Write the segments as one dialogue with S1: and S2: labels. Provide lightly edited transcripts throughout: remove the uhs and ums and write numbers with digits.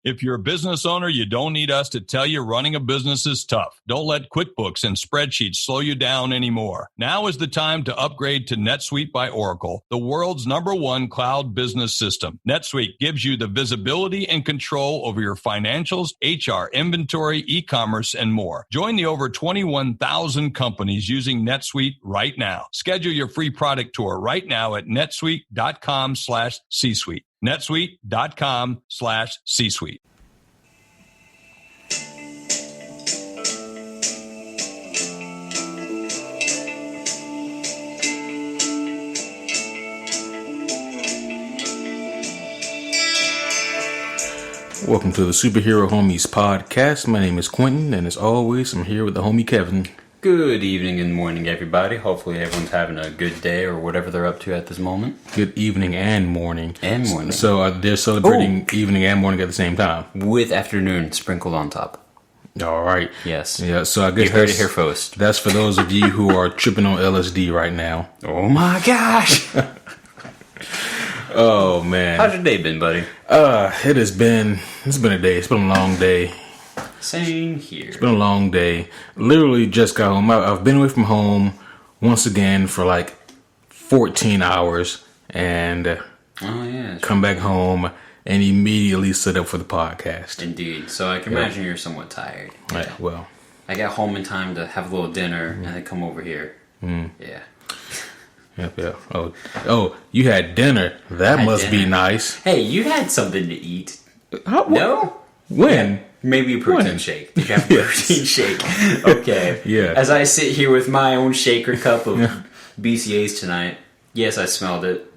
S1: If you're a business owner, you don't need us to tell you running a business is tough. Don't let QuickBooks and spreadsheets slow you down anymore. Now is the time to upgrade to NetSuite by Oracle, the world's #1 cloud business system. NetSuite gives you the visibility and control over your financials, HR, inventory, e-commerce, and more. Join the over 21,000 companies using NetSuite right now. Schedule your free product tour right now at netsuite.com/C-suite. netsuite.com/C-suite.
S2: Welcome to the Superhero Homies podcast. My name is Quentin, and as always, I'm here with the homie Kevin.
S3: Good evening and morning, everybody. Hopefully everyone's having a good day or whatever they're up to at this moment.
S2: Good evening and morning.
S3: And morning.
S2: So they're celebrating evening and morning at the same time.
S3: With afternoon sprinkled on top.
S2: All right.
S3: Yes.
S2: Yeah, so I guess
S3: you heard it here first.
S2: That's for those of you who are tripping on LSD right now.
S3: Oh my gosh.
S2: Oh, man.
S3: How's your day been, buddy?
S2: It's been a day. It's been a long day.
S3: Same here.
S2: It's been a long day. Literally just got home. I've been away from home once again for like 14 hours and come back home and immediately sit up for the podcast.
S3: Indeed. So I can imagine you're somewhat tired.
S2: Right, well.
S3: I got home in time to have a little dinner and then come over here. Yeah.
S2: Yep. Oh, you had dinner. That must be nice.
S3: Hey, you had something to eat.
S2: No? When?
S3: Yeah. Maybe a protein shake. Did you have a protein shake? Okay.
S2: Yeah.
S3: As I sit here with my own shaker cup of BCAs tonight, yes, I smelled it.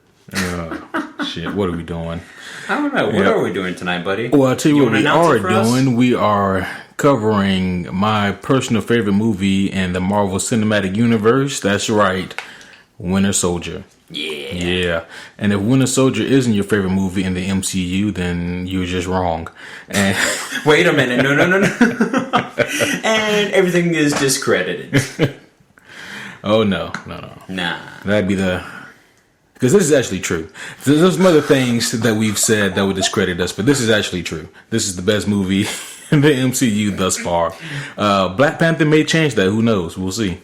S2: Shit, what are we doing?
S3: I don't know. What are we doing tonight, buddy?
S2: Well, I'll tell you what we are doing.
S3: Us?
S2: We are covering my personal favorite movie in the Marvel Cinematic Universe. That's right. Winter Soldier. Yeah. And if Winter Soldier isn't your favorite movie in the MCU, then you're just wrong. And
S3: wait a minute. No. And everything is discredited.
S2: Oh, no.
S3: Nah.
S2: That'd be because this is actually true. There's some other things that we've said that would discredit us, but this is actually true. This is the best movie in the MCU thus far. Black Panther may change that. Who knows? We'll see.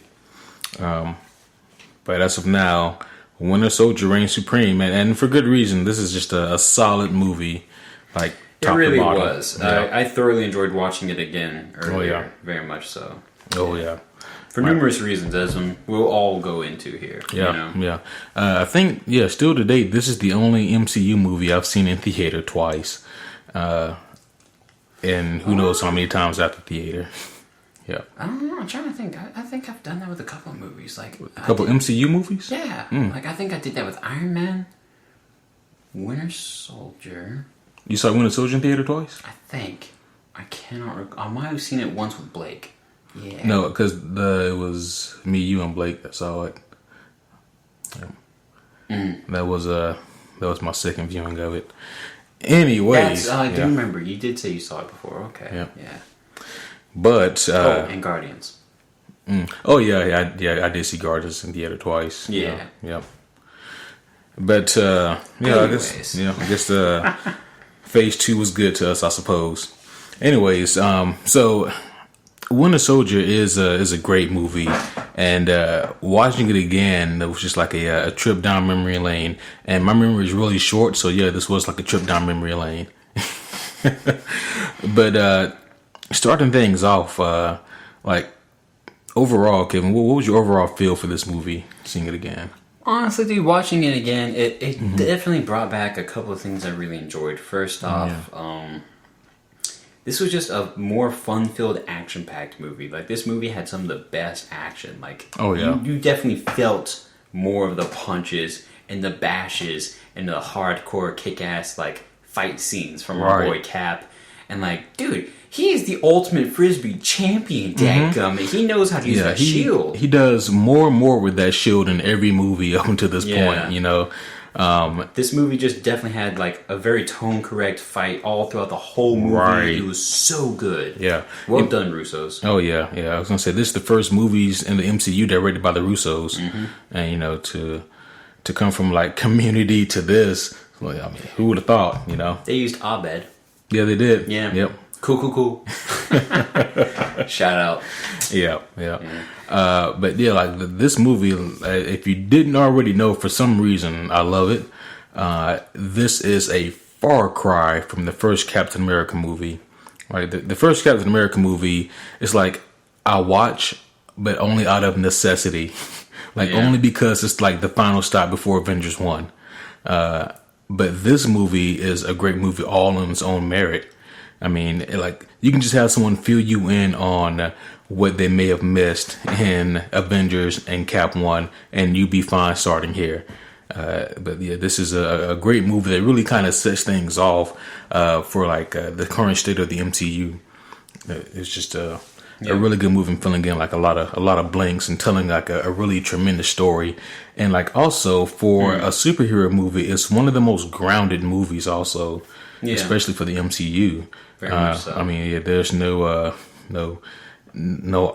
S2: But as of now, Winter Soldier reigns supreme, and for good reason. This is just a solid movie, like top
S3: it really
S2: to bottom.
S3: Was. Yeah. I thoroughly enjoyed watching it again earlier. Very much so.
S2: Oh yeah,
S3: for numerous reasons, as we'll all go into here.
S2: Yeah. I think still to date, this is the only MCU movie I've seen in theater twice, and who knows how many times at the theater. Yeah.
S3: I don't know. I'm trying to think. I think I've done that with a couple of movies. Like
S2: a couple MCU movies?
S3: Yeah. Like I think I did that with Iron Man, Winter Soldier.
S2: You saw Winter Soldier in theater twice?
S3: I think. I cannot recall. I might have seen it once with Blake. Yeah.
S2: No, because it was me, you, and Blake that saw it. That was my second viewing of it. Anyways.
S3: I do remember. You did say you saw it before. Okay. Yeah.
S2: But
S3: and Guardians.
S2: I did see Guardians in theater twice.
S3: Yeah.
S2: Yep. But I guess Phase 2 was good to us, I suppose. Anyways, so Winter Soldier is a great movie, and watching it again, it was just like a trip down memory lane. And my memory is really short, so this was like a trip down memory lane. But starting things off, overall, Kevin, what was your overall feel for this movie, seeing it again?
S3: Honestly, dude, watching it again, it definitely brought back a couple of things I really enjoyed. First off, this was just a more fun-filled, action-packed movie. Like, this movie had some of the best action. Like, you definitely felt more of the punches and the bashes and the hardcore kick-ass, like, fight scenes from our boy Cap. And, like, dude, he is the ultimate Frisbee champion, dadgummit. He knows how to use that shield.
S2: He does more and more with that shield in every movie up until this point,
S3: This movie just definitely had, like, a very tone-correct fight all throughout the whole movie. Right. It was so good.
S2: Yeah.
S3: Well done, Russos.
S2: Oh, yeah. I was going to say, this is the first movies in the MCU directed by the Russos. And, to come from, like, Community to this, who would have thought,
S3: They used Abed.
S2: Yeah, they did.
S3: Yeah.
S2: Yep.
S3: Cool. Shout out.
S2: Yeah. But yeah, like this movie, if you didn't already know, for some reason, I love it. This is a far cry from the first Captain America movie. Like the first Captain America movie is like I watch, but only out of necessity. Like only because it's like the final stop before Avengers 1. But this movie is a great movie all on its own merit. I mean, like you can just have someone fill you in on what they may have missed in Avengers and Cap 1, and you be fine starting here. But yeah, this is a great movie that really kind of sets things off for like the current state of the MCU. It's just a really good movie, and filling in like a lot of blanks and telling like a really tremendous story. And like also for a superhero movie, it's one of the most grounded movies also, especially for the MCU.
S3: Very much so.
S2: I mean, there's no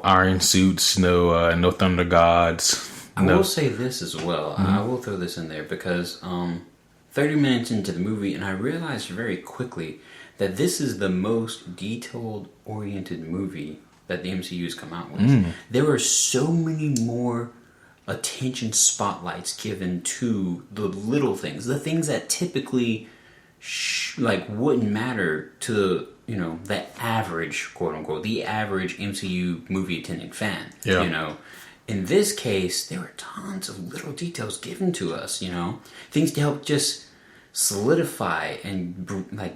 S2: iron suits, no thunder gods.
S3: I will say this as well. I will throw this in there because 30 minutes into the movie, and I realized very quickly that this is the most detailed-oriented movie that the MCU has come out with. There are so many more attention spotlights given to the little things, the things that typically wouldn't matter to the average, quote unquote, the average MCU movie attending fan. In this case, there were tons of little details given to us, things to help just solidify and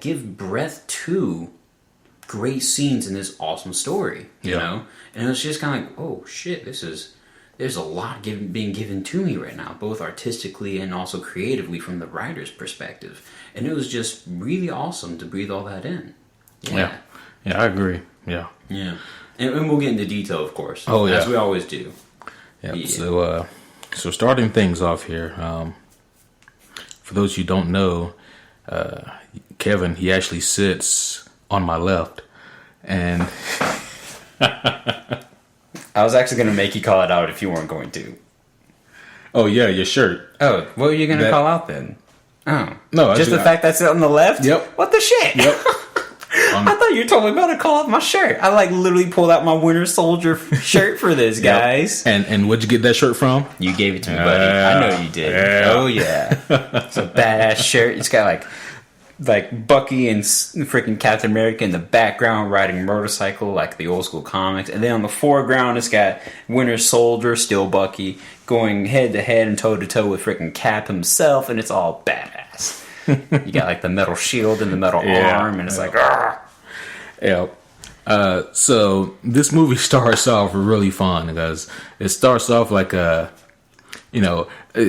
S3: give breath to great scenes in this awesome story, you know? And it was just kind of like, oh shit, there's a lot being given to me right now, both artistically and also creatively from the writer's perspective. And it was just really awesome to breathe all that in.
S2: Yeah, I agree. Yeah.
S3: And we'll get into detail, of course.
S2: Oh, yeah.
S3: As we always do.
S2: Yeah. So starting things off here, for those who don't know, Kevin, he actually sits on my left, and
S3: I was actually going to make you call it out if you weren't going to.
S2: Oh yeah, your shirt.
S3: Oh, what were you going to call out then? Oh,
S2: no,
S3: just the fact that it's on the left.
S2: Yep.
S3: What the shit?
S2: Yep.
S3: I thought you were totally about to call out my shirt. I literally pulled out my Winter Soldier shirt for this, guys.
S2: And where'd you get that shirt from?
S3: You gave it to me, buddy. I know you did. Yeah. Oh yeah, it's a badass shirt. It's got like Bucky and freaking Captain America in the background riding a motorcycle like the old school comics, and then on the foreground it's got Winter Soldier, still Bucky, going head to head and toe to toe with freaking Cap himself, and it's all badass. You got like the metal shield and the metal arm, and it's like, argh.
S2: Yeah. So this movie starts off really fun because it starts off like it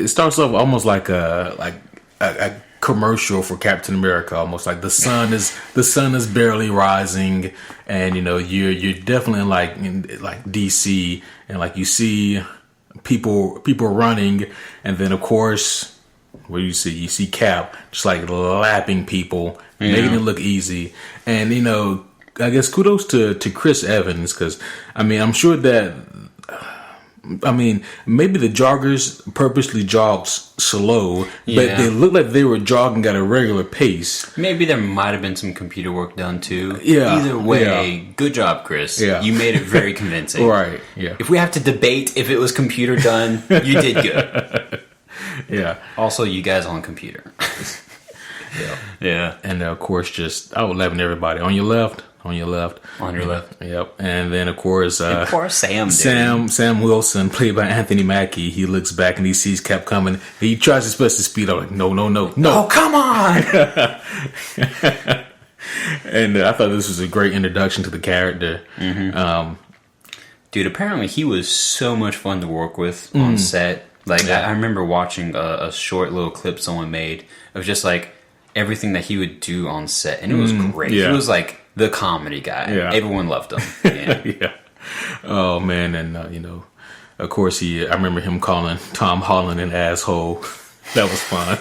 S2: starts off almost like a commercial for Captain America, almost like the sun is barely rising, and you're definitely in like DC, and like you see people running, and then of course what do you see? You see Cap just like lapping people, making it look easy, and I guess kudos to Chris Evans, because I'm sure that maybe the joggers purposely jogged slow, but they looked like they were jogging at a regular pace.
S3: Maybe there might have been some computer work done too.
S2: Yeah.
S3: Either way, good job, Chris.
S2: Yeah.
S3: You made it very convincing.
S2: Right. Yeah.
S3: If we have to debate if it was computer done, you did good.
S2: Yeah.
S3: Also, you guys on computer. Yeah.
S2: And of course, just I would laughing everybody on your left. On your left. Yep. And then of course Sam Wilson, played by Anthony Mackie, he looks back and he sees Cap coming. He tries his best to speed up, like no.
S3: Oh, come on.
S2: And I thought this was a great introduction to the character.
S3: Dude, apparently he was so much fun to work with on set. I remember watching a short little clip someone made of just like everything that he would do on set, and it was great. He was like the comedy guy. Yeah. Everyone loved him.
S2: Yeah. Oh man, and of course I remember him calling Tom Holland an asshole. That was fun.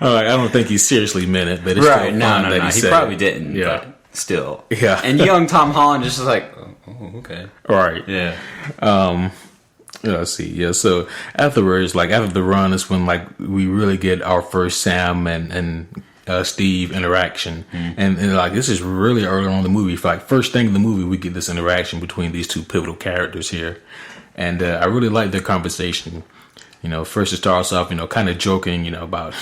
S2: All right, I don't think he seriously meant it, but it's still fun that he
S3: probably didn't. Yeah. But still.
S2: Yeah.
S3: And young Tom Holland just was like, oh, okay.
S2: All right.
S3: Yeah.
S2: Let's see. Yeah. So afterwards, like after the run, is when like we really get our first Sam and Steve interaction, and like this is really early on in the movie. Like first thing in the movie, we get this interaction between these two pivotal characters here, and I really like their conversation. First it starts off, kind of joking, about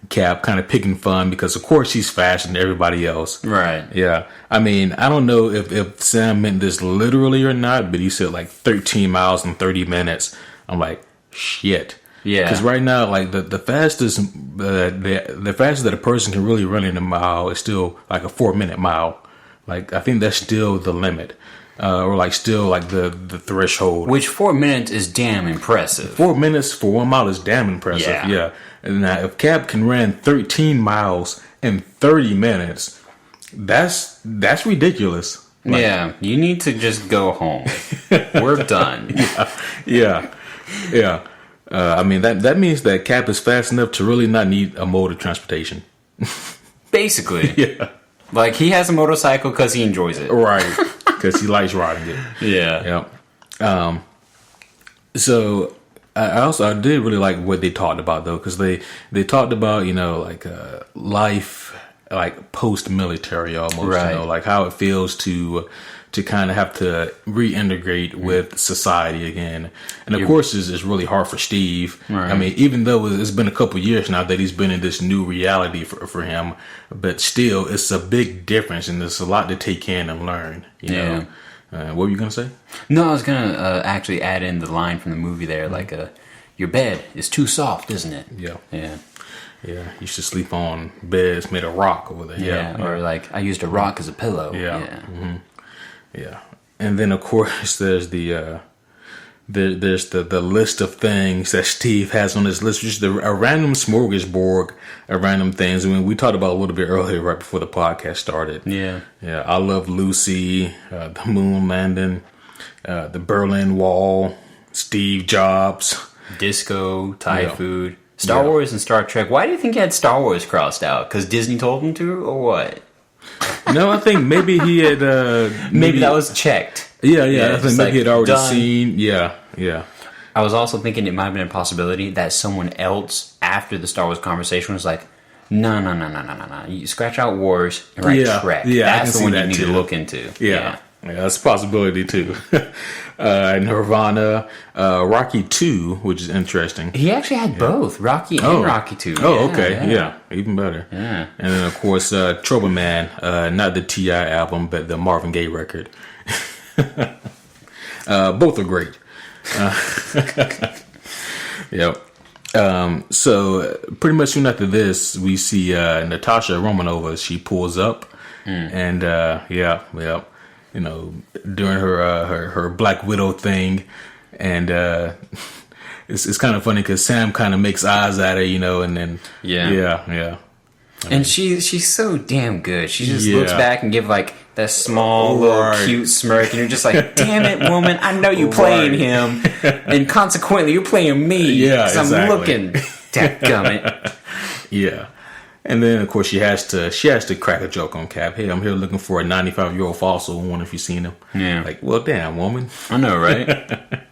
S2: Cap, kind of picking fun because of course he's faster than everybody else.
S3: Right.
S2: Yeah. I mean, I don't know if Sam meant this literally or not, but he said like 13 miles in 30 minutes. I'm like, shit.
S3: Yeah.
S2: Because right now, like the fastest, the fastest that a person can really run in a mile is still like a 4-minute mile. Like I think that's still the limit, or like still like the threshold.
S3: Which 4 minutes is damn impressive.
S2: 4 minutes for 1 mile is damn impressive. Yeah. And now if Cap can run 13 miles in 30 minutes, that's ridiculous. Like,
S3: yeah. You need to just go home. We're done.
S2: Yeah. I mean, that means that Cap is fast enough to really not need a mode of transportation.
S3: Basically.
S2: Yeah.
S3: Like, he has a motorcycle because he enjoys it.
S2: Right. Because he likes riding it.
S3: Yeah.
S2: Yeah. So, I did really like what they talked about, though, because they talked about, like life, like post-military almost,
S3: right.
S2: Like how it feels to kind of have to reintegrate with society again. And of course, it's really hard for Steve.
S3: Right.
S2: I mean, even though it's been a couple years now that he's been in this new reality for him, but still, it's a big difference and there's a lot to take in and learn, know. What were you going to say?
S3: No, I was going to actually add in the line from the movie there, like, your bed is too soft, isn't it?
S2: Yeah.
S3: Yeah.
S2: Yeah, you should sleep on beds made of rock over there.
S3: Yeah, or like, I used a rock as a pillow.
S2: Yeah.
S3: Yeah.
S2: Mm-hmm. Yeah, and then of course there's the list of things that Steve has on his list, just a random smorgasbord of random things. I mean, we talked about a little bit earlier, right before the podcast started.
S3: Yeah,
S2: I Love Lucy, the moon landing, the Berlin Wall, Steve Jobs,
S3: disco, Thai food, Star Wars, and Star Trek. Why do you think he had Star Wars crossed out? Because Disney told him to, or what?
S2: No, I think maybe he had.
S3: Maybe that was checked.
S2: Yeah. I think maybe he had already
S3: done.
S2: seen. Yeah.
S3: I was also thinking it might have been a possibility that someone else after the Star Wars conversation was like, no. You scratch out Wars and write Trek.
S2: Yeah,
S3: that's the one you need
S2: too.
S3: to look into.
S2: Yeah, that's a possibility too. Nirvana, Rocky 2, which is interesting.
S3: He actually had both, Rocky and Rocky 2.
S2: Oh, okay. Yeah, even better.
S3: Yeah.
S2: And then, of course, Trouble Man, not the T.I. album, but the Marvin Gaye record. Both are great. Yep. So, pretty much soon after this, we see Natasha Romanova. She pulls up, and during her Black Widow thing, and it's kind of funny because Sam kind of makes eyes at her, and then yeah.
S3: And she's so damn good. She just looks back and give like that small little cute smirk, and you're just like, damn it, woman, I know you playing him, and consequently you're playing me.
S2: Yeah,
S3: exactly. I'm looking, dadgummit.
S2: Yeah. And then, of course, she has to crack a joke on Cap. Hey, I'm here looking for a 95-year-old fossil. I wonder if you've seen him.
S3: Yeah.
S2: Like, well, damn, woman.
S3: I know, right?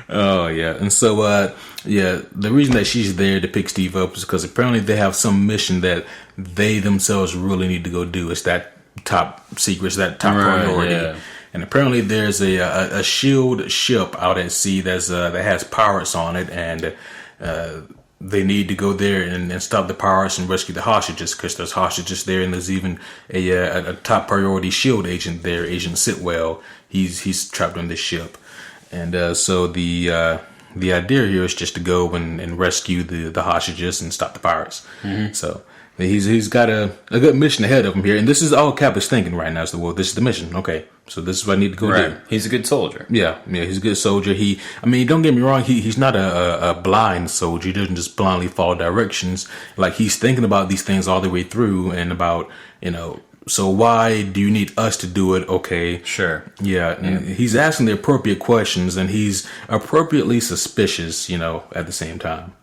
S2: Oh, yeah. And so, the reason that she's there to pick Steve up is because apparently they have some mission that they themselves really need to go do. It's that top secret, it's that top priority. Yeah. And apparently there's a S.H.I.E.L.D. ship out at sea that has pirates on it, and they need to go there and stop the pirates and rescue the hostages, because there's hostages there, and there's even a top priority S.H.I.E.L.D. agent there, Agent Sitwell. He's trapped on this ship, and so the idea here is just to go and rescue the hostages and stop the pirates. Mm-hmm. So he's got a good mission ahead of him here, and this is all Cap is thinking right now. So, well, this is the mission. Okay, so this is what I need to go do.
S3: He's a good soldier.
S2: Yeah, he's a good soldier. Don't get me wrong. He's not a blind soldier. He doesn't just blindly follow directions. Like, he's thinking about these things all the way through, and about, so why do you need us to do it? Okay,
S3: sure.
S2: Yeah, and he's asking the appropriate questions, and he's appropriately suspicious, at the same time.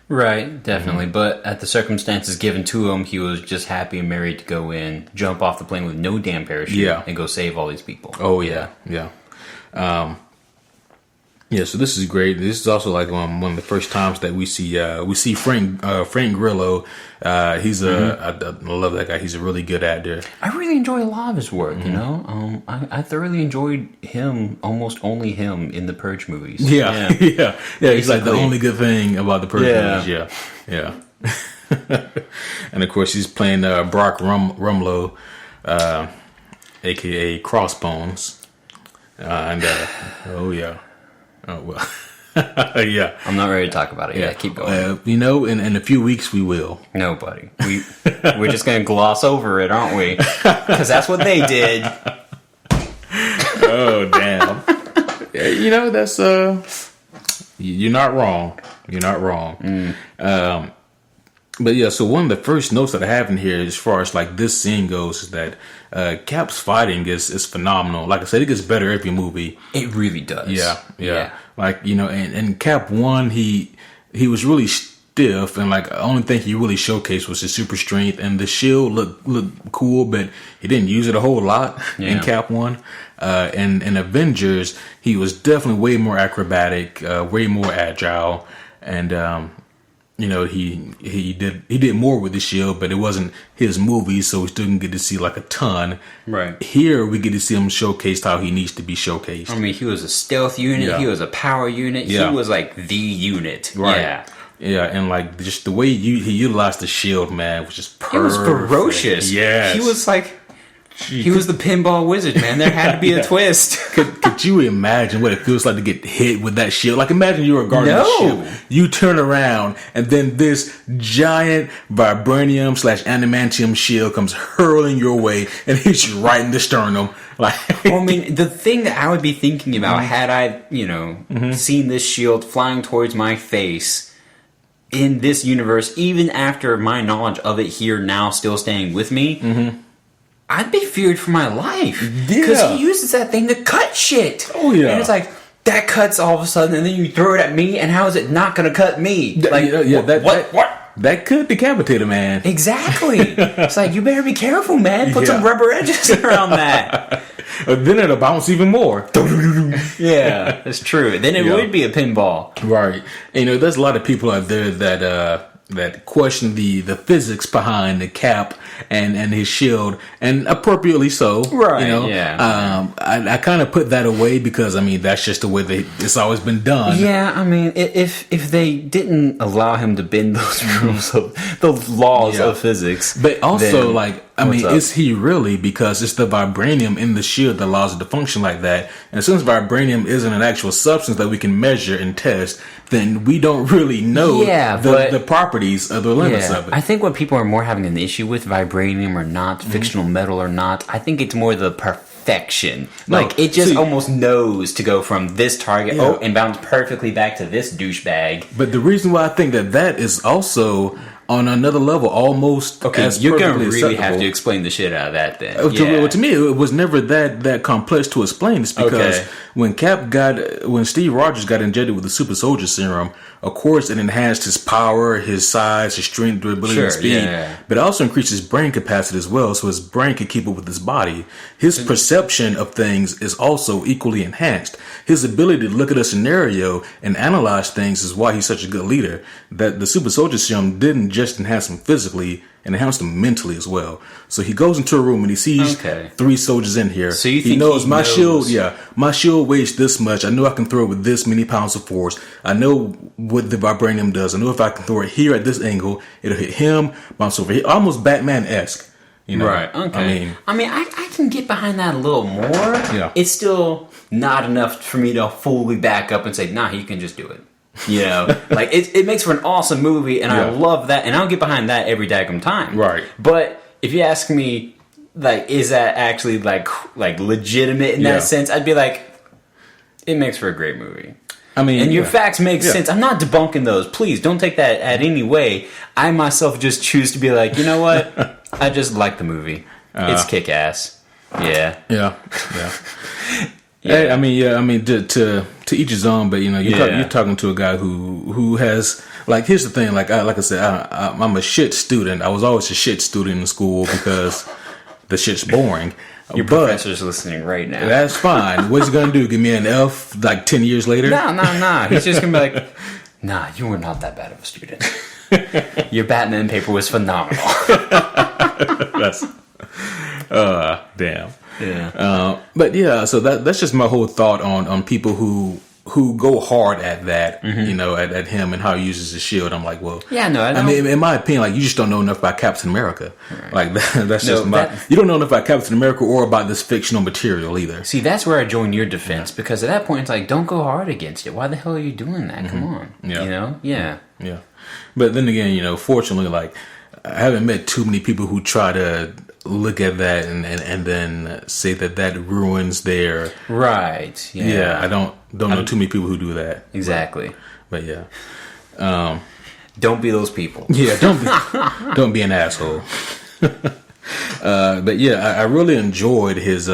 S3: Right, definitely. Mm-hmm. But at the circumstances given to him, he was just happy and married to go in, jump off the plane with no damn parachute, and go save all these people.
S2: Oh, yeah. Yeah, so this is great. This is also like one of the first times that we see Frank Grillo. He's I love that guy. He's a really good actor.
S3: I really enjoy a lot of his work. You know, I thoroughly enjoyed him, almost only him, in the Purge movies.
S2: Yeah. He's like the only good thing about the Purge movies. Yeah. And of course, he's playing Brock Rumlow, aka Crossbones, and oh well. Yeah.
S3: I'm not ready to talk about it. Yeah, keep going.
S2: In a few weeks we will.
S3: No, buddy. We're just going to gloss over it, aren't we? Because that's what they did.
S2: Oh, damn. That's you're not wrong. You're not wrong. But yeah, so one of the first notes that I have in here, as far as like this scene goes, is that Cap's fighting is phenomenal. Like I said, it gets better every movie.
S3: It really does.
S2: Yeah. Like, and Cap 1, he was really stiff, and like the only thing he really showcased was his super strength, and the shield looked cool, but he didn't use it a whole lot in Cap 1. And in Avengers, he was definitely way more acrobatic, way more agile, and he did more with the shield, but it wasn't his movie, so we still didn't get to see like a ton.
S3: Right.
S2: Here we get to see him showcased how he needs to be showcased.
S3: I mean, he was a stealth unit. Yeah. He was a power unit. Yeah. He was like the unit.
S2: Right. Yeah, and like just the way he utilized the shield, man, was just perfect.
S3: It was ferocious.
S2: Yes.
S3: He was like. He was the pinball wizard, man. There had to be a twist.
S2: Could you imagine what it feels like to get hit with that shield? Like, imagine you're a guardian of the shield. You turn around, and then this giant vibranium/adamantium shield comes hurling your way and hits you right in the sternum. Like,
S3: well, I mean, the thing that I would be thinking about had I, seen this shield flying towards my face in this universe, even after my knowledge of it here now still staying with me. I'd be feared for my life. Because he uses that thing to cut shit.
S2: Oh, yeah.
S3: And it's like, that cuts all of a sudden, and then you throw it at me, and how is it not going to cut me? What?
S2: That could decapitate a man.
S3: Exactly. It's like, you better be careful, man. Put some rubber edges around that.
S2: Then it'll bounce even more.
S3: Yeah, that's true. Then it would be a pinball.
S2: Right. There's a lot of people out there that question the physics behind the Cap and his shield, and appropriately so.
S3: Right.
S2: I kind of put that away because that's just the way it's always been done.
S3: Yeah, I mean, if they didn't allow him to bend those rules of the laws of physics,
S2: but also is he really? Because it's the vibranium in the shield that allows it to function like that. And since vibranium isn't an actual substance that we can measure and test, then we don't really know the properties of the limits of it.
S3: I think what people are more having an issue with, vibranium or not, fictional metal or not, I think it's more the perfection. Like, it just almost knows to go from this target and bounce perfectly back to this douchebag.
S2: But the reason why I think that is also on another level, almost as
S3: you're gonna really
S2: acceptable.
S3: have to explain the shit out of that then.
S2: To me, it was never that complex to explain. It's because when Steve Rogers got injected with the super soldier serum, of course it enhanced his power, his size, his strength, durability, and speed. But it also increased his brain capacity as well, so his brain could keep up with his body. His perception of things is also equally enhanced. His ability to look at a scenario and analyze things is why he's such a good leader. That the super soldier serum didn't just enhance him physically, and enhance him mentally as well. So he goes into a room and he sees 3 soldiers in here.
S3: So you think
S2: he knows my shield? Yeah, my shield weighs this much. I know I can throw it with this many pounds of force. I know what the vibranium does. I know if I can throw it here at this angle, it'll hit him, bounce over here, almost Batman-esque.
S3: Right. Okay. I mean, I can get behind that a little more.
S2: Yeah.
S3: It's still not enough for me to fully back up and say, nah, you can just do it. Like it makes for an awesome movie, and I love that, and I'll get behind that every daggum time.
S2: Right.
S3: But if you ask me, like, is that actually like legitimate in that sense? I'd be like, it makes for a great movie. I mean, and your facts make sense. I'm not debunking those. Please don't take that at any way. I myself just choose to be like, you know what? I just like the movie. It's kick ass. Yeah.
S2: Hey, I mean, to each his own. But you're talking to a guy who has, like, here's the thing. Like I said, I'm a shit student. I was always a shit student in school because the shit's boring.
S3: Your professor's listening right now.
S2: That's fine. What's he gonna do? Give me an F like 10 years later?
S3: No. He's just gonna be like, nah, you were not that bad of a student. Your Batman paper was phenomenal.
S2: That's damn.
S3: Yeah.
S2: But yeah, so that's just my whole thought on people who go hard at that, you know, at him and how he uses his shield. I'm like, well,
S3: yeah, no,
S2: I mean, in my opinion, like, you just don't know enough about Captain America. Right. Like that's just you don't know enough about Captain America or about this fictional material either.
S3: See, that's where I join your defense, because at that point it's like, don't go hard against it. Why the hell are you doing that? Come on,
S2: Yeah.
S3: you know, yeah.
S2: But then again, you know, fortunately, like, I haven't met too many people who try to look at that and then say that ruins their
S3: right. Yeah,
S2: I don't know too many people who do that.
S3: Exactly.
S2: But yeah,
S3: don't be those people.
S2: Yeah, don't be an asshole. But yeah, I really enjoyed his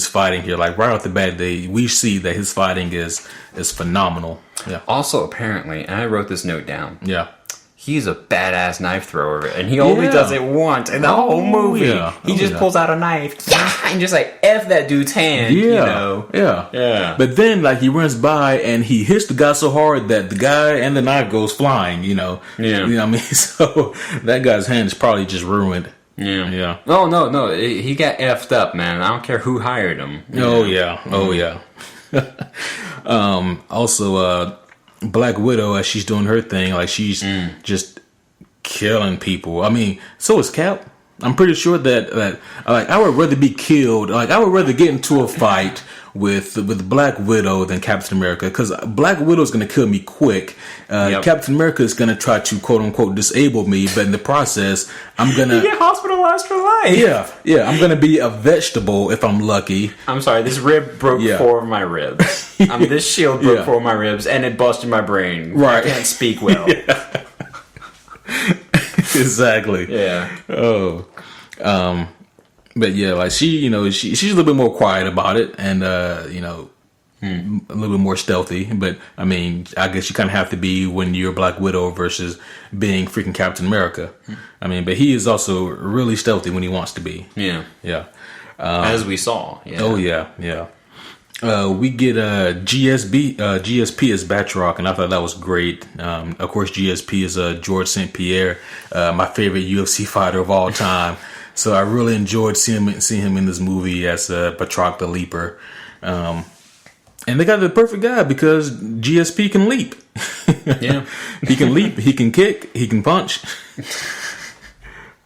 S2: fighting here. Like, right off the bat, we see that his fighting is phenomenal. Yeah.
S3: Also, apparently, and I wrote this note down.
S2: Yeah.
S3: He's a badass knife thrower, and he only does it once in the whole movie.
S2: Yeah.
S3: He just pulls out a knife and just like F that dude's hand.
S2: Yeah.
S3: You know?
S2: Yeah. But then, like, he runs by and he hits the guy so hard that the guy and the knife goes flying. You know.
S3: Yeah.
S2: You know what I mean? So that guy's hand is probably just ruined.
S3: Yeah.
S2: Yeah.
S3: Oh no, he got effed up, man. I don't care who hired him.
S2: Oh yeah. Oh yeah. Also, Black Widow, as she's doing her thing, like, she's just killing people. I mean, so is Cap. I'm pretty sure that like, I would rather be killed. Like, I would rather get into a fight with Black Widow than Captain America, because Black Widow is going to kill me quick. Captain America is going to try to quote unquote disable me, but in the process, I'm gonna
S3: get hospitalized for life.
S2: Yeah. I'm going to be a vegetable if I'm lucky.
S3: I'm sorry, this rib broke 4 of my ribs. This shield broke 4 of my ribs, and it busted my brain.
S2: Right.
S3: I can't speak well.
S2: Exactly.
S3: Yeah.
S2: Oh. But yeah, like, she, you know, she's a little bit more quiet about it, and you know, a little bit more stealthy. But I mean, I guess you kind of have to be when you're Black Widow versus being freaking Captain America. I mean, but he is also really stealthy when he wants to be.
S3: Yeah.
S2: Yeah.
S3: As we saw. Yeah.
S2: Oh yeah. We get GSP as Batroc, and I thought that was great. Of course, GSP is George St. Pierre, my favorite UFC fighter of all time. So I really enjoyed seeing him in this movie as Batroc the Leaper. And they got the perfect guy because GSP can leap.
S3: Yeah.
S2: He can leap, he can kick, he can punch.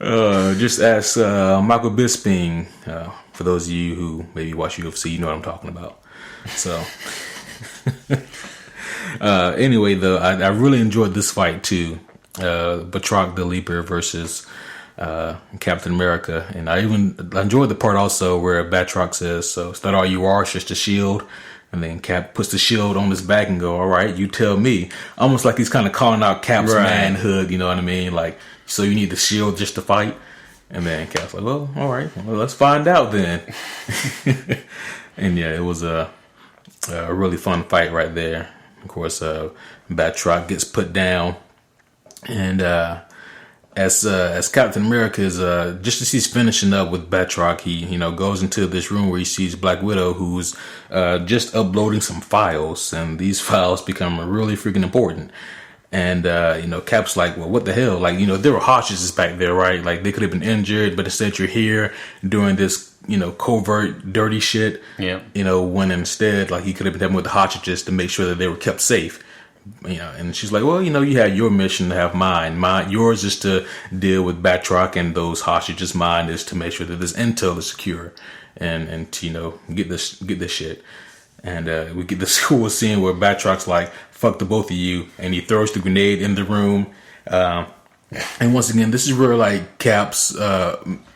S2: Just ask Michael Bisping. For those of you who maybe watch UFC, you know what I'm talking about. So, anyway, though, I really enjoyed this fight too. Batroc the Leaper versus Captain America, and I enjoyed the part also where Batroc says, "So is that all you are? It's just a shield." And then Cap puts the shield on his back and go, "All right, you tell me." Almost like he's kind of calling out Cap's manhood. You know what I mean? Like, so you need the shield just to fight. And then Cap's like, "Well, all right, well, let's find out then." And yeah, it was a really fun fight right there. Of course, Batroc gets put down, and as Captain America is just as he's finishing up with Batroc, he goes into this room where he sees Black Widow, who's just uploading some files, and these files become really freaking important. And Cap's like, well, what the hell? Like, there were hostages back there, right? Like, they could have been injured, but instead you're here doing this, covert, dirty shit.
S3: Yeah.
S2: When instead, like, he could have been dealing with the hostages to make sure that they were kept safe. And she's like, well, you had your mission to have mine. Yours is to deal with Batroc and those hostages. Mine is to make sure that this intel is secure and to, get this shit. And we get this cool scene where Batroc's like, fuck the both of you. And he throws the grenade in the room. And once again, this is where, like, Cap's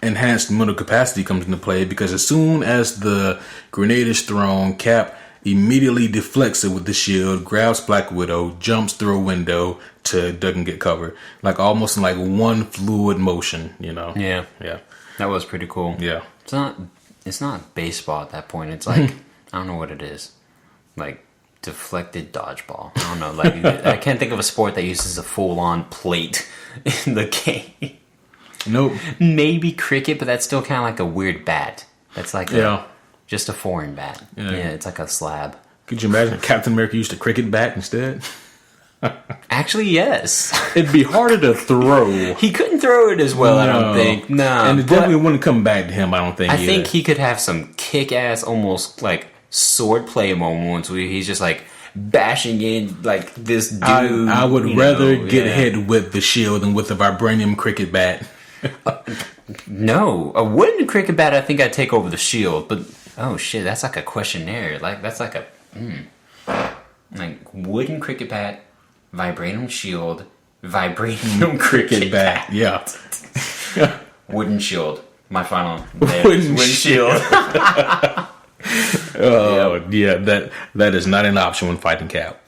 S2: enhanced mental capacity comes into play, because as soon as the grenade is thrown, Cap immediately deflects it with the shield, grabs Black Widow, jumps through a window to duck and get cover. Like, almost in, like, one fluid motion,
S3: Yeah.
S2: Yeah.
S3: That was pretty cool.
S2: Yeah.
S3: It's not baseball at that point. It's like, I don't know what it is. Like, deflected dodgeball. I don't know. Like, I can't think of a sport that uses a full-on plate in the game.
S2: Nope.
S3: Maybe cricket, but that's still kind of like a weird bat. That's like just a foreign bat. Yeah, it's like a slab.
S2: Could you imagine if Captain America used a cricket bat instead?
S3: Actually, yes.
S2: It'd be harder to throw.
S3: He couldn't throw it as well, I don't think. No.
S2: And it definitely wouldn't come back to him, I don't think.
S3: I think he could have some kick-ass, almost like swordplay moments where he's just like bashing in like this dude.
S2: I would rather get hit with the shield than with a vibranium cricket bat.
S3: No, a wooden cricket bat, I think I'd take over the shield. But oh shit, that's like a questionnaire. Like that's like a like wooden cricket bat, vibranium shield, vibranium cricket bat.
S2: Yeah,
S3: wooden shield. My final wooden shield.
S2: Oh yeah, that is not an option when fighting Cap.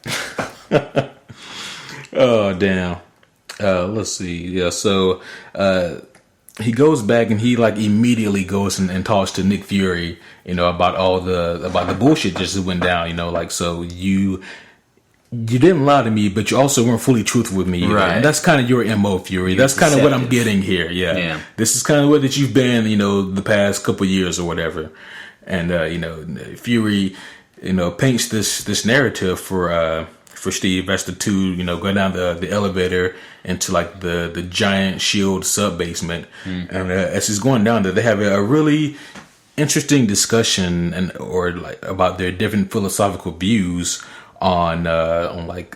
S2: Oh damn. Let's see. Yeah, so he goes back and he like immediately goes and talks to Nick Fury, about about the bullshit just went down, like, so you didn't lie to me, but you also weren't fully truthful with me.
S3: Right.
S2: And that's kind of your MO, Fury. That's kind of what I'm getting here. Yeah. This is kind of what that you've been, the past couple years or whatever. And Fury, paints this narrative for Steve as the two, go down the elevator into like the giant shield sub basement, and as he's going down there, they have a really interesting discussion about their different philosophical views on the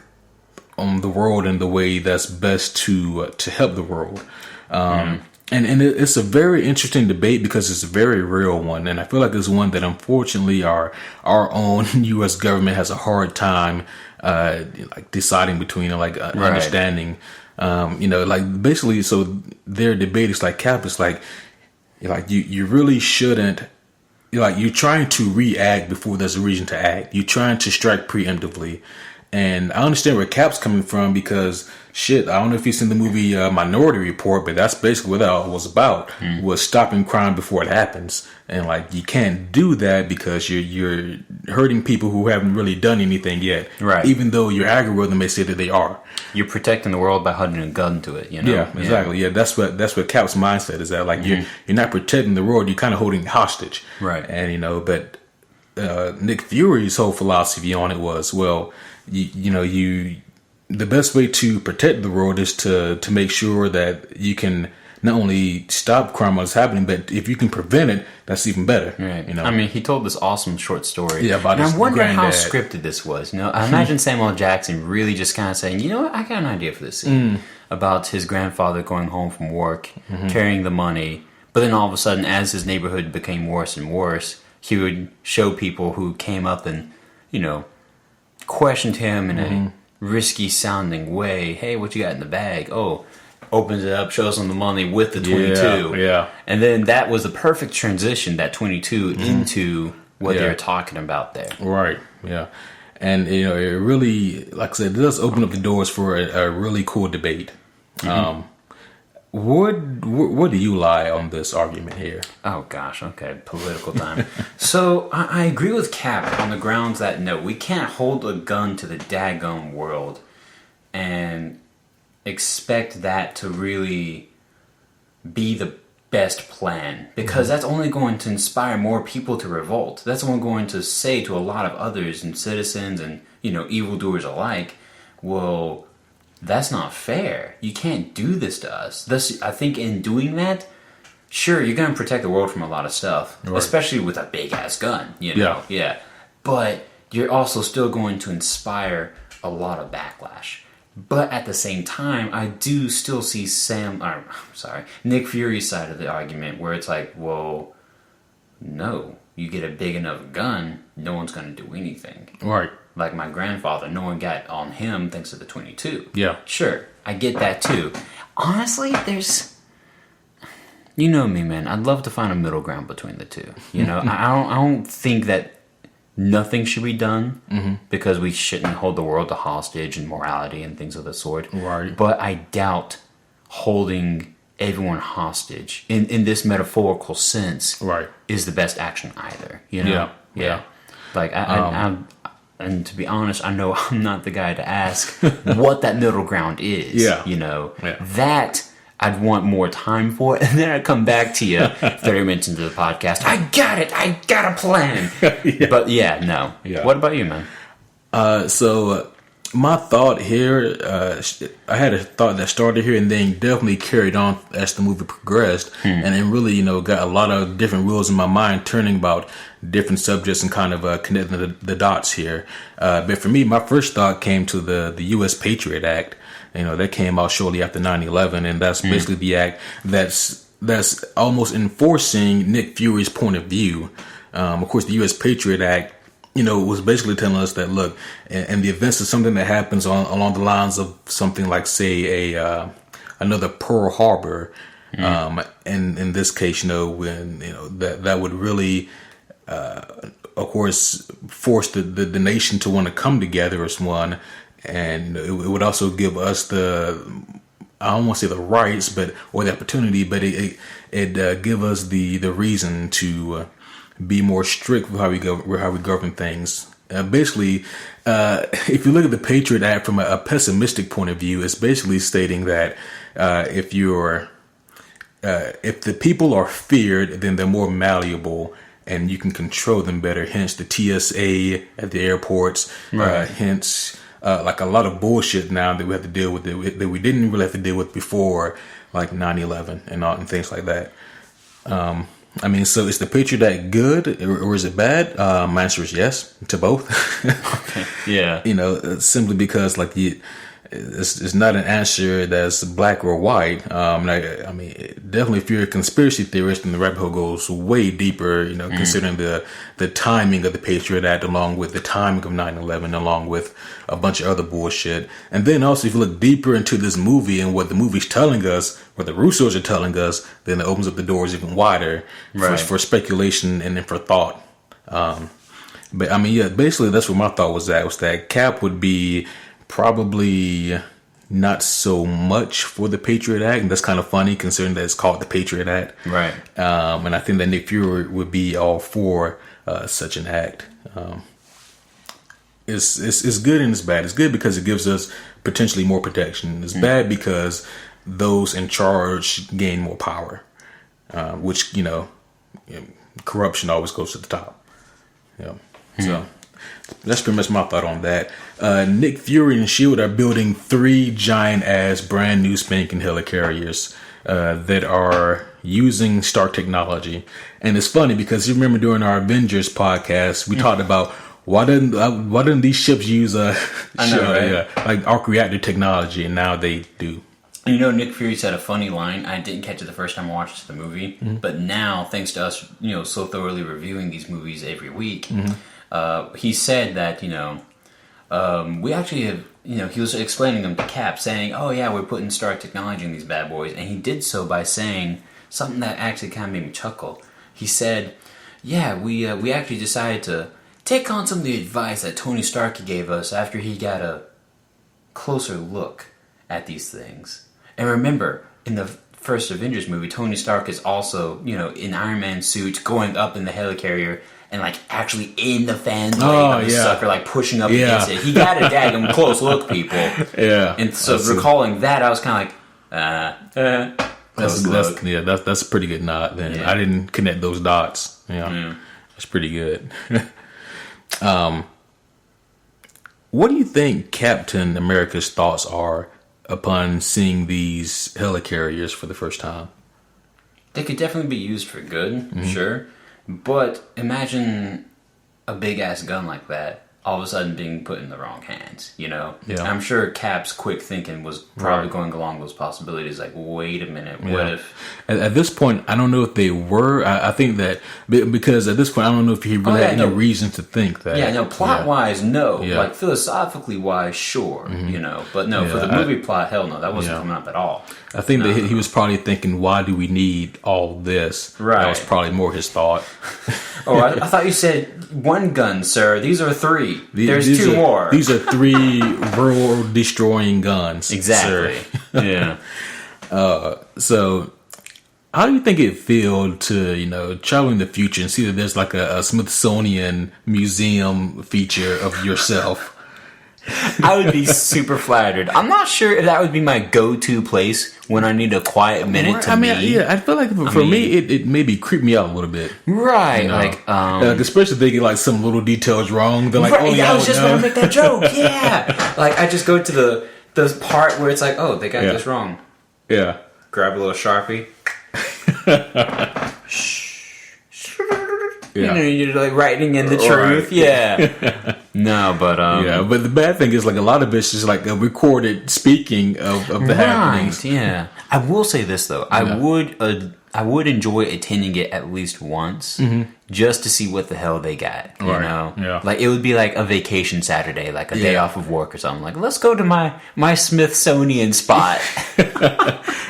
S2: world and the way that's best to help the world. And it's a very interesting debate because it's a very real one, and I feel like it's one that unfortunately our own U.S. government has a hard time deciding between understanding. Basically, so their debate is like Cap is like you really shouldn't. You're trying to react before there's a reason to act. You're trying to strike preemptively. And I understand where Cap's coming from because, shit, I don't know if you've seen the movie Minority Report, but that's basically what that was about, was stopping crime before it happens. And, you can't do that because you're hurting people who haven't really done anything yet.
S3: Right.
S2: Even though your algorithm may say that they are.
S3: You're protecting the world by holding a gun to it,
S2: Yeah, exactly. Yeah, that's what Cap's mindset is that. You're not protecting the world, you're kind of holding it hostage.
S3: Right.
S2: And, but Nick Fury's whole philosophy on it was, well, the best way to protect the world is to make sure that you can not only stop crime when it's happening, but if you can prevent it, that's even better.
S3: Right. I mean, he told this awesome short story.
S2: Yeah, about
S3: and
S2: his
S3: I wonder
S2: granddad.
S3: how scripted this was. I imagine Samuel Jackson really just kind of saying, you know what, I got an idea for this scene about his grandfather going home from work, carrying the money, but then all of a sudden, as his neighborhood became worse and worse, he would show people who came up and, questioned him in a risky sounding way. Hey, what you got in the bag? Oh, opens it up, shows him the money with the 22.
S2: Yeah.
S3: And then that was the perfect transition, that 22, into what they were talking about there.
S2: Right. Yeah. And, it really, like I said, it does open up the doors for a really cool debate. Where do you lie on this argument here?
S3: Oh, gosh. Okay. Political time. So, I agree with Cap on the grounds that, no, we can't hold a gun to the daggone world and expect that to really be the best plan. Because that's only going to inspire more people to revolt. That's only going to say to a lot of others and citizens and, evildoers alike, well, that's not fair. You can't do this to us. Thus, I think in doing that, sure, you're going to protect the world from a lot of stuff, especially with a big-ass gun, Yeah. But you're also still going to inspire a lot of backlash. But at the same time, I do still see Nick Fury's side of the argument where it's like, well, no, you get a big enough gun, no one's going to do anything.
S2: Right.
S3: Like my grandfather, no one got on him thanks to the 22.
S2: Yeah.
S3: Sure, I get that too. Honestly, you know me, man. I'd love to find a middle ground between the two. I don't think that nothing should be done because we shouldn't hold the world to hostage and morality and things of the sort.
S2: Right.
S3: But I doubt holding everyone hostage in this metaphorical sense is the best action either. Yeah. Like and to be honest, I know I'm not the guy to ask what that middle ground is.
S2: Yeah.
S3: That I'd want more time for it, and then I'd come back to you 30 minutes into the podcast. I got it. I got a plan. Yeah. But yeah, no. Yeah. What about you, man?
S2: So my thought here, I had a thought that started here and then definitely carried on as the movie progressed, and it really, got a lot of different wheels in my mind turning about different subjects and kind of connecting the dots here. But for me, my first thought came to the U.S. Patriot Act. That came out shortly after 9/11, and that's basically the act that's almost enforcing Nick Fury's point of view. Of course, the U.S. Patriot Act, was basically telling us that, look, in the events of something that happens along the lines of something like, say, another Pearl Harbor, and in this case, when that would really, of course, force the nation to want to come together as one. And it would also give us I don't want to say the rights, or the opportunity, but it give us the reason to be more strict with how we govern things. Basically, if you look at the Patriot Act from a pessimistic point of view, it's basically stating that if the people are feared, then they're more malleable and you can control them better. Hence the TSA at the airports. Right. Hence. Like a lot of bullshit now that we have to deal with that we didn't really have to deal with before, like 9/11 and things like that. So is the Patriot Act good or is it bad? My answer is yes to both.
S3: Okay. Yeah.
S2: Simply because it's not an answer that's black or white. Definitely if you're a conspiracy theorist, then the rabbit hole goes way deeper, considering the timing of the Patriot Act, along with the timing of 9/11, along with a bunch of other bullshit. And then also if you look deeper into this movie and what the movie's telling us, what the Russos are telling us, then it opens up the doors even wider for speculation and then for thought. Basically that's what my thought was that Cap would be probably not so much for the Patriot Act, and that's kind of funny considering that it's called the Patriot Act.
S3: Right.
S2: And I think that Nick Fury would be all for such an act. It's good and it's bad. It's good because it gives us potentially more protection. It's bad because those in charge gain more power, which corruption always goes to the top. So that's pretty much my thought on that. Nick Fury and S.H.I.E.L.D. are building 3 giant-ass brand new spanking helicarriers that are using Stark technology. And it's funny because you remember during our Avengers podcast, we talked about why didn't these ships use like arc reactor technology, and now they do.
S3: Nick Fury said a funny line. I didn't catch it the first time I watched the movie, but now, thanks to us, so thoroughly reviewing these movies every week, he said that, we actually have, he was explaining them to Cap, saying, oh yeah, we're putting Stark technology in these bad boys. And he did so by saying something that actually kind of made me chuckle. He said, yeah, we actually decided to take on some of the advice that Tony Stark gave us after he got a closer look at these things. And remember, in the first Avengers movie, Tony Stark is also, in Iron Man's suit, going up in the helicarrier, and actually in the fan blade of the sucker, pushing up against it. He got a daggum close look, people. Yeah. And so recalling that, I was kind of
S2: that's a pretty good nod. Then I didn't connect those dots. That's pretty good. What do you think Captain America's thoughts are upon seeing these helicarriers for the first time?
S3: They could definitely be used for good, sure. But imagine a big-ass gun like that all of a sudden being put in the wrong hands, Yeah. I'm sure Cap's quick thinking was probably going along those possibilities, wait a minute, what if...
S2: At this point, I don't know if they were. I think that... Because at this point, I don't know if he really had any reason to think that.
S3: Yeah, no, plot-wise, no. Yeah. Philosophically-wise, sure, But no, for the movie plot, hell no, that wasn't coming up at all.
S2: I think that he was probably thinking, why do we need all this?
S3: Right.
S2: That was probably more his thought.
S3: I thought you said one gun, sir. These are 3. There's 2 more.
S2: These are 3 world-destroying guns.
S3: Exactly.
S2: Sir. Yeah. So, how do you think it feel to, travel in the future and see that there's a Smithsonian museum feature of yourself?
S3: I would be super flattered. I'm not sure if that would be my go-to place when I need a quiet minute to me.
S2: Yeah, I feel like for me, it maybe creep me out a little bit.
S3: Right,
S2: you know?
S3: like
S2: especially if they get like some little details wrong. They're like,
S3: right,
S2: oh yeah,
S3: I was just gonna make that joke. Yeah, like I just go to the part where it's like, oh, they got this wrong.
S2: Yeah,
S3: grab a little Sharpie.
S2: Yeah.
S3: You know, you're like writing in the truth. Yeah. No, but
S2: yeah, but the bad thing is like a lot of it's just like a recorded speaking of the happenings.
S3: Yeah. I will say this though. I would enjoy attending it at least once just to see what the hell they got. You know?
S2: Yeah.
S3: Like it would be like a vacation Saturday, like a day off of work or something. Like, let's go to my Smithsonian spot.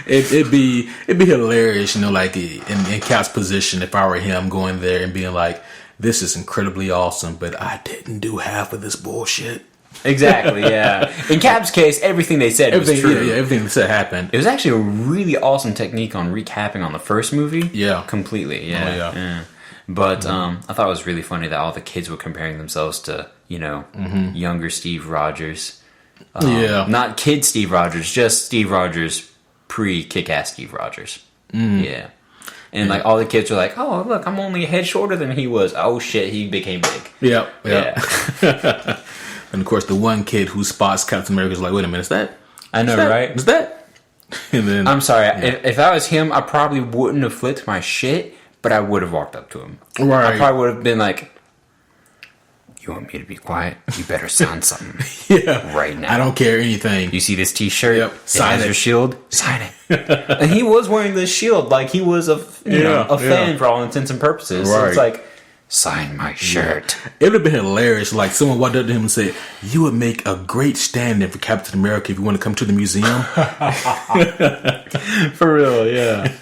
S2: It'd be hilarious, you know, like in Cap's position, if I were him going there and being like, this is incredibly awesome, but I didn't do half of this bullshit.
S3: Exactly, yeah. In Cap's case, everything they said was true.
S2: Yeah, everything they said happened.
S3: It was actually a really awesome technique on recapping on the first movie.
S2: Yeah.
S3: Completely, yeah.
S2: Oh, yeah.
S3: But I thought it was really funny that all the kids were comparing themselves to, you know, younger Steve Rogers. Not kid Steve Rogers, just Steve Rogers pre-Kick-Ass Steve Rogers. Yeah. And like all the kids were like, oh, look, I'm only a head shorter than he was. Oh, shit, he became big.
S2: Yeah. And of course, the one kid who spots Captain America is like, wait a minute, is that?
S3: I know, right?
S2: Is that? And then,
S3: I'm sorry. If that was him, I probably wouldn't have flipped my shit, but I would have walked up to him.
S2: Right.
S3: I probably would have been like, you want me to be quiet? You better sign something right now.
S2: I don't care anything.
S3: You see this T-shirt?
S2: Yep. Sign it.
S3: Your shield? Sign it. And he was wearing this shield like he was a fan for all intents and purposes.
S2: Right.
S3: So it's like, sign my shirt.
S2: It would have been hilarious. Like someone walked up to him and said, "You would make a great stand-in for Captain America if you want to come to the museum."
S3: For real, yeah.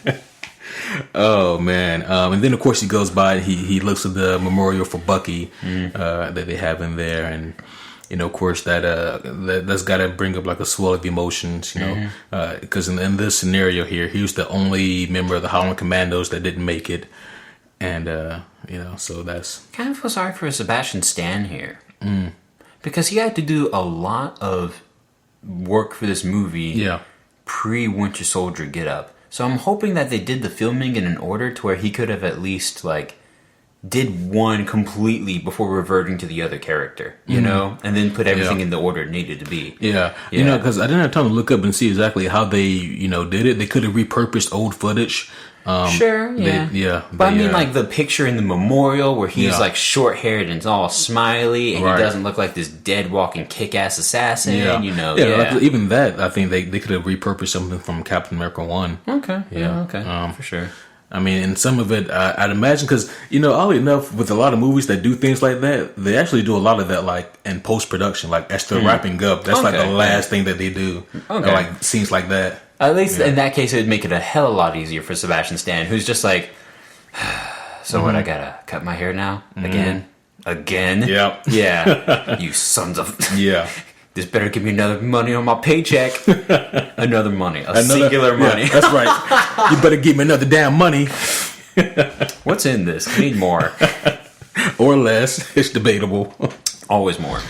S2: Oh man! And then of course he goes by. He looks at the memorial for Bucky that they have in there, and you know, of course that's got to bring up like a swell of emotions, you know, because in this scenario here, he was the only member of the Holland Commandos that didn't make it, and you know, so that's
S3: kind of feel sorry for Sebastian Stan here because he had to do a lot of work for this movie. Pre-Winter Soldier get up. So I'm hoping that they did the filming in an order to where he could have at least like did one completely before reverting to the other character, you know, and then put everything in the order it needed to be.
S2: You know, because I didn't have time to look up and see exactly how they, you know, did it. They could have repurposed old footage.
S3: But I mean, like the picture in the memorial where he's like short-haired and all smiley, and he doesn't look like this dead walking kick-ass assassin. You know,
S2: like, even that, I think they could have repurposed something from Captain America 1.
S3: Okay, for sure.
S2: I mean, and some of it, I'd imagine, because, you know, oddly enough, with a lot of movies that do things like that, they actually do a lot of that, like, in post-production. Like, as they're wrapping up, that's like the last thing that they do. Like, scenes like that.
S3: At least in that case, it would make it a hell of a lot easier for Sebastian Stan, who's just like, so what, I gotta cut my hair now? Again?
S2: Yep.
S3: Yeah. You sons of...
S2: Yeah.
S3: This better give me another money on my paycheck. Another money. Singular money.
S2: Yeah, that's right. You better give me another damn money.
S3: What's in this? I need more.
S2: Or less. It's debatable.
S3: Always more.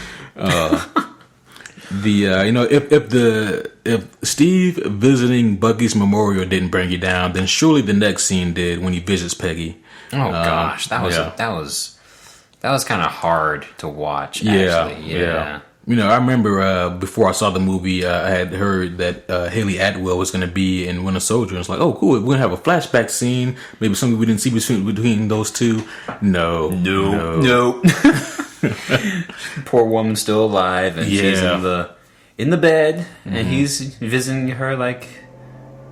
S2: You know, if Steve visiting Bucky's memorial didn't bring you down, then surely the next scene did when he visits Peggy.
S3: Oh gosh, that was kind of hard to watch. Actually. Yeah.
S2: You know, I remember before I saw the movie, I had heard that Haley Atwell was going to be in Winter Soldier. And it's like, oh, cool, we're going to have a flashback scene. Maybe something we didn't see between those two. No.
S3: Poor woman's still alive, and she's in the bed, and he's visiting her like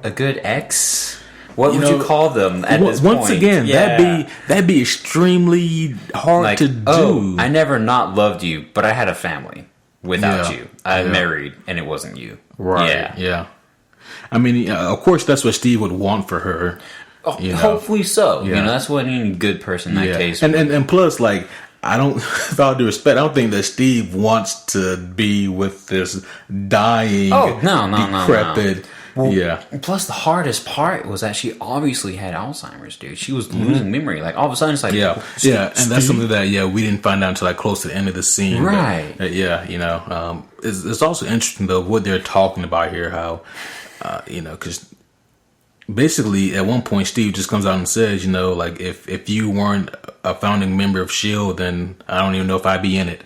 S3: a good ex. What would you call them at this point?
S2: Once again, that'd be extremely hard to do.
S3: Oh, I never not loved you, but I had a family without you. I married, and it wasn't you.
S2: Right. Yeah. I mean, of course, that's what Steve would want for her.
S3: Oh, hopefully so. You know, that's what any good person in that case.
S2: And plus, like, I don't, with all due respect, I don't think that Steve wants to be with this dying, decrepit, Yeah.
S3: Plus, the hardest part was that she obviously had Alzheimer's, dude. She was losing memory. Like, all of a sudden, it's like...
S2: Yeah, and that's something that, we didn't find out until, like, close to the end of the scene.
S3: Right.
S2: But, it's also interesting, though, what they're talking about here, how, because basically, at one point, Steve just comes out and says, like, if you weren't a founding member of S.H.I.E.L.D., then I don't even know if I'd be in it,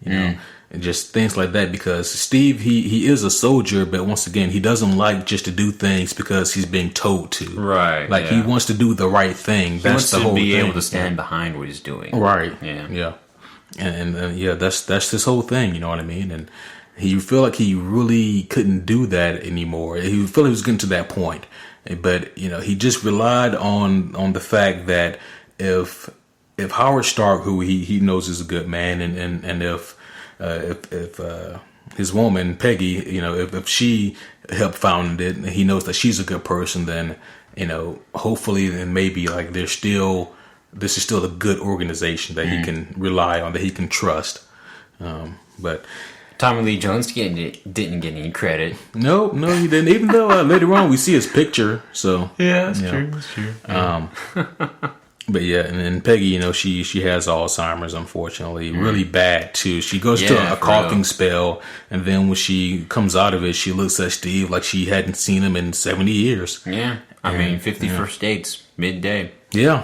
S2: you know? And just things like that, because Steve, he is a soldier, but once again, he doesn't like just to do things because he's being told to.
S3: Right.
S2: Like, he wants to do the right thing. That's the whole thing. He wants to be able
S3: to stand behind what he's doing.
S2: Right.
S3: Yeah.
S2: Yeah. And that's his whole thing, you know what I mean? And he feel like he really couldn't do that anymore. He felt he was getting to that point. But, he just relied on the fact that if Howard Stark, who he knows is a good man, and if his woman Peggy, if she helped found it, he knows that she's a good person, then hopefully, then maybe like this is still a good organization that he can rely on, that he can trust. But
S3: Tommy Lee Jones didn't get any credit.
S2: No, he didn't. Even though later on we see his picture. So
S3: that's true. That's true.
S2: But and then Peggy, she has Alzheimer's, unfortunately, really bad too. She goes to a coughing spell, and then when she comes out of it, she looks at Steve like she hadn't seen him in 70 years.
S3: Yeah, I mean, 50 First Dates, midday.
S2: Yeah.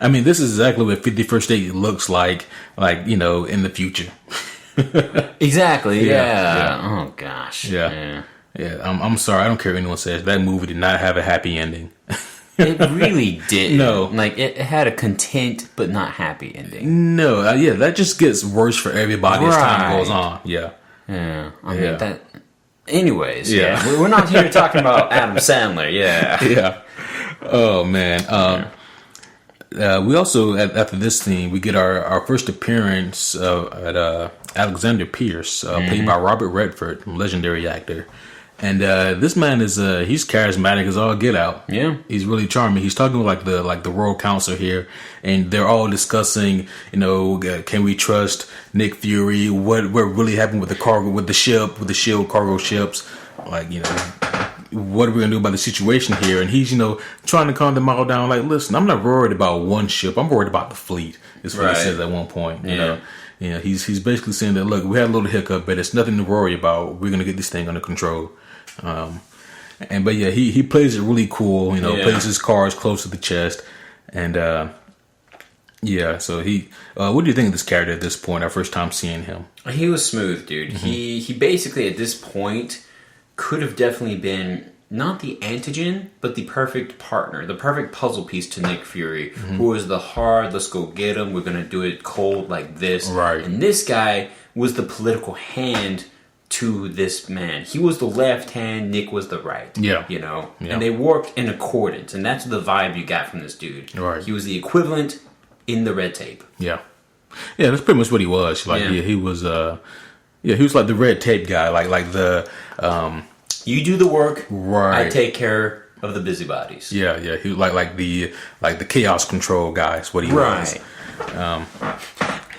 S2: I mean, this is exactly what 50 First Date looks like in the future.
S3: Exactly. Yeah. Oh gosh.
S2: Yeah. I'm sorry. I don't care what anyone says. That movie did not have a happy ending.
S3: It really didn't.
S2: No.
S3: Like, it had a content but not happy ending.
S2: No. That just gets worse for everybody as time goes on. Yeah.
S3: Yeah. I mean, that... Anyways, we're not here talking about Adam Sandler. Yeah.
S2: Yeah. Oh, man. We also, after this thing, we get our first appearance at Alexander Pierce, played by Robert Redford, legendary actor. And this man is he's charismatic as all get out.
S3: Yeah,
S2: he's really charming. He's talking with the royal council here, and they're all discussing, can we trust Nick Fury? What really happened with the cargo, with the S.H.I.E.L.D. cargo ships? Like, what are we gonna do about the situation here? And he's trying to calm them all down. Like, listen, I'm not worried about one ship. I'm worried about the fleet. Is what he says at one point. You know, he's basically saying that, look, we had a little hiccup, but it's nothing to worry about. We're gonna get this thing under control. But he plays it really cool. Plays his cards close to the chest, and So he, what do you think of this character at this point? Our first time seeing him.
S3: He was smooth, dude. Mm-hmm. He basically at this point could have definitely been not the antigen, but the perfect partner, the perfect puzzle piece to Nick Fury, who was the hard, let's go get him, we're gonna do it cold like this.
S2: Right.
S3: And this guy was the political hand to this man. He was the left hand, Nick was the right.
S2: Yeah.
S3: And they worked in accordance, and that's the vibe you got from this dude.
S2: Right.
S3: He was the equivalent in the red tape.
S2: Yeah. Yeah, that's pretty much what he was. Like, he was he was like the red tape guy, like the
S3: you do the work,
S2: right?
S3: I take care of the busybodies.
S2: Yeah. He was like the chaos control guy is what he was.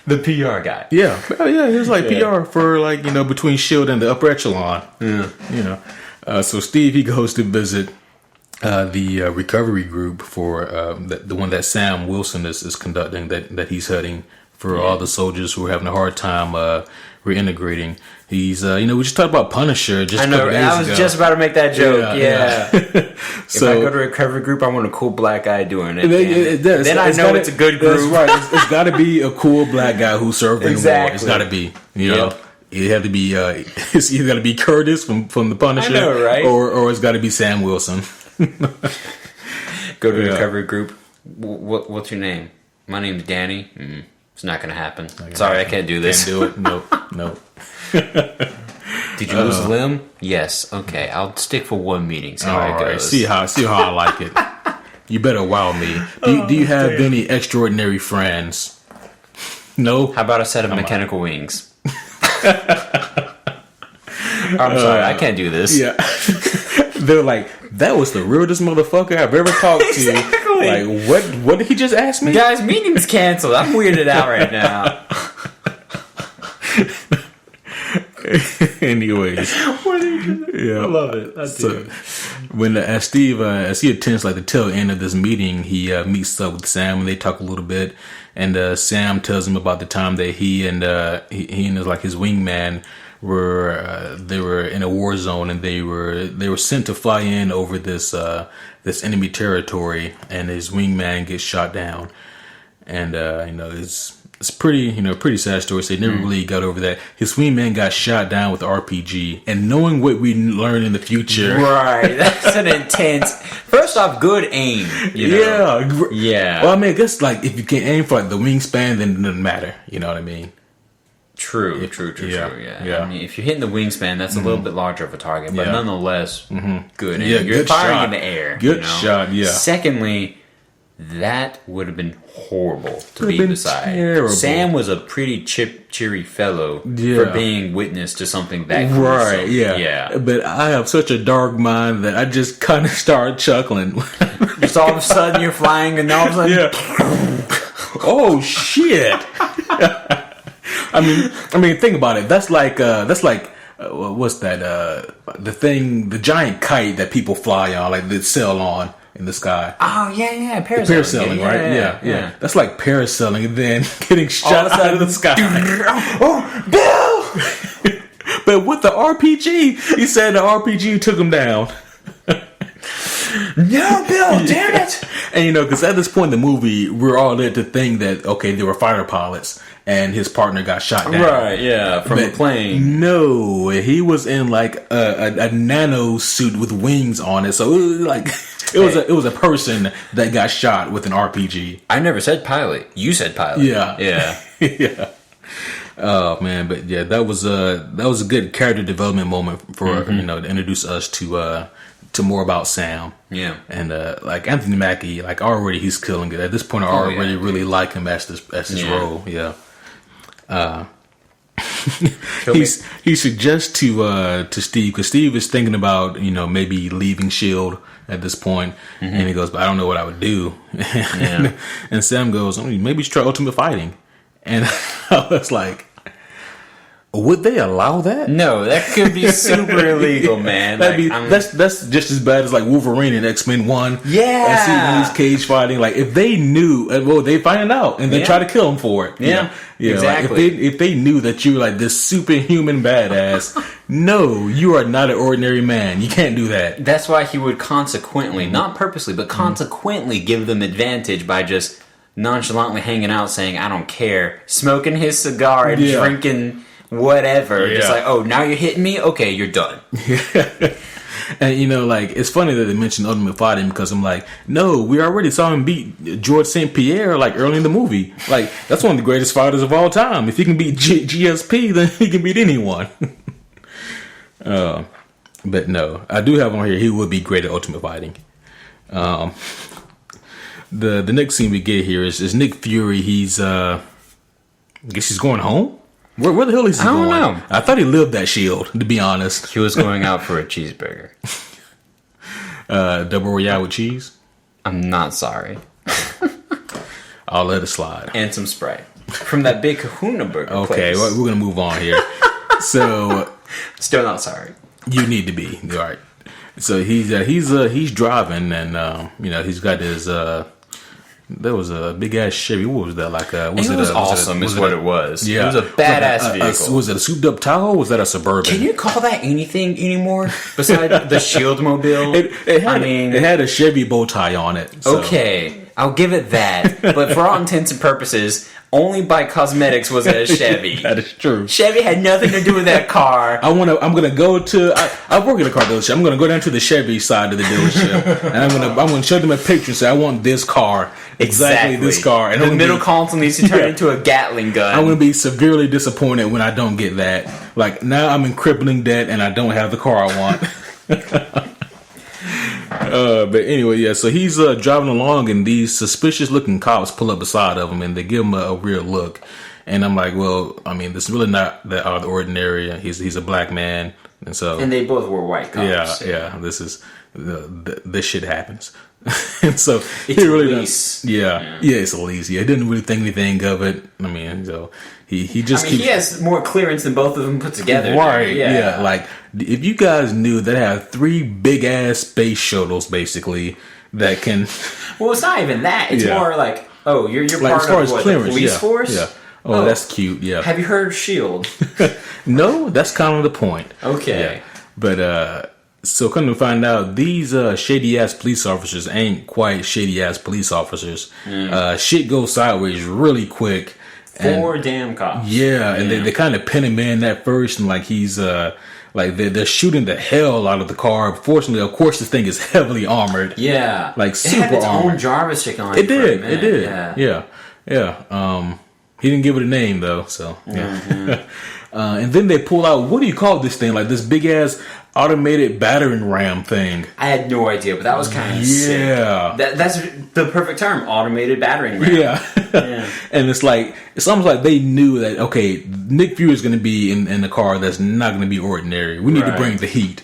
S3: The PR guy.
S2: Yeah. He was like PR for between S.H.I.E.L.D. and the upper echelon.
S3: Yeah.
S2: So Steve, he goes to visit the recovery group for the one that Sam Wilson is conducting, that he's heading for all the soldiers who are having a hard time reintegrating. He's we just talked about Punisher just a couple days ago.
S3: I was just about to make that joke. Yeah.
S2: So,
S3: if I go to a recovery group, I want a cool black guy doing it.
S2: Then
S3: I know it's a good group.
S2: That's right. It's got to be a cool black guy who served in the war. It's got to be, It had to be. It's either got to be Curtis from the Punisher,
S3: I know, right?
S2: Or it's got to be Sam Wilson.
S3: Go to a recovery group. What's your name? My name's Danny. It's not going to happen. Sorry, I can't do this.
S2: Can't do it. No.
S3: Did you lose a limb? Yes. Okay, I'll stick for one meeting. See how it goes.
S2: See how I like it. You better wow me. Do you have any extraordinary friends? No.
S3: How about a set of mechanical wings? I'm sorry, I can't do this.
S2: Yeah. They're like, that was the weirdest motherfucker I've ever talked to. Like, what did he just ask me?
S3: Guys, meeting's canceled. I'm weirded out right now.
S2: Anyways,
S3: I love it.
S2: So when as Steve as he attends like the tail end of this meeting, he meets up with Sam and they talk a little bit. And Sam tells him about the time that he and his like his wingman were in a war zone, and they were sent to fly in over this enemy territory, and his wingman gets shot down. And it's pretty sad story. So they never really got over that. His wingman got shot down with RPG, and knowing what we learn in the future,
S3: right? That's an intense. First off, good aim. Yeah.
S2: Well, I mean, I guess like if you can aim for like the wingspan, then it doesn't matter. You know what I mean?
S3: True. Yeah. I mean, if you're hitting the wingspan, that's a little bit larger of a target, but nonetheless, good aim.
S2: Yeah,
S3: You're
S2: good
S3: firing
S2: shot.
S3: in the air.
S2: Good shot. Yeah.
S3: Secondly, that would have been horrible to
S2: Could have
S3: be
S2: been
S3: beside.
S2: terrible.
S3: Sam was a pretty cheery fellow for being witness to something that gruesome.
S2: Right, yeah. But I have such a dark mind that I just kind of started chuckling.
S3: Just all of a sudden you're flying, and all of a sudden,
S2: oh shit! I mean, think about it. That's like what's that? The giant kite that people fly on, like they sail on in the sky.
S3: Oh yeah,
S2: Parasailing, right? Yeah. That's like parasailing and then getting shot out of the sky.
S3: Oh, Bill!
S2: But with the RPG, he said the RPG took him down.
S3: No, Bill, damn it!
S2: And because at this point in the movie, we're all led to think that okay, they were fighter pilots, and his partner got shot down.
S3: Right? Yeah, from a plane.
S2: No, he was in like a nano suit with wings on it, so it was like it was a person that got shot with an RPG.
S3: I never said pilot. You said pilot.
S2: Yeah. Yeah. Oh man, but yeah, that was a good character development moment for to introduce us to more about Sam.
S3: Yeah.
S2: And like Anthony Mackie, like already he's killing it. At this point I already really like him as this role. Yeah. He suggests to Steve, because Steve is thinking about maybe leaving S.H.I.E.L.D. at this point, and he goes, but I don't know what I would do. And Sam goes, maybe try Ultimate Fighting. And I was like, would they allow that?
S3: No, that could be super illegal, man.
S2: That's just as bad as like Wolverine in X-Men 1.
S3: Yeah.
S2: And Nicolas Cage fighting. Like if they knew, they find it out and they try to kill him for it.
S3: Yeah, exactly.
S2: Like if they knew that you were like this superhuman badass, no, you are not an ordinary man. You can't do that.
S3: That's why he would consequently, not purposely, but consequently give them advantage by just nonchalantly hanging out, saying, I don't care, smoking his cigar and drinking whatever. Just like, oh, now you're hitting me? Okay, you're done.
S2: And like it's funny that they mentioned Ultimate Fighting, because I'm like, no, we already saw him beat George St. Pierre like early in the movie. Like that's one of the greatest fighters of all time. If he can beat GSP, then he can beat anyone. But no, I do have on here, he would be great at Ultimate Fighting. The next scene we get here is Nick Fury. He's I guess he's going home. Where the hell is he going?
S3: I don't know.
S2: I thought he lived at S.H.I.E.L.D., to be honest.
S3: He was going out for a cheeseburger.
S2: Double Royale with cheese?
S3: I'm not sorry.
S2: I'll let it slide.
S3: And some Sprite. From that big Kahuna Burger
S2: Okay,
S3: place.
S2: we're going to move on here. So...
S3: Still not sorry.
S2: You need to be. All right. So he's driving, and, he's got his... There was a big ass Chevy. What was that like?
S3: It was awesome. Is what it was.
S2: Yeah,
S3: it was a badass vehicle.
S2: Was it a souped up Tahoe? Or was that a Suburban?
S3: Can you call that anything anymore besides the S.H.I.E.L.D. mobile?
S2: It had a Chevy bow tie on it. So.
S3: Okay, I'll give it that. But for all intents and purposes, only by cosmetics was it a Chevy.
S2: That is true.
S3: Chevy had nothing to do with that car.
S2: I'm gonna go to. I work in a car dealership. I'm gonna go down to the Chevy side of the dealership, and I'm gonna show them a picture and say, I want this car. Exactly this car. And
S3: the middle console needs to turn into a Gatling gun.
S2: I'm going to be severely disappointed when I don't get that. Like, now I'm in crippling debt and I don't have the car I want. But anyway, yeah, so he's driving along, and these suspicious looking cops pull up beside of him, and they give him a weird look. And I'm like, well, I mean, this is really not that out of the ordinary. He's a black man. And so,
S3: and they both were white cops.
S2: Yeah. This shit happens. And so
S3: it's
S2: he really
S3: Elise.
S2: it's Elise. Yeah, he didn't really think anything of it. I mean, so he just
S3: he has more clearance than both of them put together.
S2: Right? Yeah. Like if you guys knew that I have 3 big ass space shuttles basically that can.
S3: Well, it's not even that. It's more like, oh, you're
S2: like,
S3: part
S2: as far
S3: of
S2: as
S3: what,
S2: clearance,
S3: the police force.
S2: Yeah. Oh, that's cute. Yeah.
S3: Have you heard of S.H.I.E.L.D.?
S2: No, that's kind of the point.
S3: Okay.
S2: Yeah. But so come to find out, these shady ass police officers ain't quite shady ass police officers. Shit goes sideways really quick.
S3: 4 damn cops.
S2: Yeah, and they kind of pin him in at first, and like he's like they're shooting the hell out of the car. Fortunately, of course, this thing is heavily armored.
S3: Yeah,
S2: like super
S3: it had its
S2: armored.
S3: own Jarvis chick on
S2: It
S3: it.
S2: did. It did.
S3: Yeah.
S2: He didn't give it a name though, so yeah.
S3: Mm-hmm.
S2: And then they pull out, what do you call this thing? Like this big ass automated battering ram thing.
S3: I had no idea, but that was kind of sick. That's the perfect term, automated battering ram.
S2: Yeah. And it's almost like they knew that, okay, Nick Fury is going to be in the car that's not going to be ordinary. We need to bring the heat.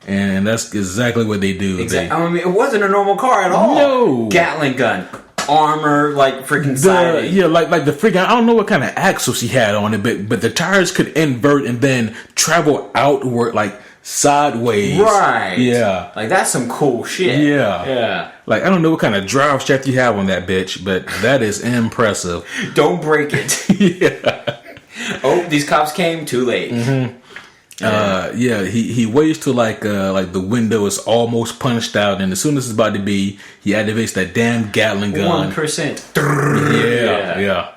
S2: And that's exactly what they do.
S3: Exactly. I mean, it wasn't a normal car at all.
S2: No.
S3: Gatling gun. Armor, like freaking siding.
S2: Yeah, like the freaking, I don't know what kind of axles he had on it, but the tires could invert and then travel outward, like sideways.
S3: Right.
S2: Yeah.
S3: Like that's some cool shit.
S2: Yeah. Like I don't know what kind of drive shaft you have on that bitch, but that is impressive.
S3: Don't break it.
S2: Yeah.
S3: Oh, these cops came too late.
S2: Mm-hmm. He waits till like the window is almost punched out, and as soon as it's about to be, he activates that damn Gatling gun.
S3: 1%.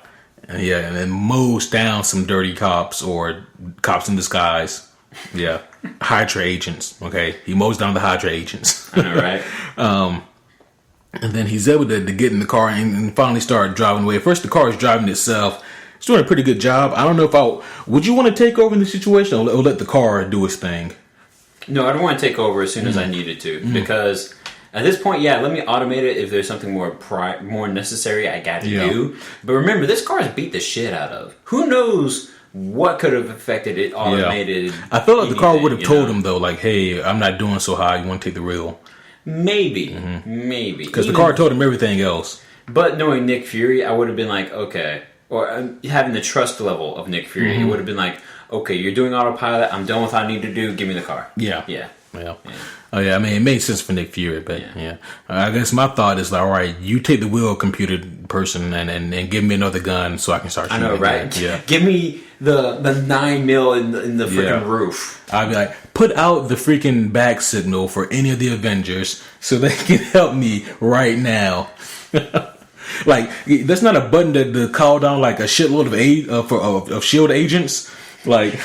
S2: Yeah, and then mows down some dirty cops or cops in disguise. Yeah, Hydra agents. Okay, he mows down the Hydra agents.
S3: I know, right?
S2: And then he's able to get in the car and finally start driving away. First, the car is driving itself. It's doing a pretty good job. I don't know if would you want to take over in the situation or let the car do its thing?
S3: No, I don't want to take over as soon as I needed to because at this point, let me automate it if there's something more necessary I got to do. But remember, this car is beat the shit out of. Who knows what could have affected it automated?
S2: Yeah. I feel like the car would have told him though, like, "Hey, I'm not doing so high. You want to take the wheel?" Maybe. Because the car told him everything else.
S3: But knowing Nick Fury, I would have been like, okay. Or having the trust level of Nick Fury, it would have been like, okay, you're doing autopilot. I'm done with what I need to do. Give me the car.
S2: Yeah. Oh yeah, I mean it made sense for Nick Fury, but I guess my thought is like, all right, you take the wheel, computer person, and give me another gun so I can start shooting.
S3: I know, right?
S2: Yeah.
S3: Give me the 9mm in the freaking roof.
S2: I'd be like, put out the freaking back signal for any of the Avengers so they can help me right now. Like, that's not a button to call down like a shitload of of SHIELD agents. Like,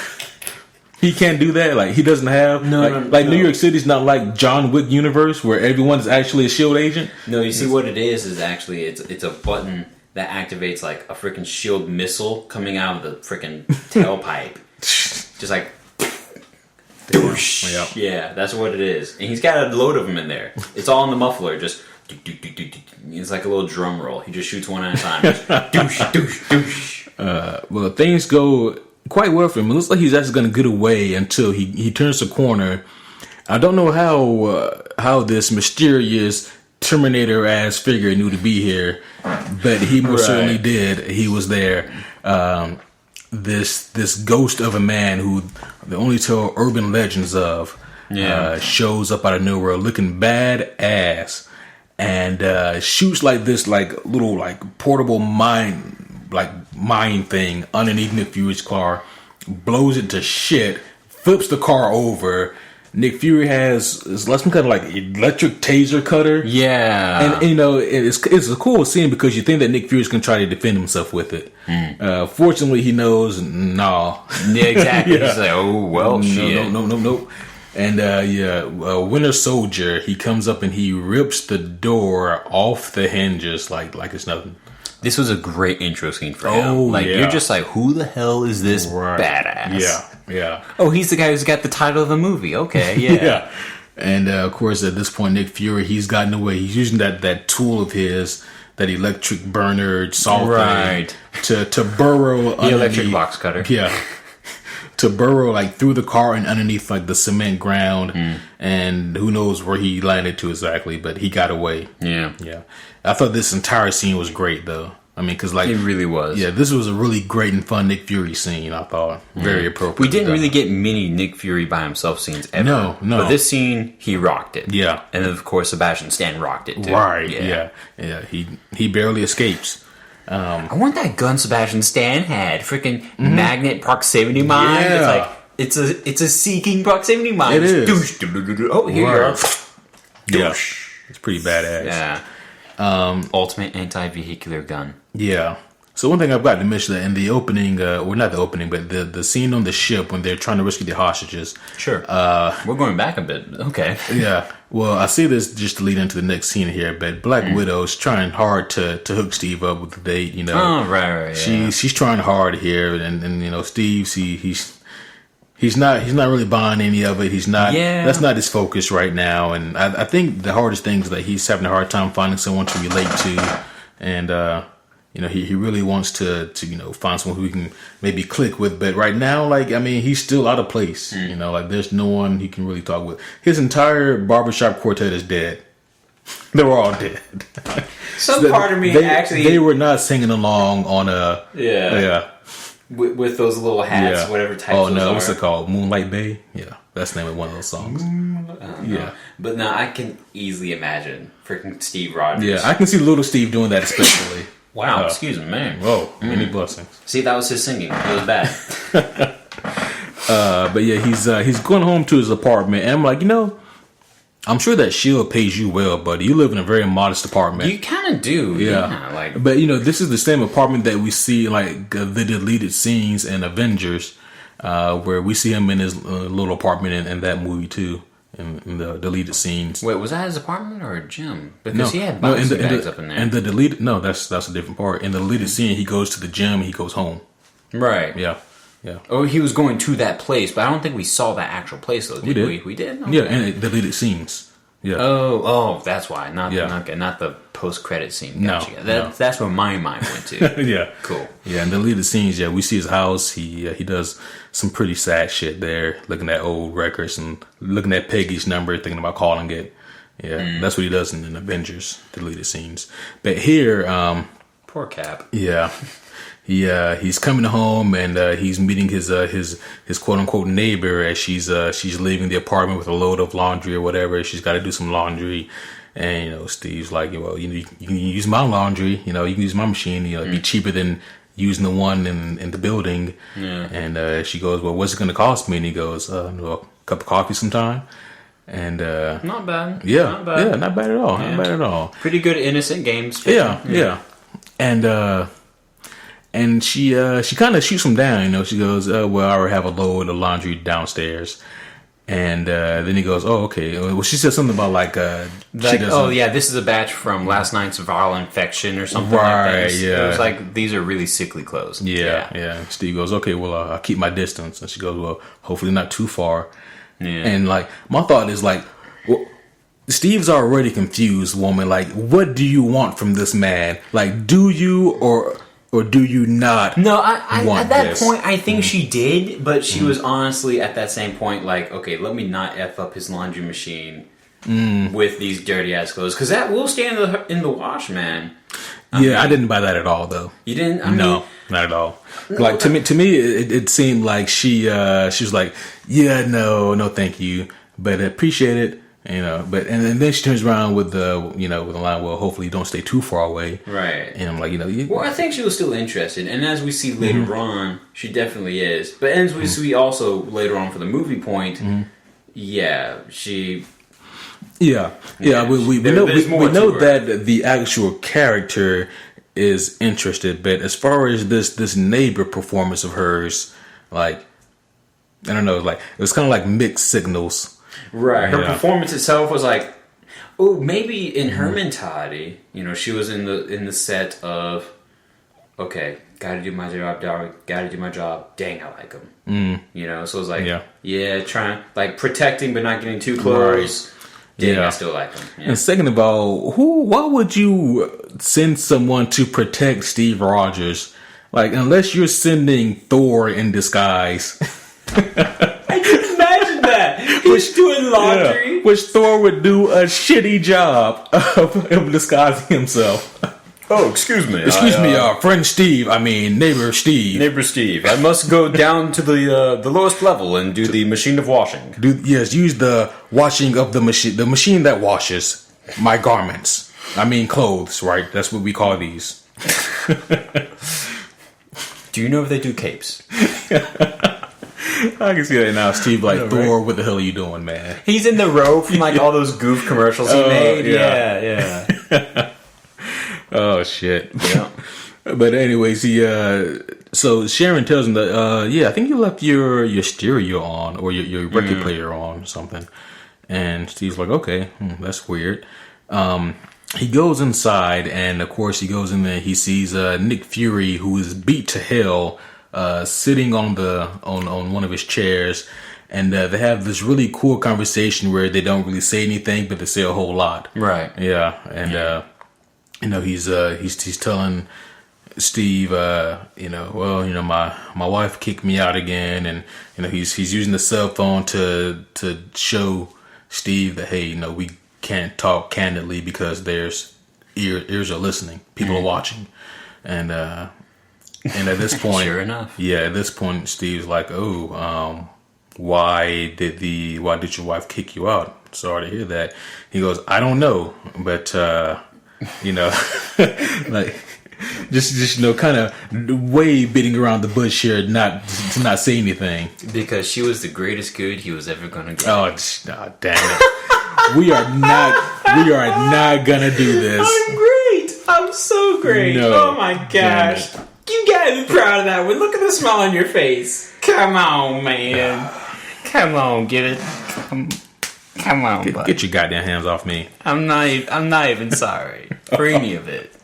S2: he can't do that. Like, he doesn't have
S3: no.
S2: New York City's not like John Wick universe where everyone is actually a SHIELD agent.
S3: No, you see what it is actually it's a button that activates like a freaking SHIELD missile coming out of the freaking tailpipe. Just like doosh. Yeah, that's what it is. And he's got a load of them in there. It's all in the muffler, just it's like a little drum roll. He just shoots one at a time. Just douche.
S2: Well, things go quite well for him. It looks like he's actually going to get away until he turns the corner. I don't know how this mysterious Terminator-ass figure knew to be here, but he most certainly did. He was there. This ghost of a man who they only tell urban legends of shows up out of nowhere looking badass. And shoots like this, like little like portable mine thing underneath Nick Fury's car, blows it to shit, flips the car over. Nick Fury has some kind of like electric taser cutter.
S3: Yeah,
S2: and it's a cool scene because you think that Nick Fury's gonna try to defend himself with it. Fortunately, he knows nah.
S3: Yeah, exactly. He's like, oh well, shit.
S2: No. And Winter Soldier, he comes up and he rips the door off the hinges like it's nothing.
S3: This was a great intro scene for him. You're just like, who the hell is this badass?
S2: Yeah.
S3: Oh, he's the guy who's got the title of the movie. Okay, yeah.
S2: And of course, at this point, Nick Fury, he's gotten away. He's using that tool of his, that electric burner saw thing, to burrow
S3: the electric box cutter.
S2: Yeah. to burrow like through the car and underneath like the cement ground, and who knows where he landed to exactly, but he got away.
S3: Yeah.
S2: I thought this entire scene was great though. I mean, because like
S3: it really was.
S2: Yeah, this was a really great and fun Nick Fury scene. I thought very appropriate.
S3: We didn't really get many Nick Fury by himself scenes ever.
S2: No.
S3: But this scene, he rocked it.
S2: Yeah,
S3: and of course Sebastian Stan rocked it too.
S2: Right. Yeah. He barely escapes.
S3: I want that gun Sebastian Stan had. Freaking magnet proximity mine.
S2: Yeah.
S3: It's like it's a seeking proximity mine.
S2: It is.
S3: Oh, here you are.
S2: Yeah, it's pretty badass.
S3: Yeah. Ultimate anti-vehicular gun.
S2: Yeah. So one thing I've got to mention that in the opening, well, not the opening, but the scene on the ship when they're trying to rescue the hostages.
S3: Sure. We're going back a bit. Okay.
S2: Yeah. Well, I see this just to lead into the next scene here, but Black Widow's trying hard to hook Steve up with the date. You know.
S3: Oh, right. Yeah.
S2: She's trying hard here, and you know, Steve, he's not really buying any of it. He's not.
S3: Yeah.
S2: That's not his focus right now. And I think the hardest thing is that he's having a hard time finding someone to relate to, and you know, he really wants to you know, find someone who he can maybe click with. But right now, like, I mean, he's still out of place. You know, like there's no one he can really talk with. His entire barbershop quartet is dead. They were all dead.
S3: Some part of me actually
S2: they were not singing along on a
S3: with those little hats, whatever type.
S2: Oh no, what's it called? Moonlight Bay. Yeah, that's the name of one of those songs.
S3: But no, I can easily imagine freaking Steve Rogers.
S2: Yeah, I can see little Steve doing that especially.
S3: Wow, excuse me, man.
S2: Whoa, many blessings.
S3: See, that was his singing. It was bad.
S2: But yeah, he's going home to his apartment, and I'm like, you know, I'm sure that S.H.I.E.L.D. pays you well, buddy. You live in a very modest apartment.
S3: You kind of do, yeah.
S2: But you know, this is the same apartment that we see like the deleted scenes in Avengers, where we see him in his little apartment in that movie too, in the deleted scenes.
S3: Wait, was that his apartment or a gym? Because he had boxing bags up in there.
S2: And the deleted, that's a different part. In the deleted scene, he goes to the gym, he goes home.
S3: Right.
S2: Yeah.
S3: Oh, he was going to that place, but I don't think we saw that actual place though. Did we? We did. Okay.
S2: Yeah, and deleted scenes. Yeah.
S3: Oh, that's why. Not the post-credit scene. Gotcha. That's where my mind went to.
S2: Yeah.
S3: Cool.
S2: Yeah, and deleted scenes. Yeah, we see his house. He does some pretty sad shit there, looking at old records and looking at Peggy's number, thinking about calling it. Yeah, that's what he does in Avengers deleted scenes. But here,
S3: poor Cap.
S2: Yeah. He's coming home and he's meeting his quote unquote neighbor as she's leaving the apartment with a load of laundry or whatever. She's got to do some laundry, and you know, Steve's like, well, you can use my laundry, you know, you can use my machine, you know, it'd be cheaper than using the one in the building. Yeah. And she goes, well, what's it going to cost me? And he goes, a cup of coffee sometime. And
S3: not bad.
S2: Yeah,
S3: not bad.
S2: Yeah, not bad at all.
S3: Yeah.
S2: Not bad at all.
S3: Pretty good innocent games.
S2: Yeah. And she kind of shoots him down, you know. She goes, well, I already have a load of laundry downstairs. And then he goes, oh, okay. Well, she said something about like
S3: this is a batch from last night's viral infection or something like that.
S2: Yeah.
S3: It was like, these are really sickly clothes.
S2: Yeah. Steve goes, okay, well, I'll keep my distance. And she goes, well, hopefully not too far. Yeah. And like, my thought is like, well, Steve's already confused, woman. Like, what do you want from this man? Like, do you or do you not?
S3: No, at that point, I think she did, but she was honestly at that same point like, okay, let me not F up his laundry machine with these dirty ass clothes, because that will stay in the wash, man.
S2: I didn't buy that at all, though.
S3: You didn't?
S2: No, not at all. Like to me, it seemed like she was like, yeah, no, thank you, but I appreciate it. You know, but and then she turns around with the line, well, hopefully you don't stay too far away.
S3: Right.
S2: And I'm like,
S3: well, I think she was still interested, and as we see later on, she definitely is. But as we see also later on for the movie point, she. Yeah. We know that the actual character is interested, but as far as this neighbor performance of hers, like, I don't know, like it was kind of like mixed signals. Right. Her performance itself was like, oh, maybe in her mentality, you know, she was in the set of, okay, gotta do my job, dog, gotta do my job. Dang, I like him. You know, so it was like, trying, like, protecting but not getting too close. Dang, I still like him. Yeah.
S2: And second of all, why would you send someone to protect Steve Rogers? Like, unless you're sending Thor in disguise.
S3: I can imagine that. He's doing laundry.
S2: Yeah, which Thor would do a shitty job of disguising himself.
S3: Oh, excuse me.
S2: Excuse me, friend Steve. I mean, neighbor Steve.
S3: Neighbor Steve. I must go down to the lowest level and do the machine of washing.
S2: Use the washing of the machine that washes my garments. I mean, clothes, right? That's what we call these.
S3: Do you know if they do capes?
S2: I can see that now. Steve, like, Thor, right? What the hell are you doing, man?
S3: He's in the robe from, like, all those Goof commercials he made. Yeah.
S2: Oh, shit.
S3: Yeah.
S2: But anyways, so Sharon tells him that, I think you left your stereo on, or your record player on or something. And Steve's like, okay, that's weird. He goes inside, and of course he goes in there. He sees Nick Fury, who is beat to hell, sitting on one of his chairs, and they have this really cool conversation where they don't really say anything, but they say a whole lot.
S3: Right.
S2: Yeah, and he's telling Steve, my wife kicked me out again, and he's using the cell phone to show Steve that, hey, we can't talk candidly because there's ears are listening, people are watching, and at this point,
S3: sure enough,
S2: at this point, Steve's like, why did your wife kick you out? Sorry to hear that. He goes, I don't know, but like just kind of way beating around the bush here, to not say anything
S3: because she was the greatest good he was ever gonna get.
S2: Oh, damn it. We are not gonna do this.
S3: I'm great. I'm so great.
S2: No,
S3: oh my gosh. You gotta be proud of that one. Look at the smile on your face. Come on, man. Come on, get it. Come on, bud.
S2: Get your goddamn hands off me.
S3: I'm not even sorry for any of it.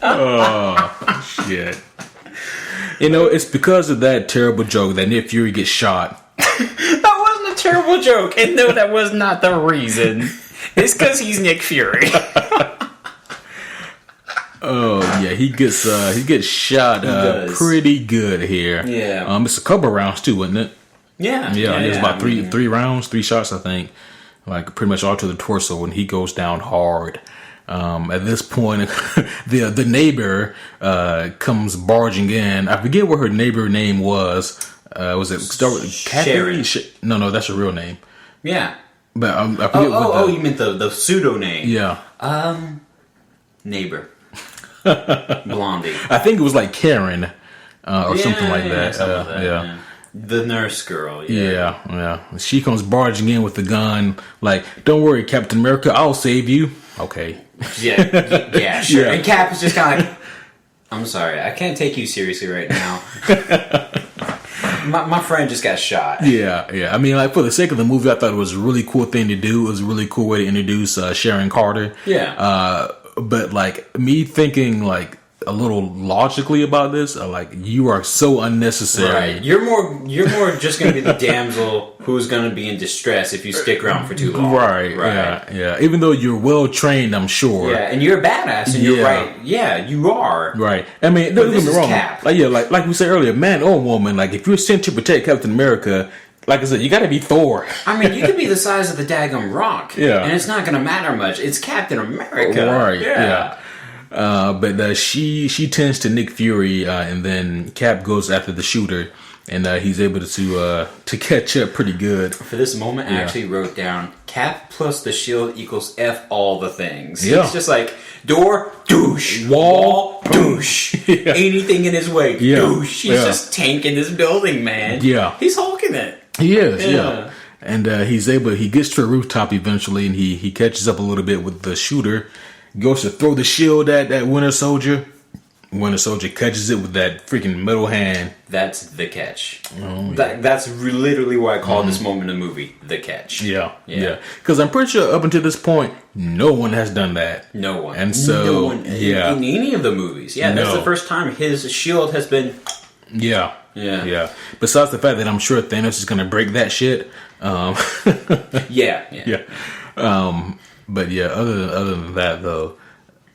S2: Oh, shit. It's because of that terrible joke that Nick Fury gets shot.
S3: That wasn't a terrible joke, and no, that was not the reason. It's because he's Nick Fury.
S2: Oh yeah, he gets shot pretty good here.
S3: Yeah.
S2: It's a couple rounds too, wasn't it?
S3: Yeah.
S2: It's about three rounds, 3 shots, I think. Like pretty much all to the torso, and he goes down hard. At this point, the neighbor comes barging in. I forget what her neighbor name was. Was it start with Catherine? No, that's her real name.
S3: Yeah.
S2: But I forget what
S3: you meant the pseudo name.
S2: Yeah.
S3: Neighbor. Blondie.
S2: I think it was like Karen or something like that.
S3: Yeah. The nurse girl.
S2: Yeah. She comes barging in with the gun. Like, don't worry, Captain America, I'll save you. Okay.
S3: Yeah, sure. And Cap is just kind of like, I'm sorry, I can't take you seriously right now. My friend just got shot.
S2: Yeah. I mean, like, for the sake of the movie, I thought it was a really cool thing to do. It was a really cool way to introduce Sharon Carter.
S3: Yeah.
S2: But, like, me thinking, like, a little logically about this, like, you are so unnecessary.
S3: Right. You're more just going to be the damsel who's going to be in distress if you stick around for too long.
S2: Right. Yeah. Even though you're well trained, I'm sure.
S3: Yeah, and you're a badass, and you're right. Yeah, you are.
S2: Right. I mean, don't get me wrong.
S3: Cap.
S2: Like we said earlier, man or woman, like, if you're sent to protect Captain America, like I said, you gotta be Thor.
S3: I mean, you could be the size of the daggum rock.
S2: Yeah.
S3: And it's not gonna matter much. It's Captain America.
S2: Right.
S3: Yeah.
S2: But she tends to Nick Fury, and then Cap goes after the shooter, and he's able to catch up pretty good.
S3: For this moment, I actually wrote down Cap plus the shield equals F all the things.
S2: Yeah.
S3: It's just like door, douche, wall, douche.
S2: Yeah.
S3: Anything in his way, douche. He's
S2: Yeah.
S3: just tanking this building, man.
S2: Yeah.
S3: He's hulking it.
S2: He is, yeah. And he gets to a rooftop eventually, and he catches up a little bit with the shooter. Goes to throw the shield at that Winter Soldier. Winter Soldier catches it with that freaking metal hand.
S3: That's the catch.
S2: Oh, yeah.
S3: That's literally why I call this moment in the movie the catch.
S2: Yeah. Because I'm pretty sure up until this point, no one has done that.
S3: No one.
S2: And so,
S3: no one in any of the movies. Yeah, that's the first time his shield has been...
S2: Yeah. Besides the fact that I'm sure Thanos is going to break that shit.
S3: Yeah.
S2: But yeah, other than that though,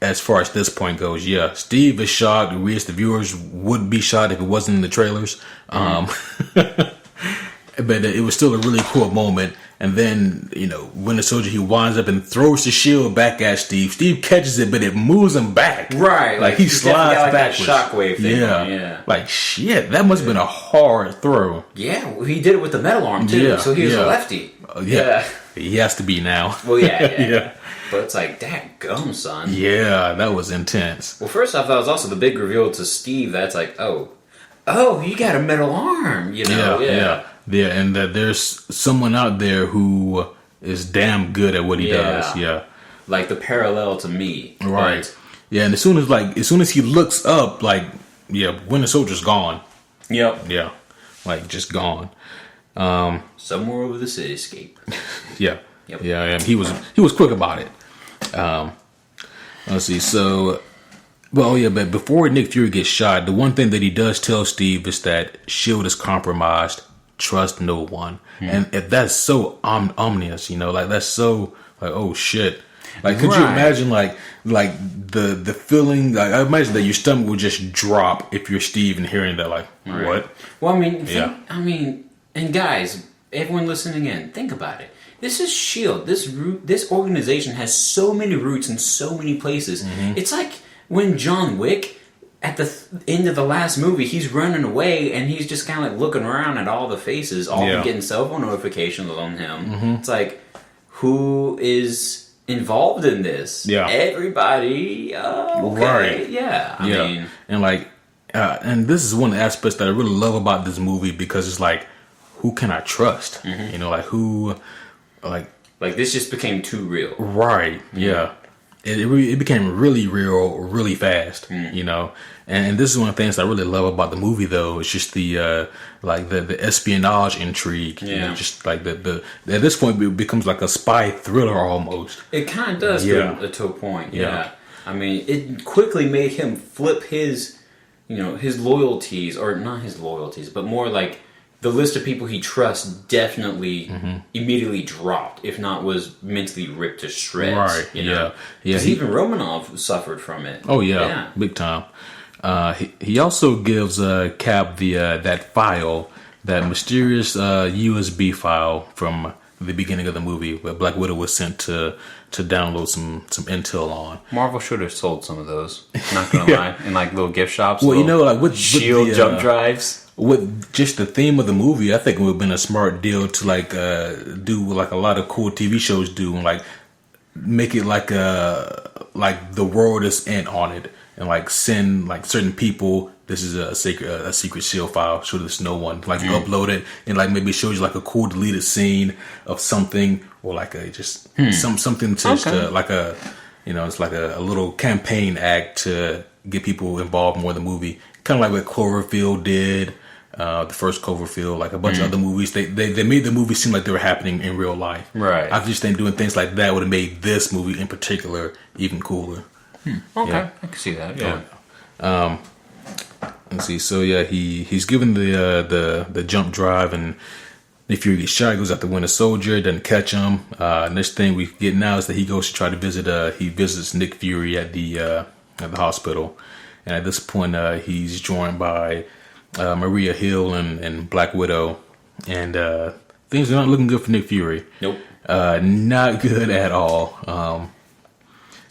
S2: as far as this point goes, yeah, Steve is shocked. We as the viewers would be shocked if it wasn't in the trailers. But it was still a really cool moment. And then, Winter Soldier, he winds up and throws the shield back at Steve. Steve catches it, but it moves him back.
S3: Right.
S2: Like he slides backwards.
S3: That shockwave thing.
S2: Yeah. Like, shit, that must have been a hard throw.
S3: Yeah, he did it with the metal arm, too. Yeah, so he was a lefty.
S2: Yeah. He has to be now.
S3: Well, yeah. But it's like, dadgum, son.
S2: Yeah, that was intense.
S3: Well, first off, that was also the big reveal to Steve. That's like, oh, you got a metal arm,
S2: Yeah, and that there's someone out there who is damn good at what he does. Yeah,
S3: like the parallel to me.
S2: Right.
S3: But,
S2: yeah, and as soon as he looks up, Winter Soldier's gone.
S3: Yep.
S2: Yeah, just gone.
S3: Somewhere over the cityscape.
S2: Yeah.
S3: Yep.
S2: Yeah, and he was quick about it. Let's see. So, but before Nick Fury gets shot, the one thing that he does tell Steve is that S.H.I.E.L.D. is compromised. Trust no one. And if that's so ominous, that's so oh shit. Could you imagine the feeling? I imagine that your stomach would just drop if you're Steve and hearing that. What?
S3: Well, I mean, and guys, everyone listening in, think about it. This is S.H.I.E.L.D. This organization has so many roots in so many places. Mm-hmm. It's like when John Wick, at the end of the last movie, he's running away and he's just kind of looking around at all the faces, all getting cell phone notifications on him. Mm-hmm. It's like, who is involved in this?
S2: Yeah.
S3: Everybody. Okay.
S2: Right.
S3: Yeah. I mean.
S2: And and this is one of the aspects that I really love about this movie, because it's like, who can I trust? Mm-hmm. Who,
S3: this just became too real.
S2: Right. Yeah. It became really real really fast, and this is one of the things I really love about the movie, though. It's just the espionage intrigue, just like the at this point it becomes like a spy thriller almost.
S3: It kind of does to a point, I mean, it quickly made him flip his loyalties, or not his loyalties, but more like the list of people he trusts definitely immediately dropped, if not was mentally ripped to shreds.
S2: Right,
S3: yeah. Because even Romanov suffered from it.
S2: Oh, yeah. Big time. He also gives Cap that file, that mysterious USB file from the beginning of the movie, where Black Widow was sent to download some intel on.
S3: Marvel should have sold some of those, not gonna lie, in little gift shops.
S2: Well, with
S3: S.H.I.E.L.D. jump drives.
S2: With just the theme of the movie, I think it would have been a smart deal to do a lot of cool TV shows do, and make it like the world is in on it, and send certain people. This is a secret S.H.I.E.L.D. file. So there's no one upload it, and maybe shows you a cool deleted scene of something, or something to it's like a little campaign act to get people involved more in the movie, kind of like what Cloverfield did. The first Cloverfield, a bunch of other movies, they made the movie seem like they were happening in real life.
S3: Right.
S2: I just think doing things like that would have made this movie in particular even cooler.
S3: Okay, yeah. I can see that. Yeah.
S2: Let's see. So he's given the jump drive, and Nick Fury gets shot. He goes after Winter Soldier, doesn't catch him. Next thing we get now is that he goes to try to visit. He visits Nick Fury at the hospital, and at this point he's joined by Maria Hill and Black Widow, and things are not looking good for Nick Fury.
S3: Nope.
S2: Not good at all.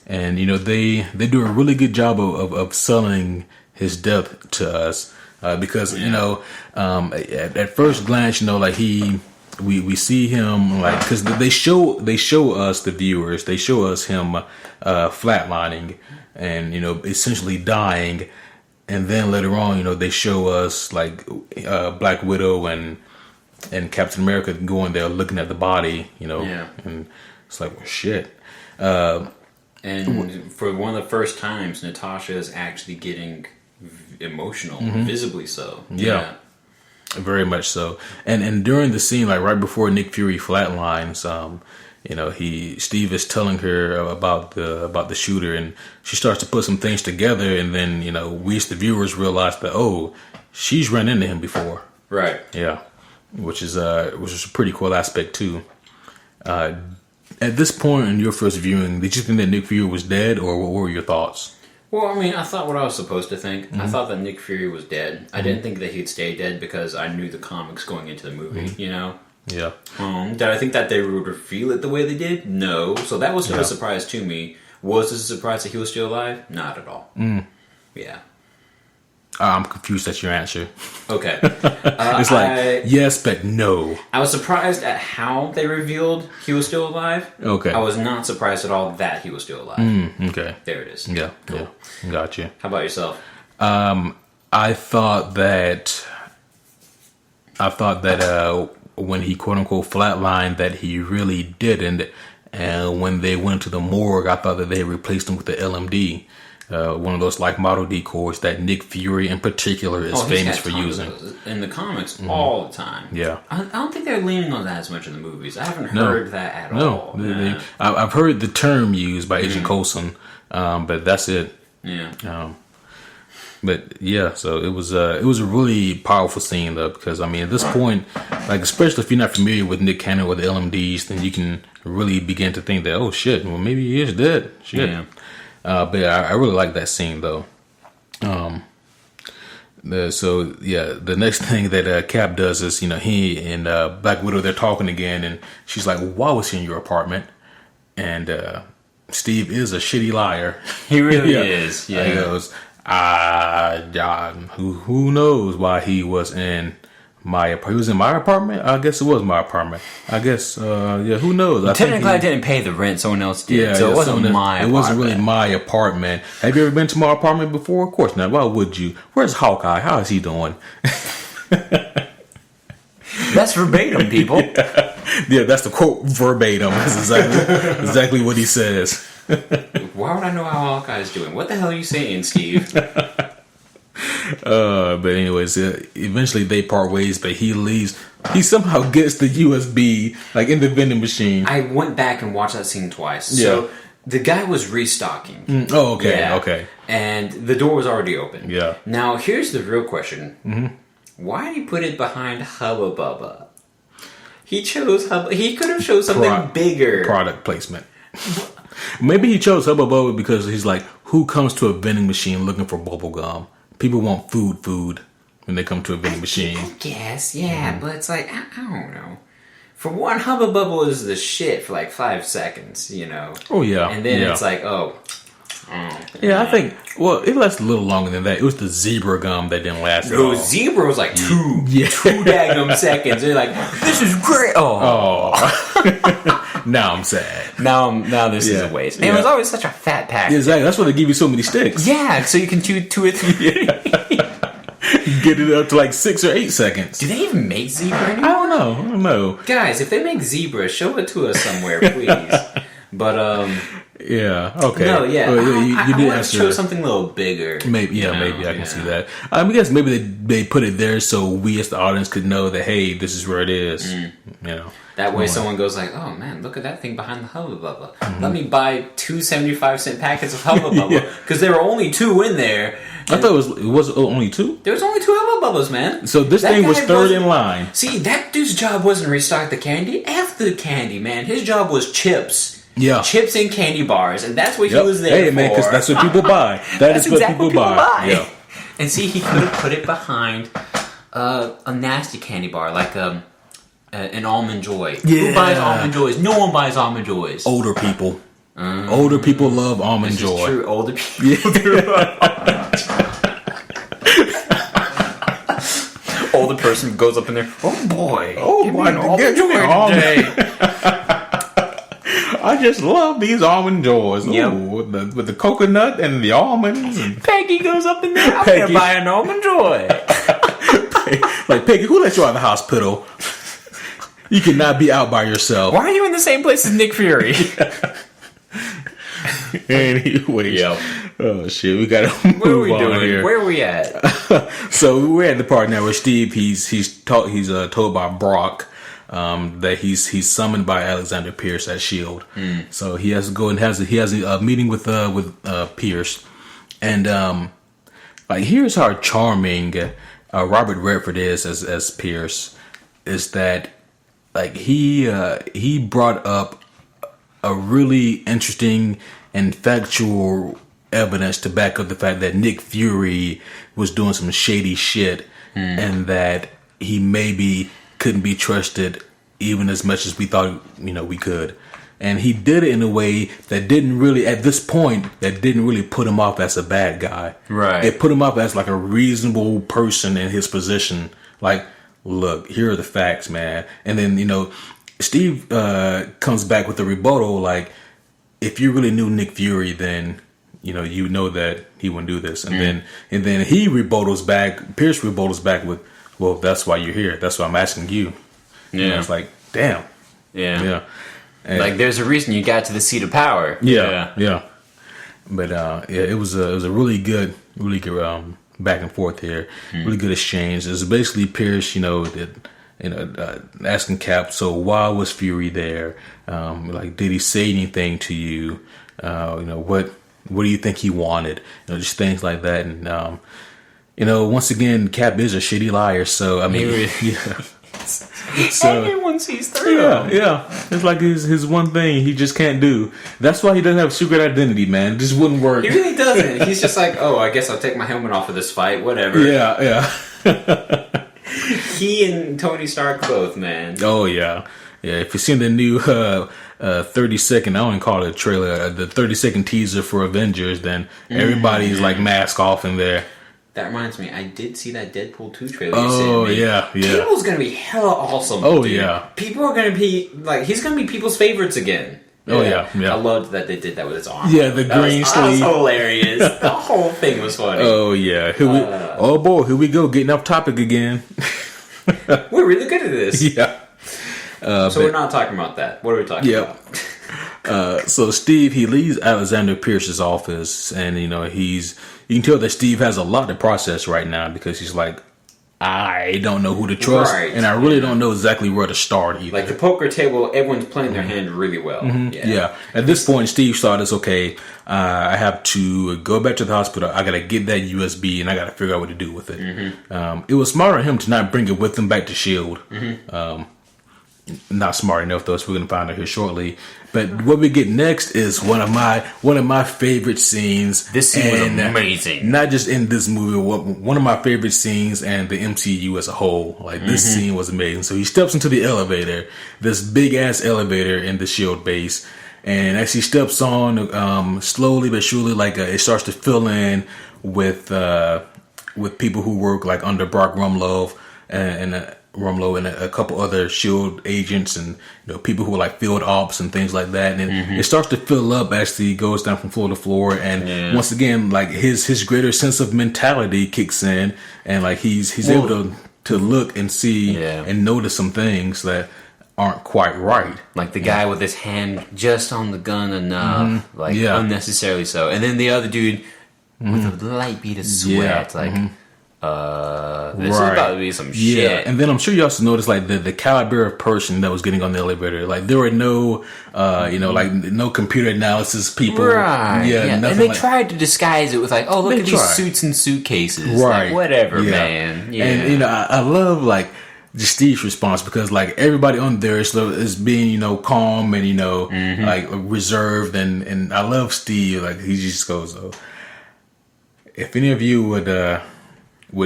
S2: And they do a really good job of selling his death to us, because at first glance, we see him because they show us, the viewers, they show us him flatlining and essentially dying. And then later on, they show us Black Widow and Captain America going there looking at the body, and it's like, well, shit.
S3: And for one of the first times, Natasha is actually getting emotional, visibly so.
S2: Yeah, very much so. And during the scene, right before Nick Fury flatlines, Steve is telling her about the shooter, and she starts to put some things together, and then we as the viewers realize that she's run into him before.
S3: Right.
S2: Yeah, which is a pretty cool aspect too. At this point in your first viewing, did you think that Nick Fury was dead, or what were your thoughts?
S3: Well, I mean, I thought what I was supposed to think. I thought that Nick Fury was dead. I didn't think that he'd stay dead because I knew the comics going into the movie, you know?
S2: Yeah.
S3: Did I think that they would reveal it the way they did? No. So that was a surprise to me. Was this a surprise that he was still alive? Not at all. Yeah.
S2: I'm confused at your answer.
S3: Okay.
S2: It's like, yes, but no.
S3: I was surprised at how they revealed he was still alive.
S2: Okay.
S3: I was not surprised at all that he was still alive.
S2: Okay.
S3: There it is.
S2: Yeah.
S3: Cool.
S2: Yeah. Gotcha.
S3: How about yourself?
S2: I thought that when he quote unquote flatlined, that he really didn't. And when they went to the morgue, I thought that they replaced him with the LMD. One of those like model decors that Nick Fury in particular is famous for using
S3: in the comics all the time.
S2: Yeah,
S3: I don't think they're leaning on that as much in the movies. I haven't heard that at all.
S2: No, I've heard the term used by Agent Coulson, but that's it.
S3: Yeah.
S2: But yeah, so it was a really powerful scene though, because I mean at this point, like especially if you're not familiar with Nick Cannon or the LMDs, then you can really begin to think that, oh shit, well maybe he is dead. Shit. Yeah. But I really like that scene though. The next thing that Cap does is, you know, he and Black Widow, they're talking again, and she's like, well, why was he in your apartment? And Steve is a shitty liar.
S3: He really is. Yeah.
S2: He goes, who knows why he was in my apartment? He was in my apartment? I guess it was my apartment. I guess, who knows?
S3: Technically, I didn't pay the rent. Someone else did. So it wasn't my apartment.
S2: It wasn't really my apartment. Have you ever been to my apartment before? Of course not. Why would you? Where's Hawkeye? How is he doing?
S3: That's verbatim, people.
S2: Yeah, that's the quote verbatim. That's exactly what he says.
S3: Why would I know how Hawkeye is doing? What the hell are you saying, Steve?
S2: But anyways, eventually they part ways, but he leaves. He somehow gets the USB, like in the vending machine.
S3: I went back and watched that scene twice. Yeah. So the guy was restocking.
S2: Oh, okay, yeah. Okay.
S3: And the door was already open.
S2: Yeah.
S3: Now, here's the real question. Why did he put it behind Hubba Bubba? He chose Hubba. He could have chosen something bigger.
S2: Product placement. Maybe he chose Hubba Bubba because he's like, who comes to a vending machine looking for bubble gum? People want food when they come to a vending machine.
S3: I guess, yeah, but it's like, I don't know. For one, Hubba Bubba was the shit for like 5 seconds, you know?
S2: Oh, yeah.
S3: And then it's like,
S2: yeah, I think, well, it lasted a little longer than that. It was the zebra gum that didn't last at all.
S3: Zebra was like two daggum seconds. They're like, this is great. Oh.
S2: Now I'm sad.
S3: Now this is a waste. And it was always such a fat pack.
S2: Exactly. That's why they give you so many sticks.
S3: Yeah, so you can chew 2 or 3.
S2: Get it up to like 6 or 8 seconds.
S3: Do they even make zebra anymore?
S2: I don't know.
S3: Guys, if they make zebra, show it to us somewhere, please. But,
S2: yeah, okay.
S3: No, yeah.
S2: You did
S3: want to show something a little bigger.
S2: Maybe I can see that. I guess maybe they put it there so we as the audience could know that, hey, this is where it is. You know.
S3: That way someone goes like, oh man, look at that thing behind the Hubba Bubba. Let me buy 2 75-cent packets of Hubba Bubba. Because there were only 2 in there.
S2: I thought it was only 2?
S3: There was only 2 Hubba Bubbas, man.
S2: So this thing was third in line.
S3: See, that dude's job wasn't restock the candy. F the candy, man. His job was chips.
S2: Yeah.
S3: Chips and candy bars. And that's what he was there for.
S2: Hey, man, because that's what people buy. That's exactly what people buy. Yeah.
S3: And see, he could have put it behind a nasty candy bar, like an Almond Joy. Yeah. Who buys Almond Joys? No one buys Almond Joys.
S2: Older people. Older people love Almond Joy.
S3: This is true. Older people love Almond Joy. Older person goes up in there. Oh boy!
S2: Give me an Almond Joy today. I just love these Almond Joys. Yep. Ooh, with the coconut and the almonds. And
S3: Peggy goes up in there. I'm gonna buy an Almond Joy.
S2: Like, Peggy, who let you out of the hospital? You cannot be out by yourself.
S3: Why are you in the same place as Nick Fury?
S2: Anyways. Yep. Oh, shit. We gotta move
S3: what are we
S2: on
S3: doing?
S2: here.
S3: Where are we at?
S2: So we're at the part now where Steve, he's told by Brock that he's summoned by Alexander Pierce at S.H.I.E.L.D. So he has to go and he has a meeting with Pierce. And like, here's how charming Robert Redford is as Pierce, is that like he brought up a really interesting and factual evidence to back up the fact that Nick Fury was doing some shady shit and that he maybe couldn't be trusted even as much as we thought, we could. And he did it in a way that didn't really, at this point, that didn't really put him off as a bad guy.
S3: Right.
S2: It put him off as like a reasonable person in his position. Like, look, here are the facts, man. And then, Steve comes back with a rebuttal like, if you really knew Nick Fury, then you know that he wouldn't do this. And then he rebuttals back. Pierce rebuttals back with, "Well, that's why you're here. That's why I'm asking you."
S3: Yeah,
S2: it's like, damn.
S3: Yeah.
S2: And,
S3: like, there's a reason you got to the seat of power.
S2: Yeah. But it was a really good back and forth here. Really good exchange. It was basically Pierce, asking Cap, so why was Fury there? Did he say anything to you? What do you think he wanted? just things like that. And once again, Cap is a shitty liar. So I mean, So,
S3: everyone sees through.
S2: Yeah. It's like his one thing he just can't do. That's why he doesn't have a secret identity, man. It just wouldn't work.
S3: He really doesn't. He's just like, oh, I guess I'll take my helmet off for this fight. Whatever.
S2: Yeah.
S3: He and Tony Stark both, man.
S2: Oh yeah. If you've seen the new 30-second, I wouldn't call it a trailer, the 30-second teaser for Avengers, then everybody's like mask off in there.
S3: That reminds me, I did see that Deadpool 2 trailer.
S2: Oh, yeah.
S3: Cable's gonna be hella awesome.
S2: Oh,
S3: dude.
S2: yeah.
S3: People are gonna be like, he's gonna be people's favorites again.
S2: Oh, yeah.
S3: I loved that they did that with his arm.
S2: Yeah, the green sleeve.
S3: That was hilarious. The whole thing was funny.
S2: Oh, yeah. Oh, boy, here we go, getting off topic again.
S3: We're really good at this.
S2: Yeah.
S3: So we're not talking about that. What are we talking about?
S2: So Steve, he leaves Alexander Pierce's office, and you can tell that Steve has a lot to process right now because he's like, I don't know who to trust, and I really don't know exactly where to start either.
S3: Like the poker table, everyone's playing their hand really well.
S2: Yeah. At this point, Steve's thought is, okay, I have to go back to the hospital. I got to get that USB, and I got to figure out what to do with it. It was smart of him to not bring it with him back to S.H.I.E.L.D. Not smart enough, though, so we're going to find out here shortly. But what we get next is one of my favorite scenes.
S3: This scene was amazing.
S2: Not just in this movie, one of my favorite scenes and the MCU as a whole. Like, this scene was amazing. So he steps into the elevator, this big-ass elevator in the S.H.I.E.L.D. base. And as he steps on, slowly but surely, it starts to fill in with people who work, like, under Brock Rumlow and a couple other S.H.I.E.L.D. agents and people who are like field ops and things like that, and it starts to fill up as he goes down from floor to floor, and once again, like his greater sense of mentality kicks in, and like he's able to look and see and notice some things that aren't quite right,
S3: like the guy with his hand just on the gun enough, unnecessarily so, and then the other dude with a light bead of sweat, this is about to be some shit.
S2: Yeah, and then I'm sure you also noticed like the caliber of person that was getting on the elevator. Like there were no, no computer analysis people.
S3: Right. Yeah. And they tried to disguise it with like, oh, look at these suits and suitcases.
S2: Right.
S3: Like, whatever, man. Yeah.
S2: And I love like just Steve's response because like everybody on there is being calm and like reserved and I love Steve. Like he just goes, oh, if any of you would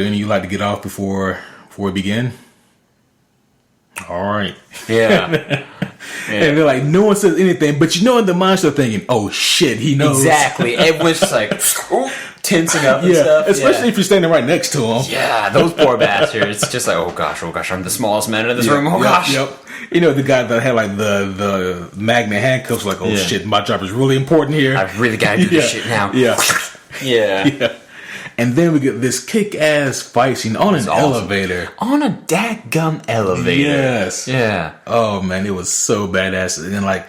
S2: any of you like to get off before we begin? All right.
S3: Yeah.
S2: And they're like, no one says anything, but in the mind they're thinking, oh shit, he knows.
S3: Exactly. Everyone's just like tensing up and stuff.
S2: Especially if you're standing right next to him.
S3: Yeah, those poor bastards. Just like, oh gosh, I'm the smallest man in this room. Oh gosh.
S2: Yep. The guy that had like the magnet handcuffs, like, oh shit, my job is really important here.
S3: I really gotta do this shit now.
S2: Yeah. And then we get this kick-ass fight scene on an elevator.
S3: On a dadgum elevator.
S2: Yes.
S3: Yeah.
S2: Oh, man, it was so badass. And, like,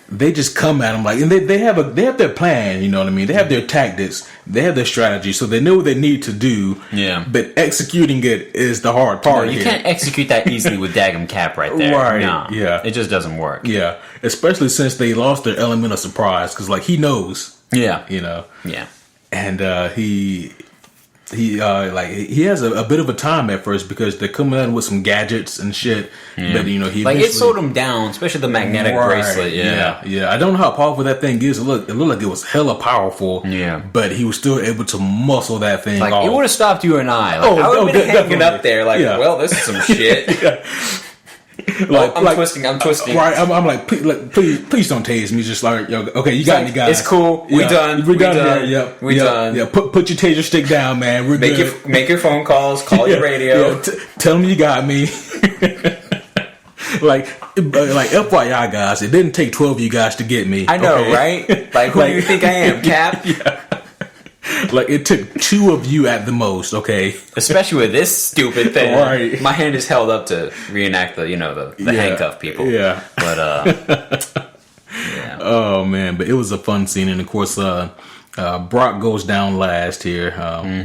S2: they just come at them, like, and they have their plan, you know what I mean? They have their tactics. They have their strategy, so they know what they need to do.
S3: Yeah.
S2: But executing it is the hard part
S3: you can't execute that easily with Daggum Cap right there.
S2: Right.
S3: No.
S2: Yeah.
S3: It just doesn't work.
S2: Yeah. Especially since they lost their element of surprise, because, like, he knows.
S3: Yeah.
S2: Yeah. And he he has a bit of a time at first because they're coming in with some gadgets and shit. But he
S3: it slowed him down, especially the magnetic bracelet.
S2: Yeah. I don't know how powerful that thing is. It looked like it was hella powerful.
S3: Yeah,
S2: but he was still able to muscle that thing.
S3: Like
S2: off.
S3: It would have stopped you and I. Like, I would have been hanging up there. Like, well, this is some shit. I'm twisting.
S2: Right, I'm like, please don't tase me. Just like, yo, okay, you got me, guys.
S3: It's cool. We done.
S2: We're done. Yep.
S3: We done.
S2: Yeah, put your taser stick down, man. We're good.
S3: Make your phone calls. Call your radio.
S2: Yeah, tell them you got me. like FYI, guys, it didn't take 12 of you guys to get me.
S3: I know, right? Like, who do you think I am, Cap?
S2: Like, it took 2 of you at the most, okay?
S3: Especially with this stupid thing.
S2: Right.
S3: My hand is held up to reenact the handcuff people.
S2: Yeah.
S3: But, yeah.
S2: Oh, man. But it was a fun scene. And, of course, Brock goes down last here.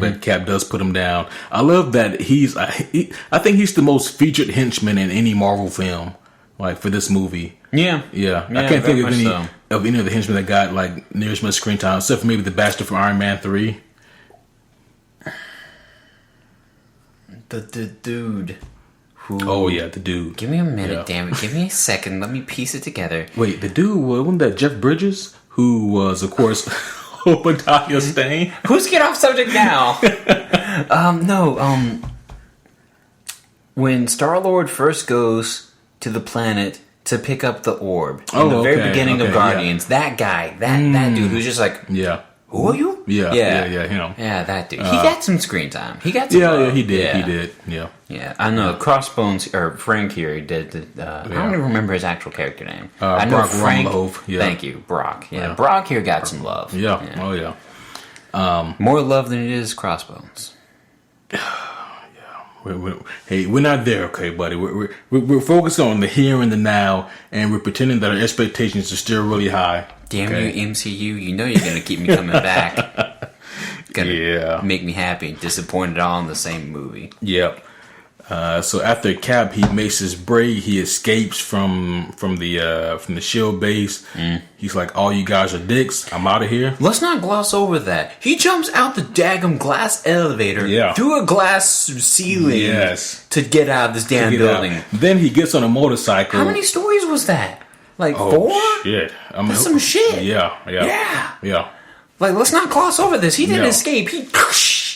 S2: But Cap does put him down. I love that I think he's the most featured henchman in any Marvel film, like, for this movie.
S3: Yeah.
S2: I can't think of any of the henchmen that got like near as much screen time, except for maybe the bastard from Iron Man 3.
S3: The dude.
S2: Oh yeah, the dude.
S3: Give me a minute, damn it. Give me a second. Let me piece it together.
S2: Wait, the dude wasn't that Jeff Bridges, who was, of course, Obadiah Stane?
S3: Who's get off subject now? When Star-Lord first goes to the planet to pick up the orb in the very beginning of Guardians, that guy, that dude who's just like, who are you?
S2: Yeah, him.
S3: Yeah, that dude. He got some screen time. He got some love.
S2: He did. Yeah.
S3: I know Crossbones, or Frank here, he did. I don't even remember his actual character name. I know
S2: Brock
S3: Frank.
S2: Rumlow,
S3: Thank you, Brock. Yeah, Brock here got some love.
S2: Yeah. Oh yeah.
S3: More love than it is Crossbones.
S2: We're not there, okay, buddy. We're focused on the here and the now, and we're pretending that our expectations are still really high.
S3: Damn you, MCU! You know you're gonna keep me coming back. Gonna make me happy and disappointed all in the same movie.
S2: Yep. So after Cap, he makes his break. He escapes from the shield base. He's like, "All you guys are dicks. I'm out of here."
S3: Let's not gloss over that. He jumps out the daggum glass elevator through a glass ceiling to get out of this damn building.
S2: Then he gets on a motorcycle.
S3: How many stories was that? Like 4?
S2: Shit.
S3: That's some shit.
S2: Yeah.
S3: Like, let's not gloss over this. He didn't escape. He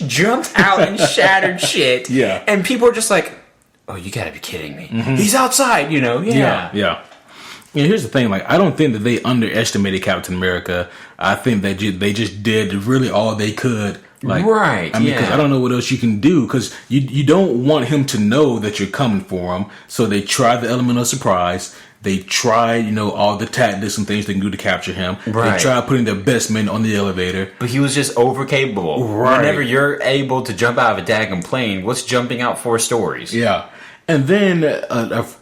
S3: jumped out and shattered shit.
S2: Yeah.
S3: And people are just like, oh, you gotta be kidding me. He's outside, you know?
S2: Yeah. Yeah, here's the thing. Like, I don't think that they underestimated Captain America. I think that they just did really all they could. Like,
S3: right.
S2: I mean, because I don't know what else you can do. Because you don't want him to know that you're coming for him. So they try the element of surprise. They try, all the tactics and things they can do to capture him. Right. They try putting their best men on the elevator.
S3: But he was just over capable. Right. Whenever you're able to jump out of a daggum plane, what's jumping out 4 stories?
S2: Yeah. And then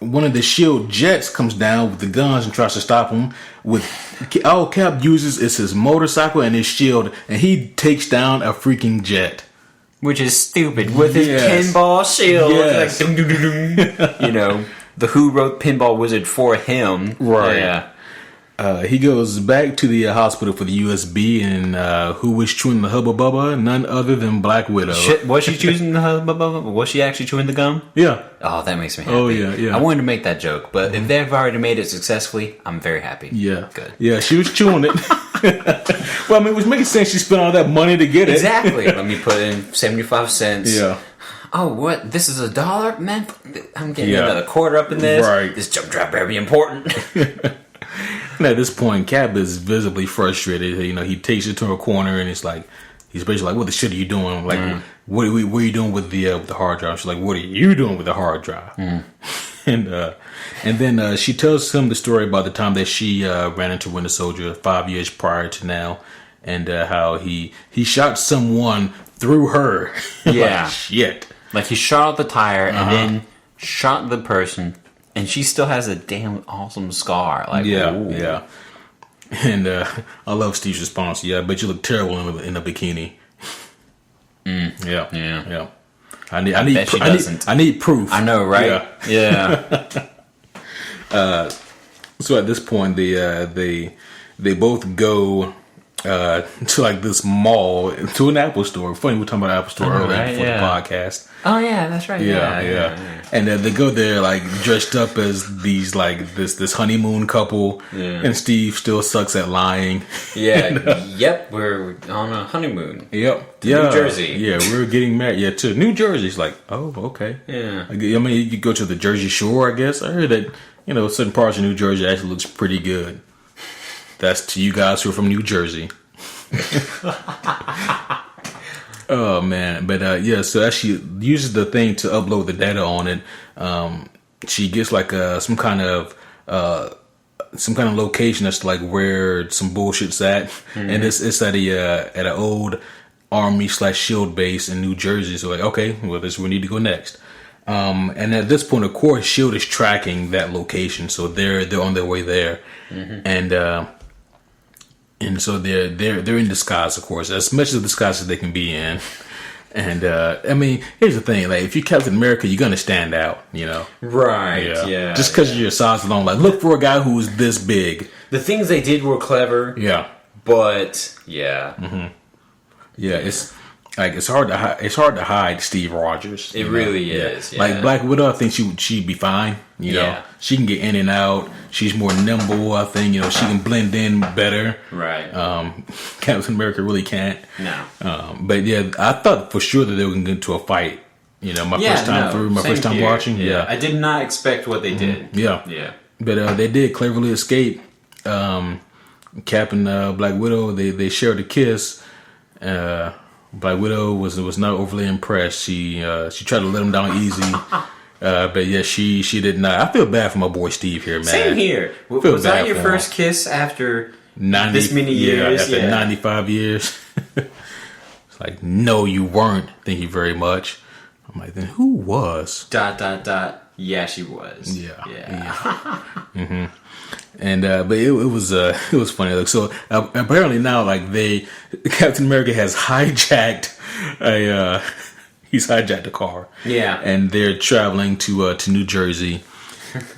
S2: one of the shield jets comes down with the guns and tries to stop him. All Cap uses is his motorcycle and his shield, and he takes down a freaking jet.
S3: Which is stupid. With his pinball shield.
S2: Yes.
S3: Like, dum, dum, dum, dum. The Who wrote Pinball Wizard for him.
S2: Right.
S3: Yeah.
S2: He goes back to the hospital for the USB, and who was chewing the Hubba Bubba? None other than Black Widow.
S3: Was she chewing the Hubba Bubba? Was she actually chewing the gum?
S2: Yeah.
S3: Oh, that makes me happy.
S2: Oh, yeah.
S3: I wanted to make that joke, but if they've already made it successfully, I'm very happy.
S2: Yeah.
S3: Good.
S2: Yeah, she was chewing it. Well, I mean, it was making sense she spent all that money to get it.
S3: Exactly. Let me put in 75 cents.
S2: Yeah.
S3: Oh, what? This is $1? Man, I'm getting another quarter up in this.
S2: Right.
S3: This jump drop better be important.
S2: And at this point, Cap is visibly frustrated. He takes it to a corner and he's basically like, "What the shit are you doing? Like, what are you doing with the hard drive?" She's like, "What are you doing with the hard drive?" And then she tells him the story about the time that she ran into Winter Soldier 5 years prior to now, and how he shot someone through her.
S3: Yeah.
S2: Like, shit.
S3: Like, he shot out the tire and then shot the person, and she still has a damn awesome scar. Like,
S2: yeah. And I love Steve's response. "Yeah, I bet you look terrible in a bikini." Yeah. I need proof.
S3: I know, right? Yeah.
S2: So at this point, they both go to like this mall, to an Apple store. Funny, we were talking about Apple store earlier
S3: right,
S2: before the podcast.
S3: Oh yeah, that's right.
S2: Yeah. And they go there like dressed up as these like this honeymoon couple, and Steve still sucks at lying.
S3: Yeah. Yep. We're on a honeymoon.
S2: Yep.
S3: To New Jersey.
S2: Yeah, we're getting married. Yeah, to New Jersey. It's like, oh, okay.
S3: Yeah.
S2: I mean, you could go to the Jersey Shore. I guess I heard that certain parts of New Jersey actually looks pretty good. That's to you guys who are from New Jersey. Oh man, but so as she uses the thing to upload the data on it, she gets like some kind of location that's like where some bullshit's at, and it's at an old Army/Shield base in New Jersey. So like, okay, well, this is where we need to go next. And at this point, of course, Shield is tracking that location, so they're on their way there, and so they're in disguise, of course, as much of disguise as they can be in. And I mean, here's the thing: like, if you're Captain America, you're gonna stand out,
S3: Right? Yeah.
S2: Just because of your size alone, like, look for a guy who's this big.
S3: The things they did were clever.
S2: Yeah.
S3: But yeah.
S2: Yeah, it's hard to hide Steve Rogers.
S3: It really is. Yeah.
S2: Like Black Widow, I think she'd be fine. She can get in and out. She's more nimble. I think she can blend in better.
S3: Right.
S2: Captain America really can't.
S3: No.
S2: But yeah, I thought for sure that they were going to get into a fight. First time watching. Yeah.
S3: I did not expect what they did.
S2: Yeah.
S3: Yeah.
S2: But they did cleverly escape. Cap and Black Widow, they shared a kiss. Black Widow was not overly impressed. She tried to let him down easy, but yeah, she did not. I feel bad for my boy Steve here, man.
S3: Same here. Was that your first kiss after 90, this many years?
S2: After 95 years. It's like, no, you weren't. Thank you very much. I'm like, then who was? ...
S3: Yeah, she was.
S2: Yeah. And but it was funny. Like, so apparently now, like, Captain America has hijacked he's hijacked a car.
S3: Yeah,
S2: and they're traveling to New Jersey,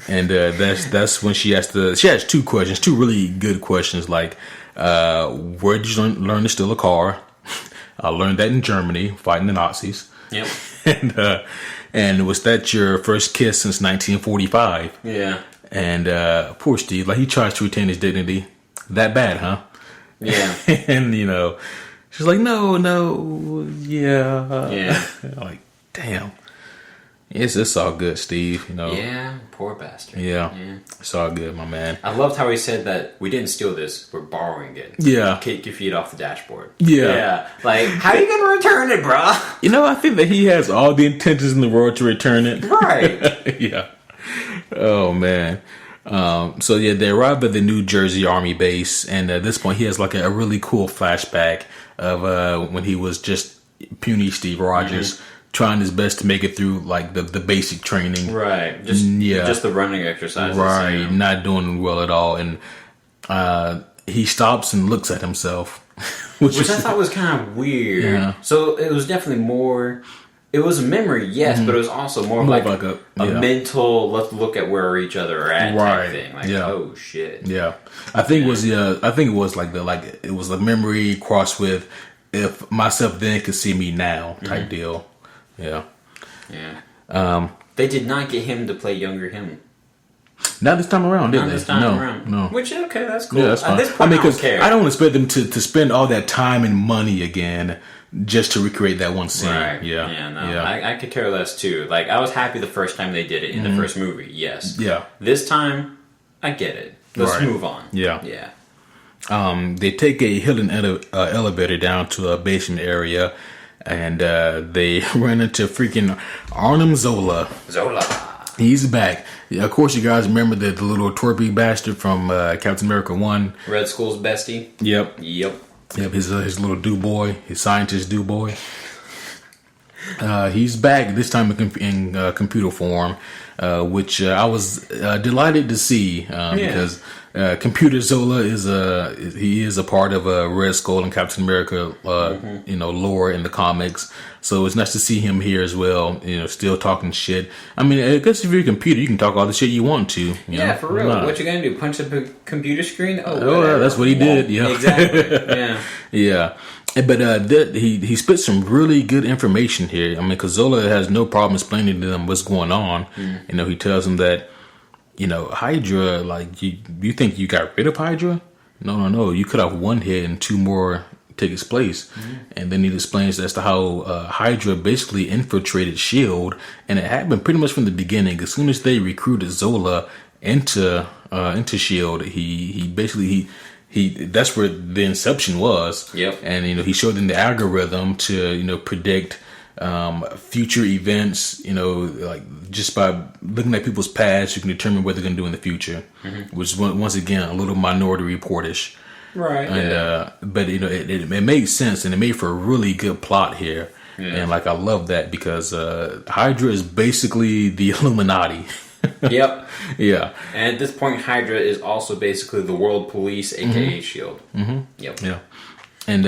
S2: and that's when she has two questions, two really good questions, like, where did you learn to steal a car? I learned that in Germany fighting the Nazis.
S3: Yep.
S2: And was that your first kiss since 1945?
S3: Yeah.
S2: And poor Steve, like, he tries to retain his dignity. That bad, huh?
S3: Yeah.
S2: And she's like, no, yeah.
S3: Yeah.
S2: Like, damn. It's all good, Steve.
S3: Yeah, poor bastard.
S2: Yeah, it's all good, my man.
S3: I loved how he said that we didn't steal this; we're borrowing it.
S2: Yeah,
S3: kick your feet off the dashboard.
S2: Yeah.
S3: Like, how are you gonna return it, bro?
S2: I think that he has all the intentions in the world to return it.
S3: Right.
S2: Yeah. Oh man. So yeah, they arrived at the New Jersey Army base, and at this point, he has like a really cool flashback of when he was just puny Steve Rogers. Trying his best to make it through like the basic training,
S3: right? Just the running exercises,
S2: right? Not doing well at all, and he stops and looks at himself,
S3: which I thought was kind of weird. Yeah. So it was definitely more. It was a memory, yes, but it was also more like a mental. Let's look at where each other are at, type thing. Like, oh shit.
S2: Yeah, I think it was like it was a memory crossed with if myself then could see me now type deal. Yeah.
S3: They did not get him to play younger him.
S2: Not this time around, did they?
S3: Not this time around.
S2: No.
S3: Which, okay, that's cool.
S2: Yeah, that's fine.
S3: At this point, I don't care.
S2: I don't expect them to spend all that time and money again just to recreate that one scene.
S3: Right. I could care less too. Like, I was happy the first time they did it in the first movie. Yes.
S2: Yeah.
S3: This time, I get it. Let's move on.
S2: Yeah.
S3: Yeah.
S2: They take a hidden elevator down to a basement area. And they run into freaking Arnim Zola. He's back. Of course, you guys remember the little twerpy bastard from Captain America 1.
S3: Red Skull's bestie?
S2: Yep. His little do boy, his scientist do boy. He's back this time in computer form, which I was delighted to see because Computer Zola is a part of Red Skull and Captain America, lore in the comics. So it's nice to see him here as well. Still talking shit. I mean, I guess if you're a computer, you can talk all the shit you want to.
S3: For real. What you gonna do? Punch up a computer screen?
S2: Oh, that's what he did. Yeah,
S3: exactly. Yeah,
S2: yeah. But he spit some really good information here. I mean, because Zola has no problem explaining to them what's going on. He tells them that, Hydra, like, you think you got rid of Hydra? No. You cut off one head and two more take its place. And then he explains as to how Hydra basically infiltrated S.H.I.E.L.D. And it happened pretty much from the beginning. As soon as they recruited Zola into S.H.I.E.L.D., he basically that's where the inception was.
S3: Yep.
S2: And he showed them the algorithm to predict future events. Like just by looking at people's past, you can determine what they're going to do in the future. Which is once again a little Minority Report-ish.
S3: Right.
S2: And but it made sense, and it made for a really good plot here. And I love that because Hydra is basically the Illuminati.
S3: Yep.
S2: Yeah.
S3: And at this point, Hydra is also basically the world police, aka S.H.I.E.L.D. Yep.
S2: Yeah. And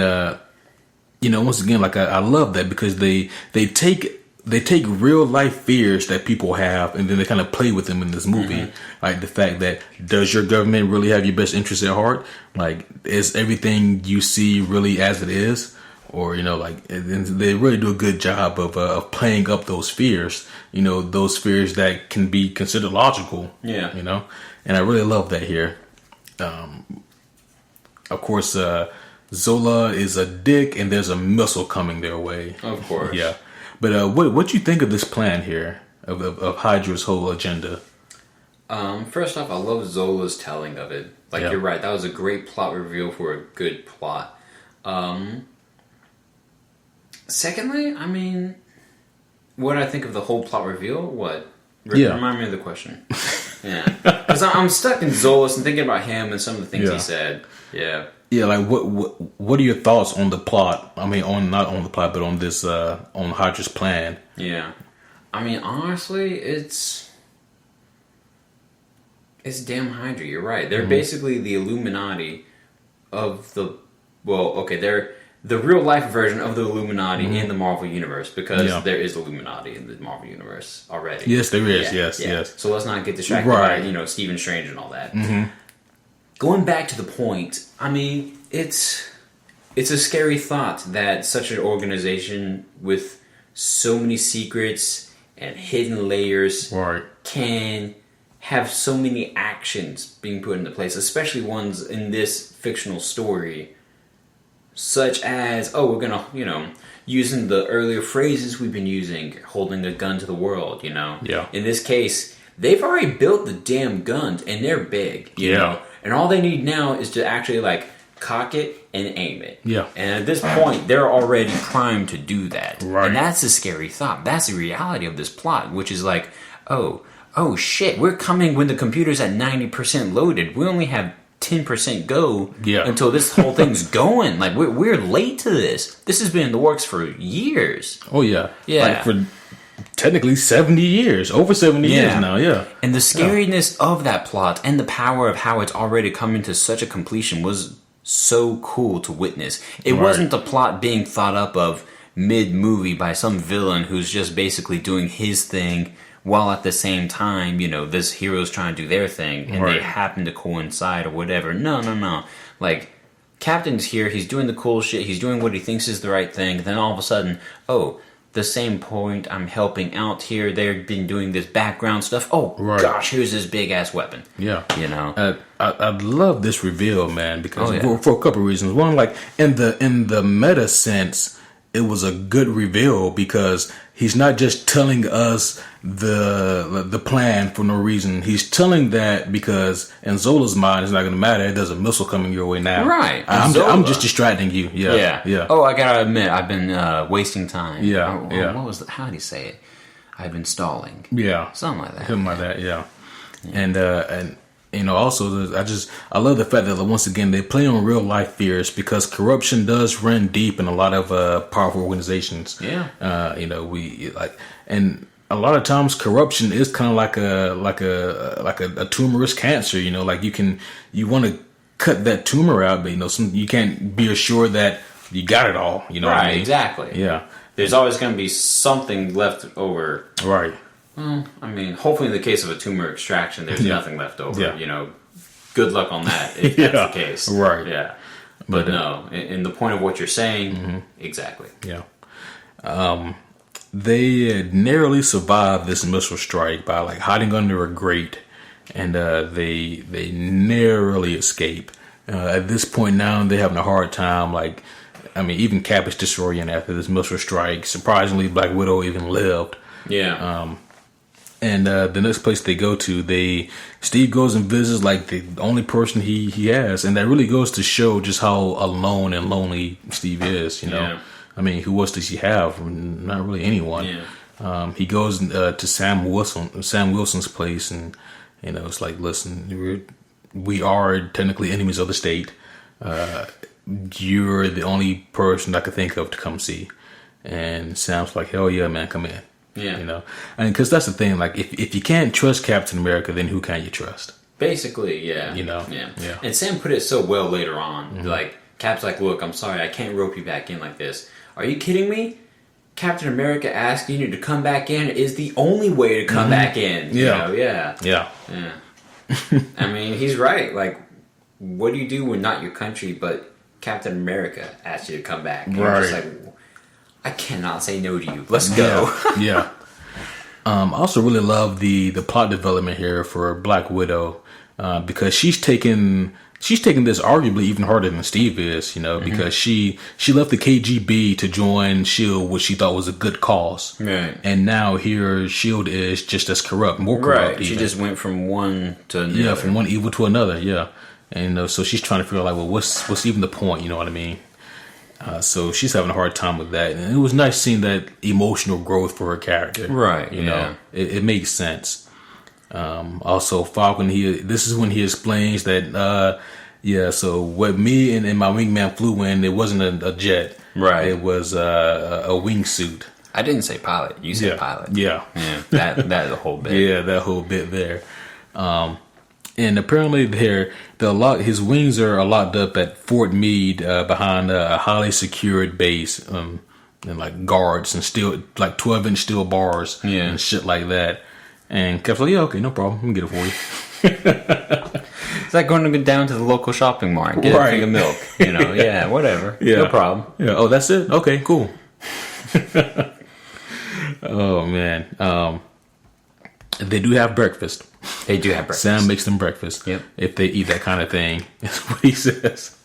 S2: once again, I love that because they take real life fears that people have, and then they kind of play with them in this movie. Like the fact that, does your government really have your best interests at heart? Like, is everything you see really as it is? Or and they really do a good job of playing up those fears. Those fears that can be considered logical.
S3: Yeah.
S2: And I really love that here. Of course, Zola is a dick, and there's a missile coming their way.
S3: Of course.
S2: Yeah. But what you think of this plan here of Hydra's whole agenda?
S3: First off, I love Zola's telling of it. You're right, that was a great plot reveal for a good plot. Secondly, I mean, what I think of the whole plot reveal? What? Remind me of the question. Yeah, because I'm stuck in Zolas and thinking about him and some of the things he said. Yeah.
S2: Yeah, like what are your thoughts on the plot? I mean, not on the plot, but on this on Hydra's plan.
S3: Yeah, I mean, honestly, it's damn Hydra. You're right. They're basically the Illuminati of they're the real life version of the Illuminati in the Marvel universe, because there is Illuminati in the Marvel universe already.
S2: Yes, there is. Yes.
S3: So let's not get distracted by Stephen Strange and all that. Going back to the point, I mean, it's a scary thought that such an organization with so many secrets and hidden layers can have so many actions being put into place, especially ones in this fictional story, such as, we're gonna, using the earlier phrases we've been using, holding a gun to the world,
S2: Yeah.
S3: In this case, they've already built the damn guns, and they're big, you know? And all they need now is to actually, cock it and aim it.
S2: Yeah.
S3: And at this point, they're already primed to do that.
S2: Right.
S3: And that's the scary thought. That's the reality of this plot, which is oh shit, we're coming when the computer's at 90% loaded. We only have 10% go until this whole thing's going. We're late to this. This has been in the works for years.
S2: Oh, yeah.
S3: Yeah.
S2: For technically 70 years. Over 70 years now, yeah.
S3: And the scariness of that plot and the power of how it's already coming to such a completion was so cool to witness. It wasn't the plot being thought up of mid-movie by some villain who's just basically doing his thing while at the same time, this hero's trying to do their thing and they happen to coincide or whatever. No. Captain's here, he's doing the cool shit, he's doing what he thinks is the right thing, then all of a sudden, the same point I'm helping out here, they've been doing this background stuff. Gosh, here's this big-ass weapon.
S2: Yeah.
S3: I
S2: love this reveal, man, because for a couple of reasons. One, in the meta sense, it was a good reveal because he's not just telling us the plan for no reason. He's telling that because in Zola's mind, it's not going to matter. There's a missile coming your way now.
S3: Right.
S2: I'm just distracting you. Yeah.
S3: Oh, I gotta admit, I've been wasting time.
S2: Yeah.
S3: What was how do you say it? I've been stalling.
S2: Yeah.
S3: Something like that.
S2: Something like that. Yeah. And also I love the fact that once again they play on real life fears because corruption does run deep in a lot of powerful organizations.
S3: Yeah.
S2: And a lot of times corruption is kind of like a tumorous cancer. Like you want to cut that tumor out, but you can't be assured that you got it all. You know
S3: right,
S2: what I mean?
S3: Exactly.
S2: Yeah.
S3: There's always going to be something left over.
S2: Right.
S3: Hopefully in the case of a tumor extraction, there's nothing left over.
S2: Yeah.
S3: Good luck on that if that's the case.
S2: Right.
S3: Yeah. But no, in the point of what you're saying, exactly.
S2: Yeah. They narrowly survived this missile strike by like hiding under a grate, and they narrowly escape. At this point now, they're having a hard time. Even Cap is disoriented after this missile strike. Surprisingly, Black Widow even lived.
S3: Yeah.
S2: And the next place they go to, Steve goes and visits like the only person he has, and that really goes to show just how alone and lonely Steve is.
S3: Yeah.
S2: Who else does he have? Not really anyone.
S3: Yeah.
S2: He goes to Sam Wilson's place, and it's like, listen, we are technically enemies of the state. You're the only person I could think of to come see. And Sam's like, hell yeah, man, come in.
S3: Yeah.
S2: Because that's the thing. Like, if you can't trust Captain America, then who can you trust?
S3: Basically, yeah.
S2: Yeah.
S3: And Sam put it so well later on. Like, Cap's like, look, I'm sorry, I can't rope you back in like this. Are you kidding me? Captain America asking you to come back in is the only way to come back in.
S2: Yeah.
S3: Yeah. He's right. Like, what do you do when not your country, but Captain America asks you to come back? And
S2: right.
S3: You're just like, I cannot say no to you. Let's go.
S2: Yeah. I also really love the plot development here for Black Widow because she's taken this arguably even harder than Steve is, because she left the KGB to join SHIELD, which she thought was a good cause.
S3: Right.
S2: And now here SHIELD is just as corrupt, more corrupt.
S3: Right. She just went from one to another.
S2: Yeah, from one evil to another, yeah. And so she's trying to figure out, like, well, what's even the point, you know what I mean? So she's having a hard time with that. And it was nice seeing that emotional growth for her character.
S3: Right,
S2: It makes sense. Also, Falcon, this is when he explains that, so what me and my wingman flew in, it wasn't a jet.
S3: Right.
S2: It was a wingsuit.
S3: I didn't say pilot. You said pilot.
S2: Yeah.
S3: Yeah. That whole bit.
S2: Yeah, that whole bit there. And apparently his wings are locked up at Fort Meade behind a highly secured base. And like guards and steel, like 12-inch steel bars and shit like that. And Cap's like, yeah, okay, no problem. Let me get it for you.
S3: It's like going down to the local shopping mart and get a thing of milk. Yeah, whatever.
S2: Yeah.
S3: No problem.
S2: Yeah. Oh, that's it? Okay, cool. Oh, man. They do have breakfast.
S3: They do have breakfast.
S2: Sam makes them breakfast.
S3: Yep.
S2: If they eat that kind of thing. That's what he says.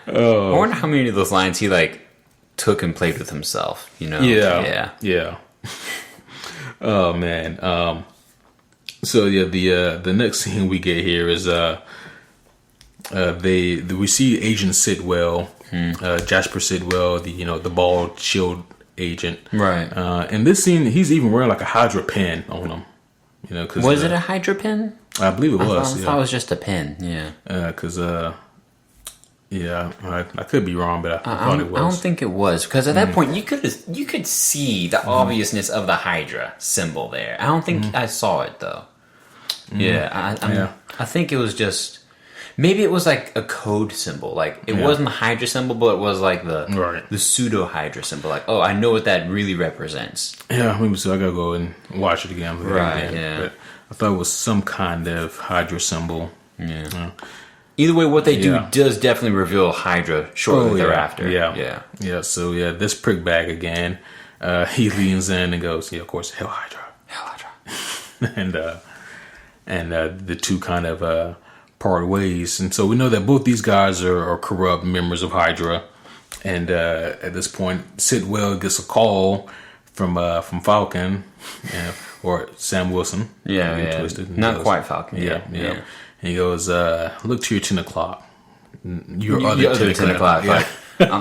S3: I wonder how many of those lines he, took and played with himself,
S2: Yeah. Oh man. So the next scene we get here is we see Agent Sitwell, Jasper Sitwell, the bald SHIELD agent,
S3: right?
S2: And this scene, he's even wearing like a Hydra pin on him.
S3: Was it a Hydra pin?
S2: I believe it was.
S3: I thought it was just a pin. Yeah.
S2: I could be wrong, but I thought it was.
S3: I don't think it was because at that point you could see the obviousness of the Hydra symbol there. I don't think I saw it though. I think it was just maybe it was like a code symbol. Like it wasn't the Hydra symbol, but it was like the pseudo Hydra symbol. Like, oh, I know what that really represents.
S2: Yeah, maybe so. I gotta go and watch it again.
S3: Right. Yeah.
S2: But I thought it was some kind of Hydra symbol.
S3: Yeah. Either way, what they do does definitely reveal Hydra shortly thereafter.
S2: Yeah. So this prick bag again. He leans in and goes, "Yeah, of course, Hell Hydra." and the two kind of part ways, and so we know that both these guys are corrupt members of Hydra. And at this point, Sitwell gets a call from Falcon, or Sam Wilson.
S3: Twisted. Not quite Falcon.
S2: Yeah. And he goes, look to your 10 o'clock. Your other 10 o'clock.
S3: Yeah.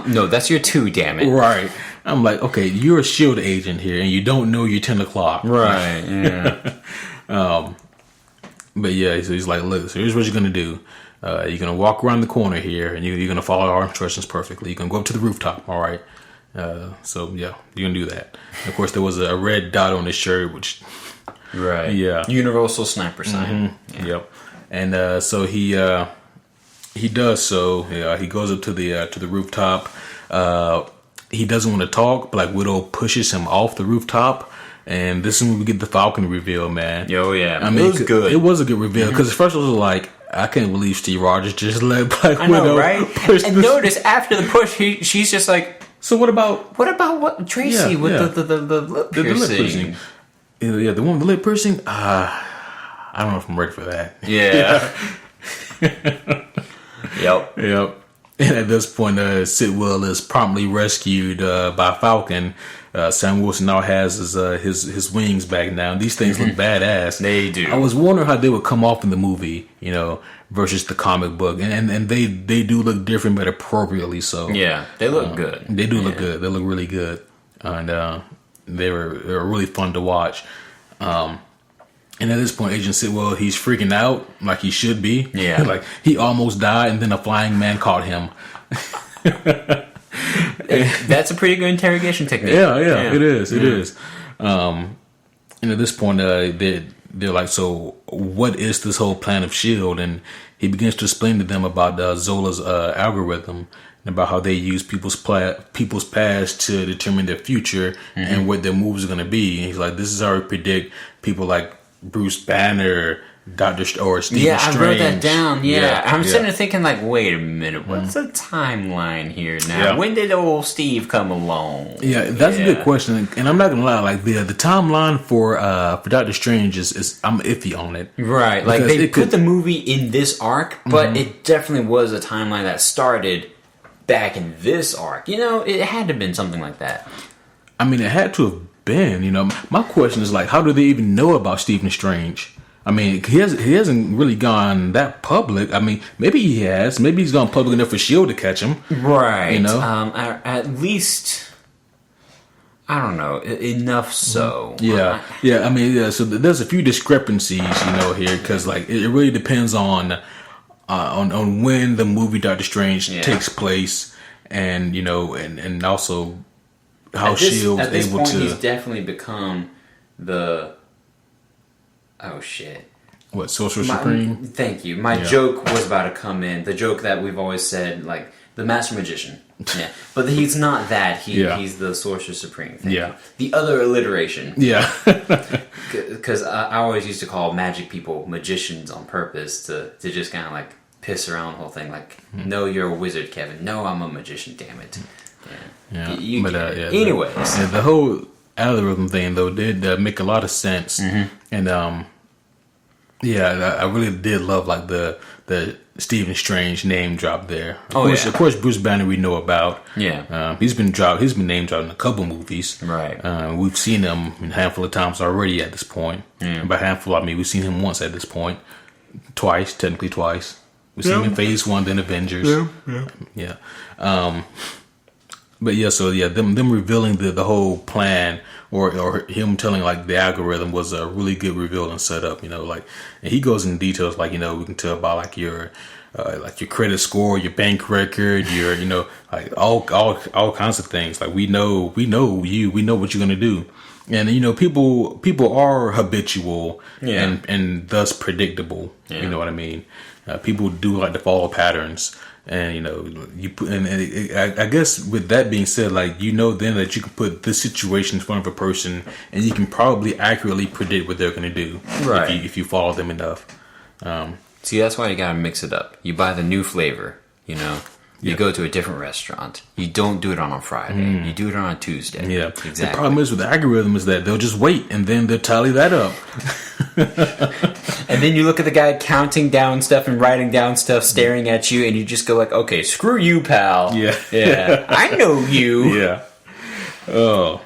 S3: No, that's your 2, damn it.
S2: Right. I'm like, okay, you're a SHIELD agent here, and you don't know your 10 o'clock.
S3: Right, yeah.
S2: But yeah, so he's like, look, so here's what you're gonna do. You're gonna walk around the corner here, and you're gonna follow our instructions perfectly. You're gonna go up to the rooftop, all right? So yeah, you're gonna do that. Of course, there was a red dot on his shirt, which,
S3: right,
S2: yeah,
S3: universal sniper sign.
S2: Mm-hmm. Yeah. Yep. And so he does so. Yeah, he goes up to the rooftop. He doesn't want to talk, Black Widow pushes him off the rooftop. And this is when we get the Falcon reveal, man.
S3: Oh, yeah.
S2: I mean, it was good. It was a good reveal. Because at first it was like, I can't believe Steve Rogers just let Black Widow
S3: right?
S2: push
S3: and notice, after the push, she's just like...
S2: So what about
S3: Tracy with the lip piercing?
S2: Yeah, the one with the lip piercing? I don't know if I'm ready for that.
S3: Yeah. Yep.
S2: And at this point, Sitwell is promptly rescued by Falcon. Sam Wilson now has his wings back now. These things look badass.
S3: They do.
S2: I was wondering how they would come off in the movie, versus the comic book, and they do look different, but appropriately so.
S3: Yeah, they look good.
S2: They do look good. They look really good, and they were really fun to watch. And at this point, Agent Sitwell, he's freaking out like he should be.
S3: Yeah,
S2: like he almost died, and then a flying man caught him.
S3: That's a pretty good interrogation technique.
S2: Yeah, it is. It is. And at this point, they're like, so what is this whole plan of S.H.I.E.L.D.? And he begins to explain to them about Zola's algorithm and about how they use people's past to determine their future and what their moves are going to be. And he's like, this is how we predict people like Bruce Banner, Dr. or Stephen Strange.
S3: I wrote that down. Yeah. I'm sitting there thinking, like, wait a minute, what's the timeline here now?
S2: Yeah.
S3: When did old Steve come along?
S2: Yeah, that's a good question, and I'm not gonna lie. Like the timeline for Doctor Strange is I'm iffy on it.
S3: Right, like they put the movie in this arc, but it definitely was a timeline that started back in this arc. It had to have been something like that.
S2: I mean, it had to have been. My question is like, how do they even know about Stephen Strange? I mean, he hasn't really gone that public. I mean, maybe he has. Maybe he's gone public enough for S.H.I.E.L.D. to catch him.
S3: Right. At least, I don't know, enough so.
S2: Yeah. I mean, so there's a few discrepancies, here, because like it really depends on when the movie Doctor Strange takes place, and and also how S.H.I.E.L.D. is able to. At this point,
S3: he's definitely become the. Oh shit!
S2: What, Sorcerer Supreme?
S3: Thank you. My joke was about to come in. The joke that we've always said, like the Master Magician. Yeah, but he's not that. He's the Sorcerer Supreme. The other alliteration.
S2: Yeah.
S3: Because I always used to call magic people magicians on purpose to just kind of like piss around the whole thing. Like, no, you're a wizard, Kevin. No, I'm a magician. Damn it. Yeah. Anyways,
S2: the whole algorithm thing though did make a lot of sense, and I really did love like the Stephen Strange name drop there. Of course, Bruce Banner we know about. He's been name dropped in a couple movies.
S3: Right.
S2: We've seen him a handful of times already at this point. By handful, I mean we've seen him once at this point, technically twice. We've seen him in Phase 1, then Avengers. But them revealing the whole plan, or him telling like the algorithm was a really good reveal and setup. And he goes into details like we can tell about like your credit score, your bank record, your like all kinds of things. Like we know you, we know what you're gonna do, and people are habitual and thus predictable. You know what I mean? People do like to follow patterns. And I guess with that being said, like then that you can put this situation in front of a person, and you can probably accurately predict what they're going to do,
S3: right?
S2: If you follow them enough.
S3: See, that's why you got to mix it up. You buy the new flavor, You go to a different restaurant. You don't do it on a Friday. You do it on a Tuesday.
S2: Yeah,
S3: exactly.
S2: The problem is with the algorithm is that they'll just wait and then they'll tally that up.
S3: And then you look at the guy counting down stuff and writing down stuff, staring at you, and you just go like, "Okay, screw you, pal." Yeah. I know you.
S2: Yeah. Oh.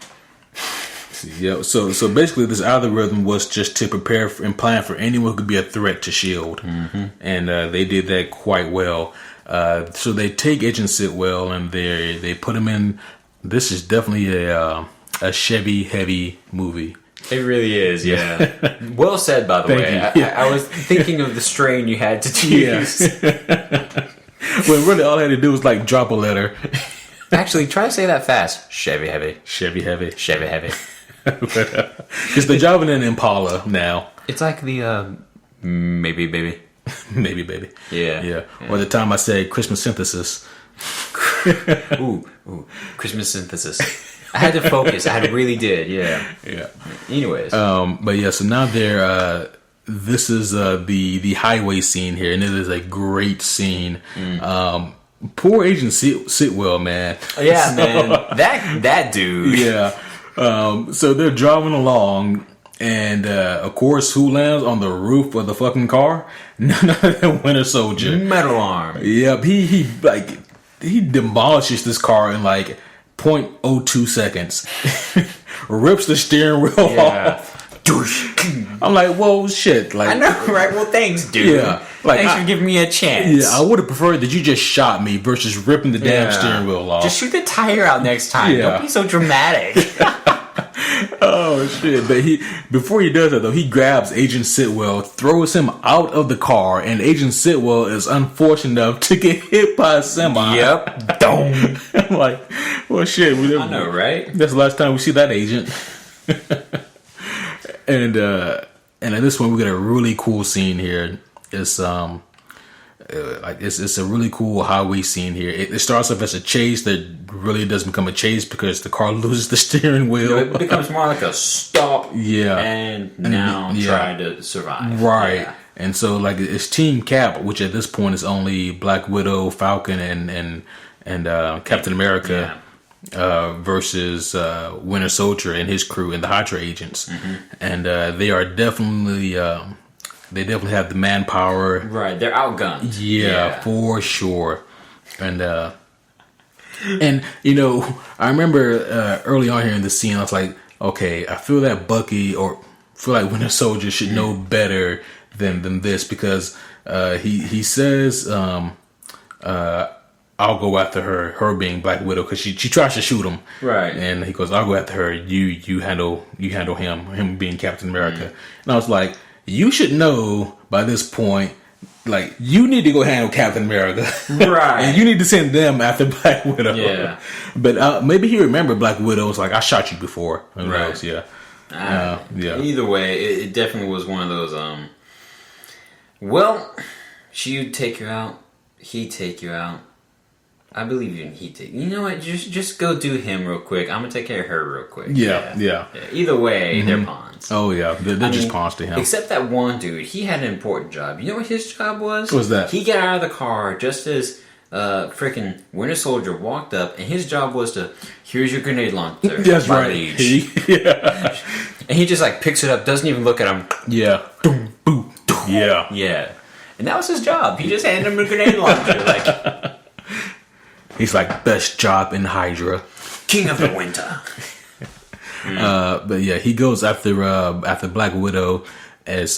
S2: Yeah. So basically, this algorithm was just to prepare and plan for anyone who could be a threat to S.H.I.E.L.D. And they did that quite well. So they take Agent Sitwell and they put him in. This is definitely a Chevy heavy movie.
S3: It really is, yeah. Well said, by the way. I was thinking of the strain you had to choose.
S2: When really all I had to do was like drop a letter.
S3: Actually, try to say that fast. Chevy heavy.
S2: Chevy heavy.
S3: Chevy heavy.
S2: Because they're driving an Impala now.
S3: It's like the maybe baby.
S2: Maybe baby.
S3: Yeah.
S2: Or the time I said Christmas synthesis.
S3: Ooh, Christmas synthesis. I had to focus. I really did. Yeah. Anyways.
S2: But yeah, so now they're this is the highway scene here, and it is a great scene. Poor Agent Sitwell, man.
S3: Yeah, man. That dude.
S2: Yeah. So they're driving along, and of course, who lands on the roof of the fucking car? None other than Winter Soldier.
S3: Metal Arm.
S2: Yep. He demolishes this car in like 0.02 seconds. Rips the steering wheel off. I'm like, whoa, shit. Like,
S3: I know, right? Well, thanks, dude.
S2: Yeah. Like,
S3: thanks for giving me a chance.
S2: Yeah, I would have preferred that you just shot me versus ripping the damn steering wheel off.
S3: Just shoot the tire out next time.
S2: Yeah.
S3: Don't be so dramatic.
S2: Oh shit! But before he does that though, he grabs Agent Sitwell, throws him out of the car, and Agent Sitwell is unfortunate enough to get hit by a semi.
S3: Yep. Dome.
S2: I'm like, well, shit.
S3: I know, right?
S2: That's the last time we see that agent. And in this one, we get a really cool scene here. It's it's a really cool highway scene here. It starts off as a chase that really does become a chase because the car loses the steering wheel.
S3: It becomes more like a stop.
S2: Yeah.
S3: And now try to survive.
S2: Right.
S3: Yeah.
S2: And so like it's Team Cap, which at this point is only Black Widow, Falcon, and Captain America. Versus Winter Soldier and his crew and the Hydra agents, and they are definitely they definitely have the manpower.
S3: Right, they're outgunned.
S2: Yeah, for sure. And you know, I remember early on here in the scene, I was like, okay, I feel that Bucky or feel like Winter Soldier should know better than this because he says. I'll go after her being Black Widow because she tries to shoot him,
S3: right?
S2: And he goes, "I'll go after her. You handle him being Captain America." And I was like, "You should know by this point, like you need to go handle Captain America,
S3: right?
S2: And you need to send them after Black Widow."
S3: Yeah,
S2: but maybe he remembered Black Widow was like, "I shot you before." Who
S3: right?
S2: knows? Yeah,
S3: yeah. Either way, it definitely was one of those. Well, she'd take you out. He'd take you out. I believe you in heat take. You know what? Just go do him real quick. I'm gonna take care of her real quick.
S2: Yeah.
S3: Either way, they're pawns.
S2: Oh yeah, they're just pawns to him.
S3: Except that one dude, he had an important job. You know what his job was?
S2: What was that?
S3: He got out of the car just as freaking Winter Soldier walked up, and his job was to here's your grenade launcher.
S2: That's right.
S3: Yeah. And he just like picks it up, doesn't even look at him.
S2: Yeah. Yeah.
S3: Yeah. And that was his job. He just handed him a grenade launcher, like.
S2: He's like, best job in Hydra.
S3: King of the winter.
S2: But yeah, he goes after Black Widow as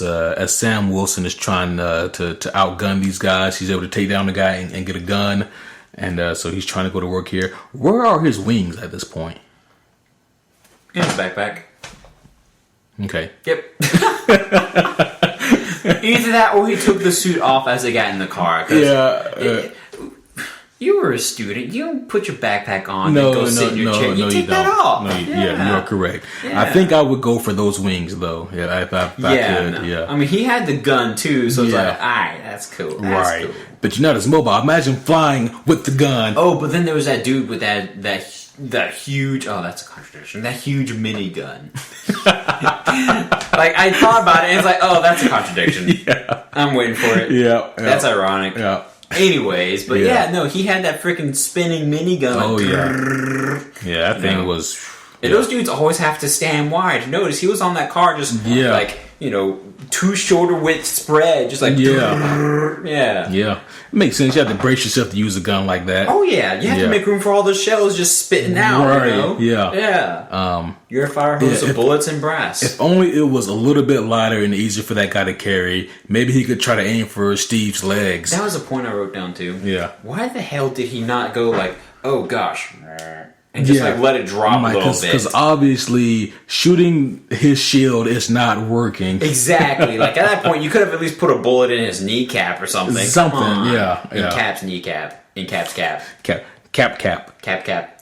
S2: Sam Wilson is trying to outgun these guys. He's able to take down the guy and get a gun. And so he's trying to go to work here. Where are his wings at this point?
S3: In his backpack.
S2: Okay.
S3: Yep. Either that or he took the suit off as they got in the car.
S2: Yeah.
S3: You were a student. You don't put your backpack on and go sit in your chair. You take that off.
S2: Yeah, you are correct. Yeah. I think I would go for those wings, though. Yeah, if I could. No. Yeah.
S3: I mean, he had the gun, too, so it's like, all right, that's cool. That's cool.
S2: But you're not as mobile. Imagine flying with the gun.
S3: Oh, but then there was that dude with that huge... Oh, that's a contradiction. That huge minigun. Like, I thought about it, and it's like, oh, that's a contradiction. Yeah. I'm waiting for it.
S2: Yeah.
S3: That's ironic.
S2: Yeah.
S3: Anyways, but no, he had that freaking spinning minigun.
S2: Oh, yeah, that thing was...
S3: And those dudes always have to stand wide. Notice he was on that car just like, two shoulder width spread. Just like, yeah. It
S2: makes sense. You have to brace yourself to use a gun like that.
S3: Oh, yeah. You have to make room for all those shells just spitting out,
S2: right.
S3: Yeah. You're a fire hose of bullets and brass.
S2: If only it was a little bit lighter and easier for that guy to carry, maybe he could try to aim for Steve's legs.
S3: That was a point I wrote down, too.
S2: Yeah.
S3: Why the hell did he not go like, oh, gosh... and just like let it drop a little bit.
S2: Because obviously shooting his shield is not working.
S3: Exactly. Like at that point, you could have at least put a bullet in his kneecap or something.
S2: Something, yeah.
S3: In Cap's kneecap. In Cap's cap.
S2: Cap.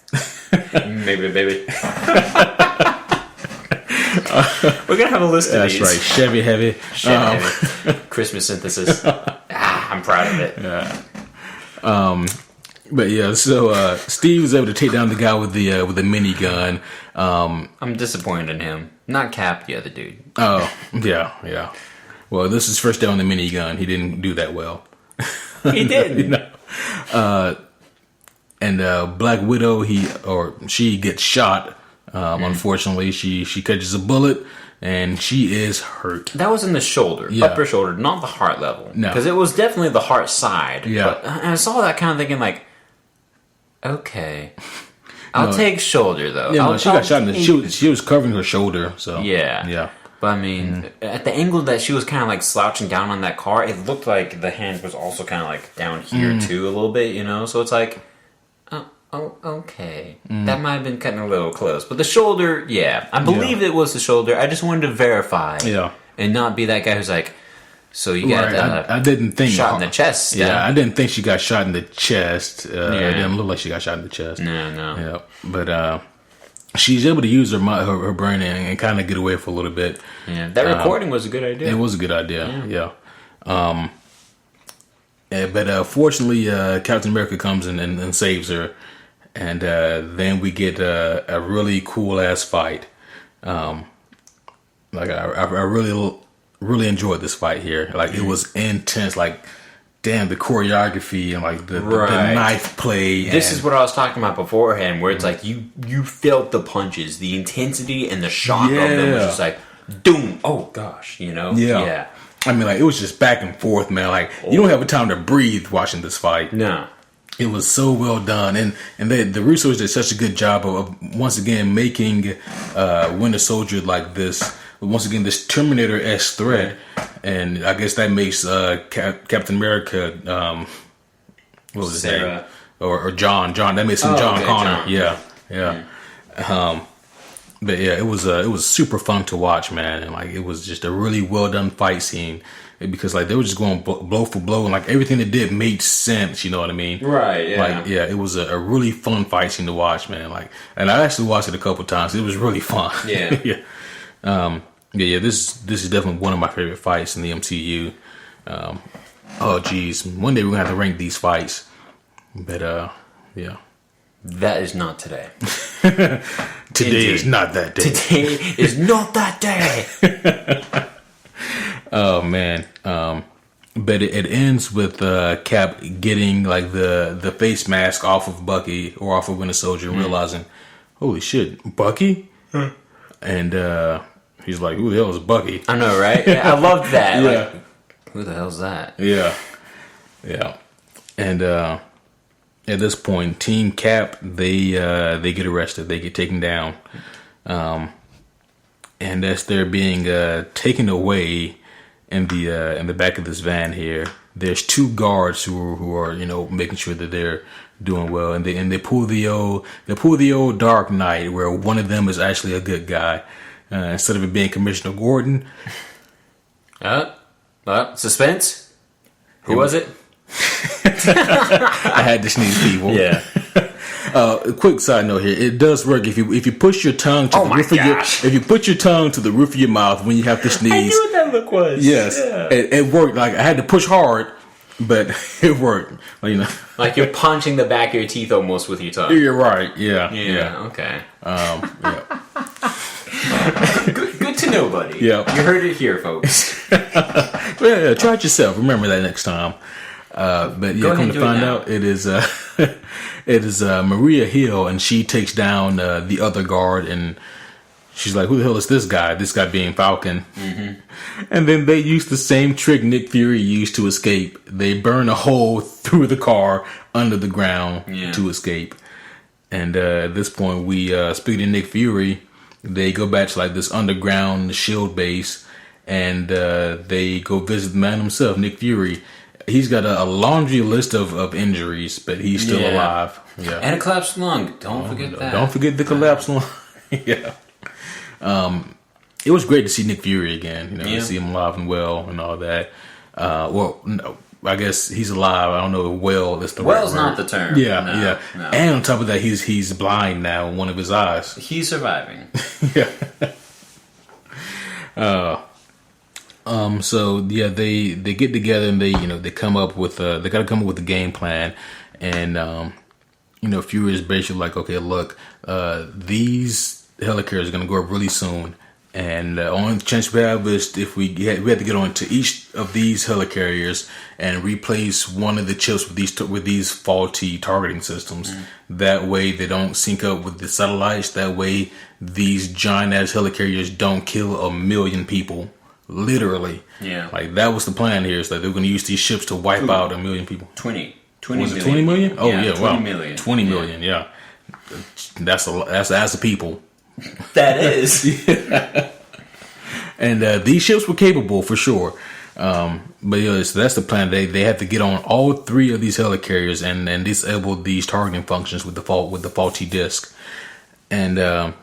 S3: Maybe. We're gonna have a list of these.
S2: That's right. Chevy heavy.
S3: Christmas synthesis. I'm proud of it.
S2: Yeah. But yeah, so Steve was able to take down the guy with the minigun.
S3: I'm disappointed in him. Not Cap, the other dude.
S2: Oh, yeah. Well, this is first day on the minigun. He didn't do that well.
S3: He didn't.
S2: And Black Widow, she gets shot. Unfortunately, she catches a bullet and she is hurt.
S3: That was in the shoulder, upper shoulder, not the heart level.
S2: No,
S3: because it was definitely the heart side.
S2: Yeah,
S3: but I saw that kind of thinking like, okay, I'll take shoulder though.
S2: Yeah, she got shot in the. She was covering her shoulder. So
S3: yeah. But I mean, at the angle that she was kind of like slouching down on that car, it looked like the hand was also kind of like down here too a little bit, So it's like. Oh, okay. That might have been cutting a little close. But the shoulder, I believe it was the shoulder. I just wanted to verify.
S2: Yeah.
S3: And not be that guy who's like, so you got
S2: I didn't think
S3: shot in the chest.
S2: Yeah, I didn't think she got shot in the chest. It didn't look like she got shot in the chest.
S3: No.
S2: Yeah. But she's able to use her brain and kind of get away for a little bit.
S3: Yeah. That recording was a good idea.
S2: It was a good idea. Yeah. But fortunately, Captain America comes in and saves her. And then we get a really cool ass fight. I really enjoyed this fight here. Like it was intense. Like damn, the choreography and like the knife play.
S3: This is what I was talking about beforehand, where it's like you felt the punches, the intensity and the shock of them was just like doom. Oh gosh, Yeah.
S2: I mean, like it was just back and forth, man. Like you don't have a time to breathe watching this fight.
S3: No.
S2: It was so well done, and the Russos did such a good job of once again making Winter Soldier like this. Once again, this Terminator-esque threat, and I guess that makes Captain America. What was his name? Or John? That makes him John Connor. John. Yeah. But yeah, it was super fun to watch, man, and like it was just a really well done fight scene. Because like they were just going blow for blow, and like everything they did made sense. You know what I mean?
S3: Right. Yeah.
S2: Like it was a really fun fight scene to watch, man. Like, and I actually watched it a couple times. It was really fun.
S3: Yeah.
S2: Yeah. This is definitely one of my favorite fights in the MCU. Oh geez, one day we're gonna have to rank these fights. But yeah.
S3: That is not today.
S2: Today is not that day.
S3: Today is not that day.
S2: Oh man, but it ends with Cap getting like the face mask off of Bucky or off of Winter Soldier, realizing, holy shit, Bucky, and he's like, who the hell is Bucky?
S3: I know, right? Yeah, I loved that.
S2: Yeah,
S3: like, who the hell's that?
S2: Yeah, and at this point, Team Cap they get arrested, they get taken down, and as they're being taken away. In the back of this van here, there's two guards who are making sure that they're doing well, and they pull the old Dark Knight, where one of them is actually a good guy instead of it being Commissioner Gordon.
S3: Suspense. Who was it?
S2: I had to sneeze, people.
S3: Yeah.
S2: Quick side note here: it does work if you push your tongue to the roof of if you put your tongue to the roof of your mouth when you have to sneeze. I
S3: knew what that look was.
S2: Yes, it worked. Like I had to push hard, but it worked.
S3: Like you're punching the back of your teeth almost with your tongue.
S2: You're right. Yeah.
S3: Okay.
S2: Yeah.
S3: Good to know, buddy.
S2: Yeah.
S3: You heard it here, folks.
S2: Yeah. Try it yourself. Remember that next time. But yeah, come to find out, it is Maria Hill, and she takes down the other guard, and she's like, "Who the hell is this guy?" This guy being Falcon. Mm-hmm. And then they use the same trick Nick Fury used to escape. They burn a hole through the car under the ground to escape. And at this point, we speaking of Nick Fury, they go back to like this underground shield base, and they go visit the man himself, Nick Fury. he's got a laundry list of injuries, but he's still alive. Yeah,
S3: and a collapsed lung. Don't forget that.
S2: Don't forget the collapsed lung. Yeah. It was great to see Nick Fury again. To see him alive and well and all that. No, I guess he's alive. I don't know if well is the right word.
S3: Not the term.
S2: Yeah. No. And on top of that, he's blind now in one of his eyes.
S3: He's surviving.
S2: Yeah. So yeah, they get together and they come up with they got to come up with a game plan, and Fury is basically like, okay, look, these helicarriers are gonna go up really soon, and the only chance we have is if we have to get onto each of these helicarriers and replace one of the chips with these faulty targeting systems. That way they don't sync up with the satellites. That way these giant ass helicarriers don't kill 1 million people. Literally.
S3: Yeah.
S2: Like, that was the plan here. Is that they were going to use these ships to wipe out 1 million people.
S3: 20
S2: was it 20 million? Oh, yeah.
S3: 20
S2: wow.
S3: million.
S2: 20 million, yeah. That's a people.
S3: That is.
S2: And these ships were capable for sure. But yeah, so that's the plan. They have to get on all 3 of these helicarriers and disable these targeting functions with the faulty disk. And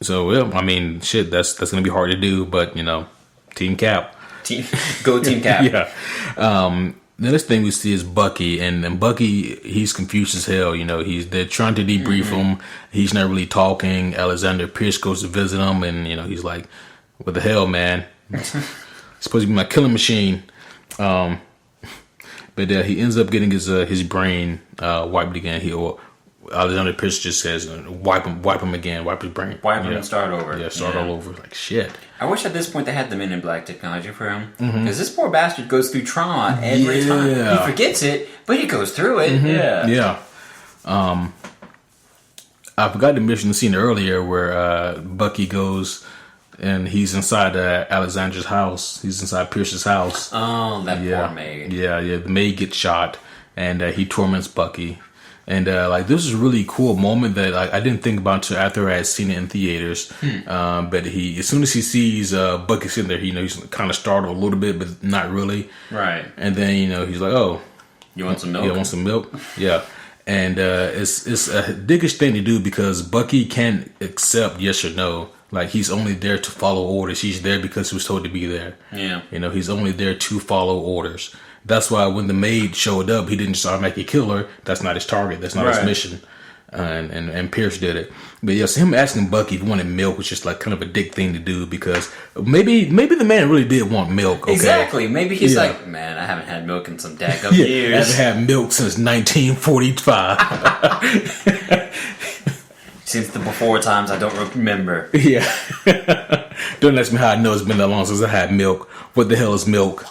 S2: so yeah, I mean, shit, that's gonna be hard to do. But Team Cap,
S3: Go Team Cap.
S2: Yeah. The next thing we see is Bucky, and Bucky, he's confused as hell. They're trying to debrief him. He's not really talking. Alexander Pierce goes to visit him, and he's like, "What the hell, man? It's supposed to be my killing machine." But he ends up getting his brain wiped again. Alexander Pierce just says, wipe him again, wipe his brain.
S3: Wipe him and start over.
S2: Yeah, start all over. Like, shit.
S3: I wish at this point they had the Men in Black technology for him. Because this poor bastard goes through trauma every time. He forgets it, but he goes through it.
S2: Yeah. I forgot to mention the scene earlier where Bucky goes and he's inside Alexander's house. He's inside Pierce's house.
S3: Oh, that poor maid.
S2: Yeah. The maid gets shot and he torments Bucky. And this is a really cool moment that I didn't think about until after I had seen it in theaters. But as soon as he sees Bucky sitting there, he's kind of startled a little bit, but not really.
S3: Right.
S2: And then he's like, "Oh,
S3: you want some milk?
S2: Yeah, I want some milk." Yeah. And it's a dickish thing to do because Bucky can't accept yes or no. Like, he's only there to follow orders. He's there because he was told to be there.
S3: Yeah.
S2: He's only there to follow orders. That's why when the maid showed up, he didn't just automatically kill her. That's not his target. That's not his mission. And Pierce did it. But yes, him asking Bucky if he wanted milk was just like kind of a dick thing to do because maybe the man really did want milk. Okay?
S3: Exactly. Maybe he's like, man, I haven't had milk in some daggum years.
S2: I haven't had milk since 1945.
S3: Since the before times I don't remember.
S2: Yeah. Don't ask me how I know it's been that long since I had milk. What the hell is milk?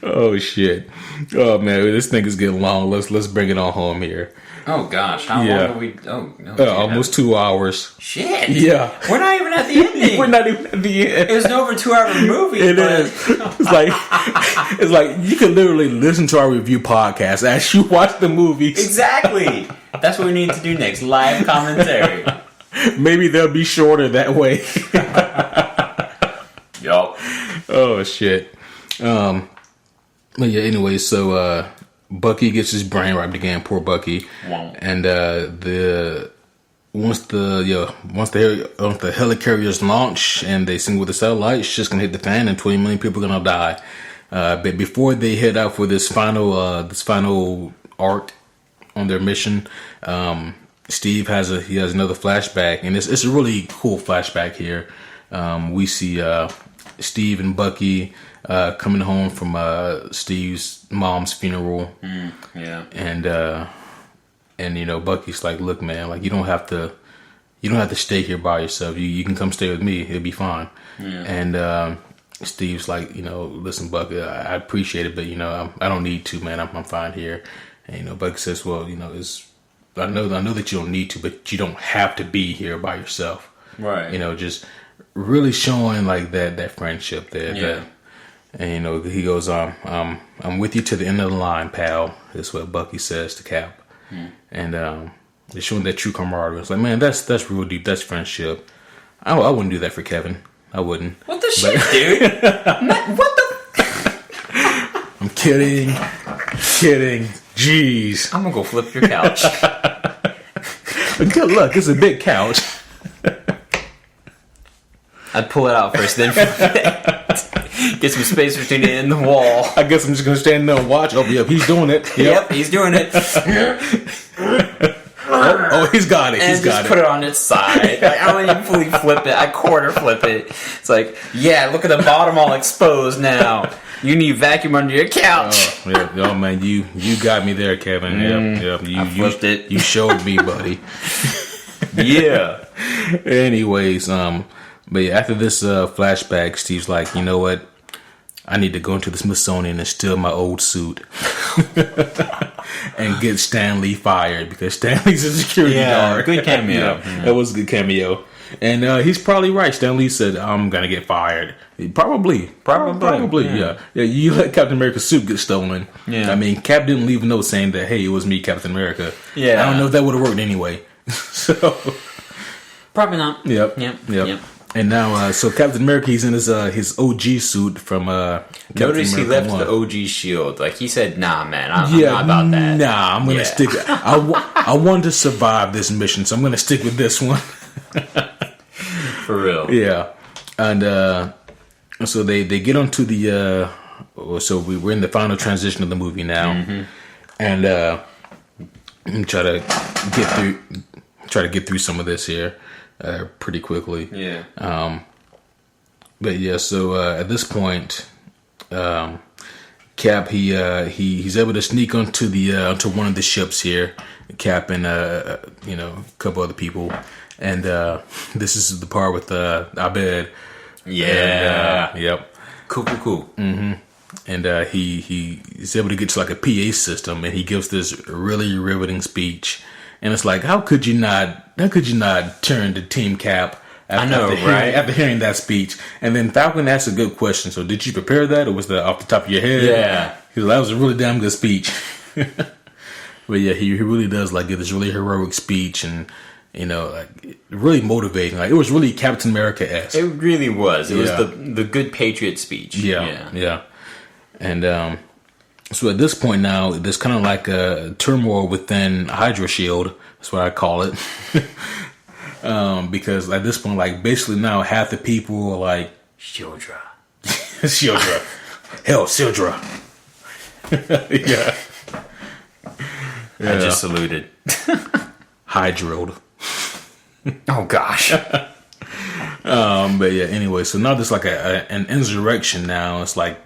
S2: Oh shit. Oh man, this thing is getting long. Let's bring it on home here.
S3: Oh gosh, how long are we? Oh no,
S2: almost 2 hours.
S3: Shit.
S2: Yeah,
S3: we're not even at the ending.
S2: We're not even at the end.
S3: It's an over 2 hour movie.
S2: It is. It's like you can literally listen to our review podcast as you watch the movies.
S3: Exactly. That's what we need to do next. Live commentary.
S2: Maybe they'll be shorter that way.
S3: Yup.
S2: Oh shit. But yeah. Anyway, so Bucky gets his brain wiped again. Poor Bucky.
S3: Wow.
S2: And once the helicarriers launch and they sync with the satellite, it's just gonna hit the fan and 20 million people are gonna die. But before they head out for this final arc on their mission, Steve has another flashback, and it's a really cool flashback here. We see Steve and Bucky coming home from Steve's mom's funeral.
S3: Yeah.
S2: And Bucky's like, "Look, man, like you don't have to stay here by yourself. You can come stay with me. It'll be fine."
S3: Yeah.
S2: And Steve's like, "Listen, Bucky, I appreciate it, but I don't need to, man. I'm fine here." And Bucky says, "Well, I know that you don't need to, but you don't have to be here by yourself."
S3: Right.
S2: Just really showing like that friendship there.
S3: Yeah.
S2: And he goes, I'm with you to the end of the line, pal. That's what Bucky says to Cap. And they're showing that true camaraderie. It's like, man, that's real deep. That's friendship. I wouldn't do that for Kevin. I wouldn't.
S3: What the shit, dude? What the?
S2: I'm kidding. Jeez.
S3: I'm gonna go flip your couch.
S2: Good luck. It's a big couch.
S3: I'd pull it out first, then get some space between it and the wall.
S2: I guess I'm just gonna stand there and watch. Oh, yep, he's doing it.
S3: Yep, he's doing it.
S2: Oh, he's got it.
S3: And
S2: He's got
S3: just
S2: it.
S3: put it on its side. Like, I don't even fully flip it. I quarter flip it. It's like, yeah, look at the bottom all exposed now. You need vacuum under your couch.
S2: Oh man, you got me there, Kevin. Yep.
S3: I flipped it.
S2: You showed me, buddy.
S3: Yeah.
S2: Anyways, but yeah, after this flashback, Steve's like, you know what? I need to go into the Smithsonian and steal my old suit and get Stan Lee fired because Stan Lee's a security guard.
S3: Good cameo.
S2: That was a good cameo. And he's probably right. Stan Lee said, I'm going to get fired. Probably. Yeah. You let Captain America's suit get stolen.
S3: Yeah.
S2: I mean, Cap didn't leave a note saying that, hey, it was me, Captain America.
S3: Yeah.
S2: I don't know if that would have worked anyway. So.
S3: Probably not.
S2: Yep. And now, so Captain America, he's in his OG suit from
S3: Notice he left the OG shield. Like, he said, nah, man, I'm not about that.
S2: Nah, I'm going to stick. I want to survive this mission, so I'm going to stick with this one.
S3: For real.
S2: Yeah. And so they get onto the... so we're in the final transition of the movie now. Mm-hmm. And try to get through some of this here. Pretty quickly.
S3: Yeah.
S2: But yeah, so at this point, Cap he's able to sneak onto one of the ships here. Cap and a couple other people, and this is the part with Abed.
S3: Yeah.
S2: Yep.
S3: Cool.
S2: Mm-hmm. And he's able to get to like a PA system, and he gives this really riveting speech. And it's like, how could you not turn to Team Cap after hearing that speech? And then Falcon asked a good question. So did you prepare that, or was that off the top of your head?
S3: Yeah.
S2: That was a really damn good speech. But yeah, he really does like give this really heroic speech, and like really motivating. Like it was really Captain America-esque.
S3: It really was. It was the good patriot speech.
S2: Yeah. And so at this point now, there's kind of like a turmoil within Hydra Shield. That's what I call it. Because at this point, like basically now half the people are like
S3: Shieldra.
S2: Hell, Shieldra. Yeah.
S3: I just saluted.
S2: Hydroed.
S3: Oh gosh.
S2: But yeah, anyway, so now there's like an insurrection now. It's like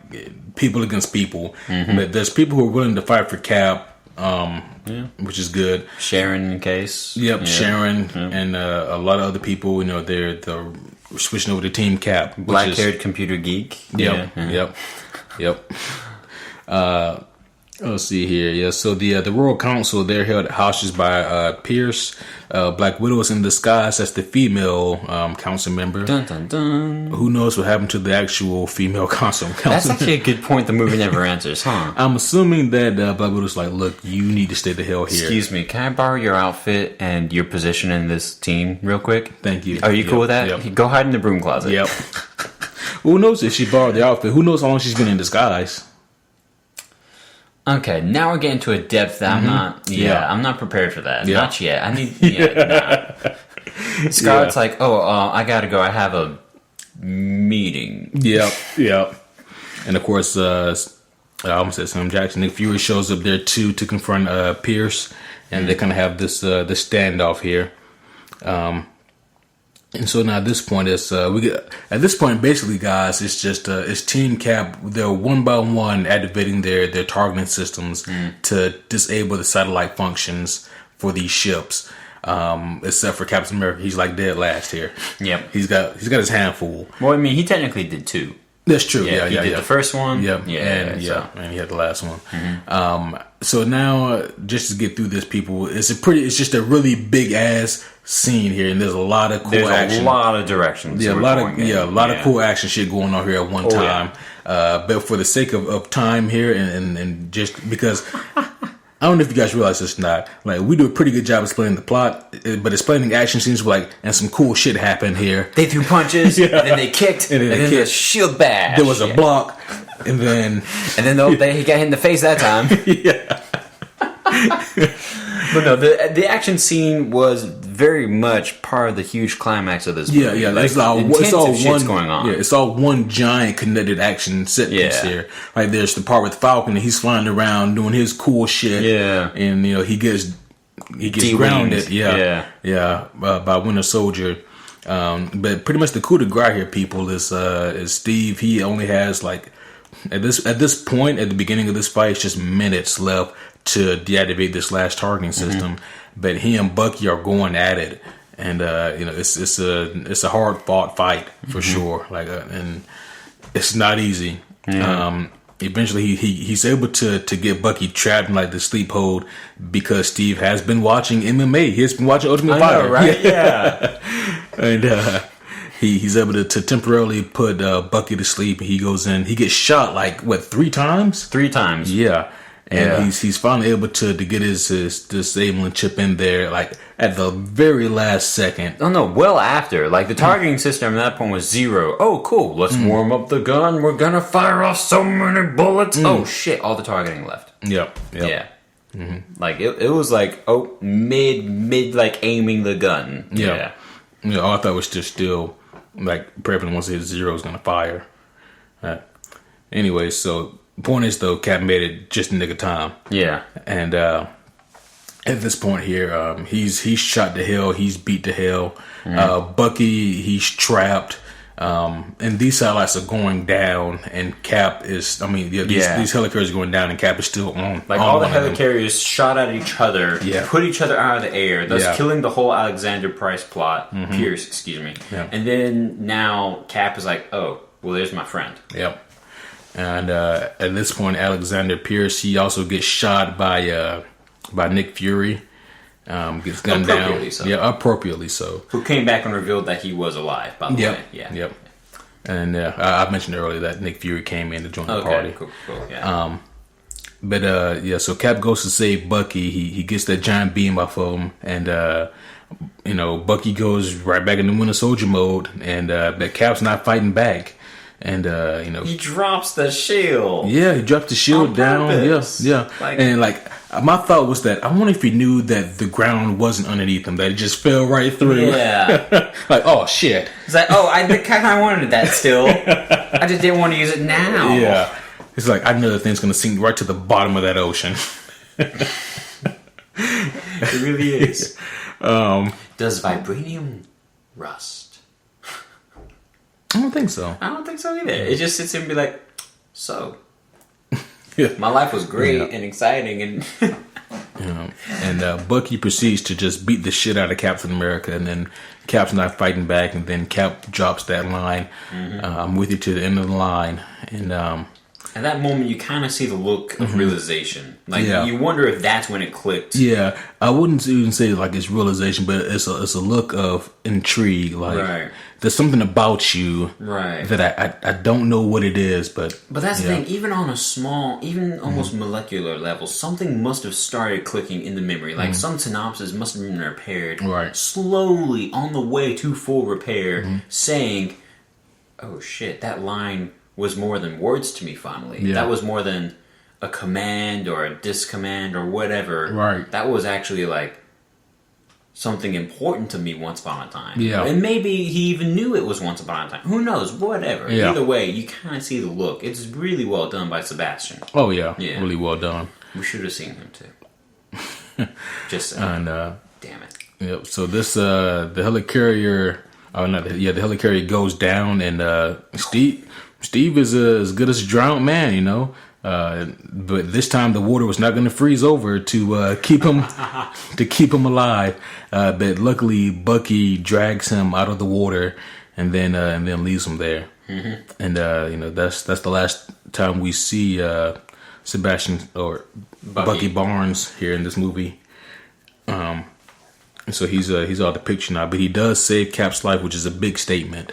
S2: people against people. Mm-hmm. But there's people who are willing to fight for Cap, which is good.
S3: Sharon in case.
S2: Yep,
S3: yeah.
S2: Sharon and a lot of other people, they're switching over to Team Cap.
S3: Black-haired computer geek.
S2: Yep. Let's see here. Yeah, so the Royal Council, they're held hostage by Pierce. Black Widow is in disguise as the female council member.
S3: Dun, dun, dun.
S2: Who knows what happened to the actual female council?
S3: That's actually a good point the movie never answers, huh?
S2: I'm assuming that Black Widow's like, look, you need to stay the hell here.
S3: Excuse me, can I borrow your outfit and your position in this team real quick?
S2: Thank you.
S3: Are you cool with that?
S2: Yep.
S3: Go hide in the broom closet.
S2: Yep. Who knows if she borrowed the outfit? Who knows how long she's been in disguise?
S3: Okay, now we're getting to a depth that I'm not prepared for that.
S2: Yeah.
S3: Not yet. I need, Scarlett's like, I gotta go. I have a meeting.
S2: Yep. And of course, I almost said Sam Jackson. Nick Fury shows up there too to confront Pierce, and they kind of have this standoff here. And so now at this point, basically, guys, it's just it's Team Cap. They're one by one activating their targeting systems to disable the satellite functions for these ships. Except for Captain America, he's like dead last here.
S3: Yep,
S2: he's got his hand full.
S3: Well, I mean, he technically did two.
S2: That's true.
S3: Yeah, he did the first one.
S2: Yep. And he had the last one. Mm-hmm. So now, just to get through this, people, it's just a really big ass scene here, and there's a lot of cool action.
S3: A lot of directions.
S2: Yeah, a lot of cool action shit going on here at one time. Yeah. But for the sake of time here, and just because I don't know if you guys realize this or not. Like, we do a pretty good job explaining the plot, but explaining action scenes were like, and some cool shit happened here.
S3: They threw punches, and then they kicked, and then the shield bash.
S2: There was a block, and then
S3: he got hit in the face that time.
S2: Yeah.
S3: But no, the action scene was very much part of the huge climax of this movie.
S2: Yeah.
S3: Like,
S2: it's all one
S3: going on.
S2: Yeah, it's all one giant connected action set piece here. Like, there's the part with Falcon, and he's flying around doing his cool shit.
S3: Yeah,
S2: and he gets grounded. By Winter Soldier. But pretty much the coup de grace here, people, is Steve. He only has like at this point at the beginning of this fight, it's just minutes left to deactivate this last targeting system. But he and Bucky are going at it, and it's a hard fought fight for sure. Like, and it's not easy. Eventually, he's able to get Bucky trapped in like the sleep hold because Steve has been watching MMA. He has been watching Ultimate Fighter,
S3: right? Yeah.
S2: And he's able to temporarily put Bucky to sleep. He goes in. He gets shot like 3 times?
S3: 3 times.
S2: Yeah. And he's finally able to get his disabling chip in there, like at the very last second.
S3: Oh no, well after. Like the targeting system at that point was 0. Oh cool, let's warm up the gun. We're gonna fire off so many bullets. Oh shit, all the targeting left.
S2: Yep.
S3: Yeah. Like it was like mid like aiming the gun.
S2: Yeah. All I thought was just still like prepping once it hit 0 was gonna fire. Anyway, so point is though, Cap made it just in the nick of time. Yeah. And at this point here, he's shot to hell. He's beat to hell. Bucky, he's trapped. And these satellites are going down, and Cap is. I mean, these helicarriers are going down, and Cap is still on.
S3: Like all the helicarriers shot at each other,
S2: Yeah.
S3: put each other out of the air, thus killing the whole Alexander Price plot. Pierce, excuse me.
S2: Yeah.
S3: And then now Cap is like, oh, well, there's my friend.
S2: Yep. And at this point, Alexander Pierce, he also gets shot by Nick Fury. Gets gunned down.
S3: So.
S2: Yeah, appropriately so.
S3: Who came back and revealed that he was alive, by the way. Yeah.
S2: Yep. And I mentioned earlier that Nick Fury came in to join the party.
S3: Cool. Yeah.
S2: So Cap goes to save Bucky. He gets that giant beam off of him, and Bucky goes right back into Winter Soldier mode, and but Cap's not fighting back. And
S3: he drops the shield.
S2: Yeah, he dropped the shield down. Yeah. And like my thought was that I wonder if he knew that the ground wasn't underneath him, that it just fell right through.
S3: Yeah.
S2: Like, oh shit.
S3: It's like, I kind of wanted that still. I just didn't want to use it now.
S2: Yeah. It's like, I know the thing's gonna sink right to the bottom of that ocean.
S3: It really is. Does vibranium rust?
S2: I don't think so.
S3: I don't think so either. It just sits there and be like, so.
S2: Yeah.
S3: My life was great and exciting and
S2: And Bucky proceeds to just beat the shit out of Captain America, and then Cap's not fighting back, and then Cap drops that line. I'm with you to the end of the line. And
S3: at that moment, you kind of see the look of realization. Like, you wonder if that's when it clicked.
S2: Yeah, I wouldn't even say like it's realization, but it's a look of intrigue. Like, there's something about you that I don't know what it is, but
S3: that's the thing. Even on a small, even almost molecular level, something must have started clicking in the memory. Like some synapses must have been repaired slowly on the way to full repair, saying, "Oh shit, that line was more than words to me finally. Yeah. That was more than a command or a discommand or whatever.
S2: Right.
S3: That was actually like something important to me once upon a time.
S2: Yeah.
S3: And maybe he even knew it was once upon a time. Who knows? Whatever.
S2: Yeah.
S3: Either way, you kind of see the look. It's really well done by Sebastian.
S2: Oh, yeah. Really well done.
S3: We should have seen him too. Just saying.
S2: And,
S3: damn it.
S2: Yep. So this, the helicarrier, the helicarrier goes down, and Steve is as good as a drowned man, you know. But this time the water was not going to freeze over to keep him alive. But luckily Bucky drags him out of the water and then leaves him there. And that's the last time we see Sebastian or Bucky Barnes here in this movie. So he's out of the picture now, but he does save Cap's life, which is a big statement.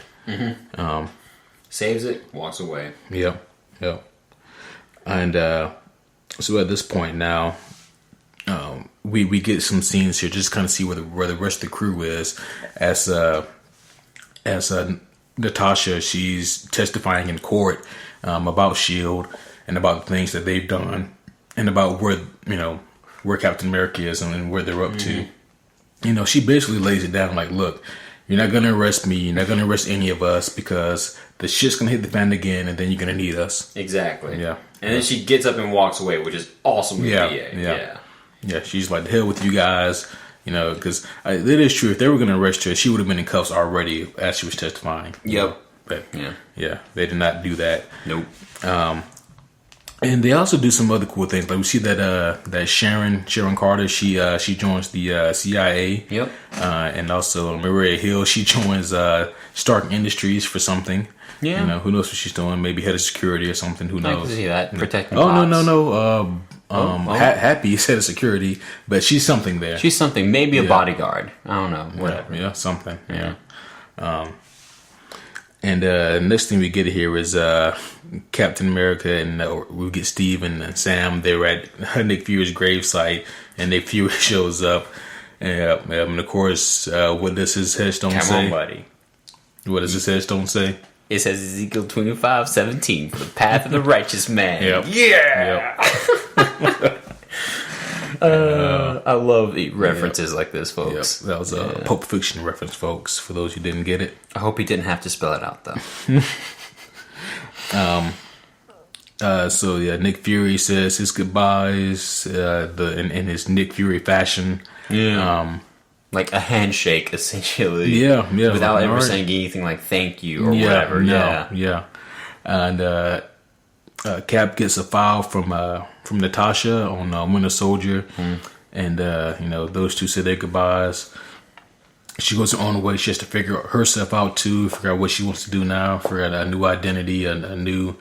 S3: Saves it, walks away.
S2: Yep. And so at this point now, we get some scenes here, just kind of see where the rest of the crew is, as Natasha, she's testifying in court about S.H.I.E.L.D. and about the things that they've done, and about where Captain America is and where they're up to. She basically lays it down like, look, you're not going to arrest me, you're not going to arrest any of us, because the shit's going to hit the fan again, and then you're going to need us.
S3: Exactly.
S2: Yeah.
S3: And then she gets up and walks away, which is awesome.
S2: Yeah, she's like, the hell with you guys, because it is true. If they were going to arrest her, she would have been in cuffs already as she was testifying.
S3: Yep.
S2: But, they did not do that.
S3: Nope.
S2: And they also do some other cool things. Like we see that Sharon Carter, she joins the CIA.
S3: Yep.
S2: And also Maria Hill, she joins Stark Industries for something.
S3: Yeah.
S2: Who knows what she's doing? Maybe head of security or something. Who knows?
S3: I can see that. Protecting
S2: no. Happy is head of security, but she's something there.
S3: She's something. Maybe a bodyguard. I don't know. Whatever.
S2: Yeah, something. Yeah. And next thing we get here is Captain America, and we get Steve and Sam. They're at Nick Fury's gravesite, and Nick Fury shows up. And of course, what does his headstone say?
S3: Come on, buddy.
S2: What does his headstone say?
S3: It says Ezekiel 25:17, for the path of the righteous man.
S2: Yep.
S3: Yeah! Yep. I love references like this, folks.
S2: Yep. That was a Pulp Fiction reference, folks, for those who didn't get it.
S3: I hope he didn't have to spell it out, though.
S2: Nick Fury says his goodbyes in his Nick Fury fashion.
S3: Yeah. Like a handshake, essentially.
S2: Yeah.
S3: Without ever saying anything like thank you or whatever.
S2: Yeah. And Cap gets a file from Natasha on Winter Soldier. And, those two say their goodbyes. She goes her own way. She has to figure herself out, too. Figure out what she wants to do now. Figure out a new identity, a new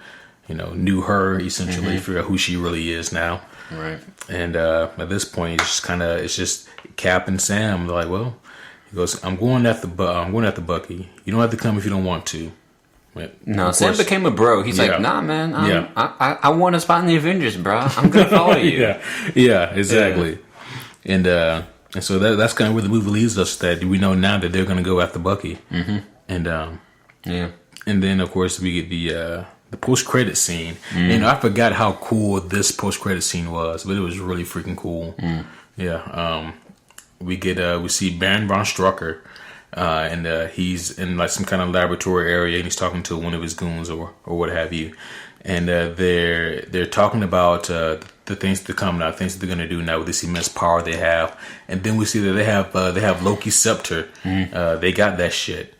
S2: her, essentially. Figure out who she really is now.
S3: Right.
S2: And at this point, it's just Cap and Sam. They're like, well, he goes, I'm going after Bucky. You don't have to come if you don't want to. But
S3: no, Sam became a bro. He's like, nah, man. I want a spot in the Avengers, bro. I'm gonna follow you.
S2: yeah, exactly. Yeah. And so that's kind of where the movie leads us. That we know now that they're gonna go after Bucky. And and then of course we get the post-credit scene. And I forgot how cool this post-credit scene was, but it was really freaking cool. Yeah. We see Baron von Strucker, and he's in like some kind of laboratory area, and he's talking to one of his goons or what have you. And they're talking about the things to come now, things that they're going to do now with this immense power they have. And then we see that they have Loki's scepter. They got that shit.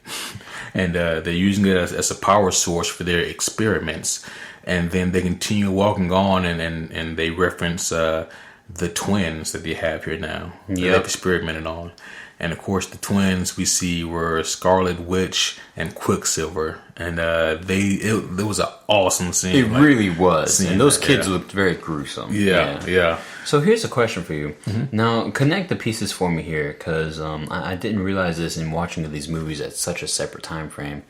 S2: And they're using it as a power source for their experiments. And then they continue walking on, and they reference the twins that they have here now. That they've experimented on. And of course, the twins we see were Scarlet Witch and Quicksilver. And it was an awesome scene.
S3: It really was. And those kids looked very gruesome.
S2: Yeah.
S3: So here's a question for you. Now, connect the pieces for me here, because I didn't realize this in watching these movies at such a separate time frame.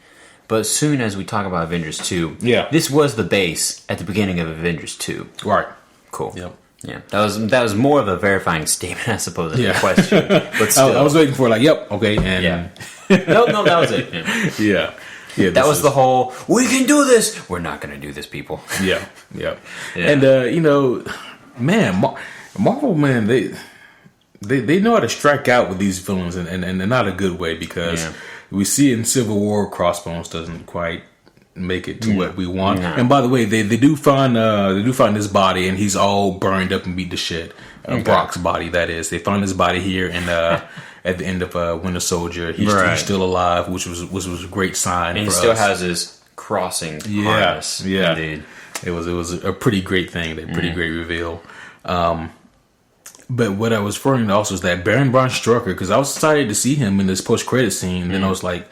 S3: But as soon as we talk about Avengers 2, this was the base at the beginning of Avengers 2.
S2: Right.
S3: Cool.
S2: Yep.
S3: Yeah, that was more of a verifying statement, I suppose, than a question. But still,
S2: I was waiting for okay, and
S3: no, that was it.
S2: Yeah.
S3: That was the whole. We can do this. We're not going to do this, people.
S2: Yeah. And man, Marvel, man, they know how to strike out with these villains, and not a good way, because we see in Civil War, Crossbones doesn't quite make it to what we want. And by the way, they do find his body, and he's all burned up and beat to shit. Brock's body, that is. They find his body here, and at the end of Winter Soldier, he's still alive, which was a great sign.
S3: And he still has his crossing harness.
S2: Yeah,
S3: indeed.
S2: It was a pretty great thing, that pretty great reveal. But what I was referring to also is that Baron von Strucker, because I was excited to see him in this post-credit scene, and then I was like,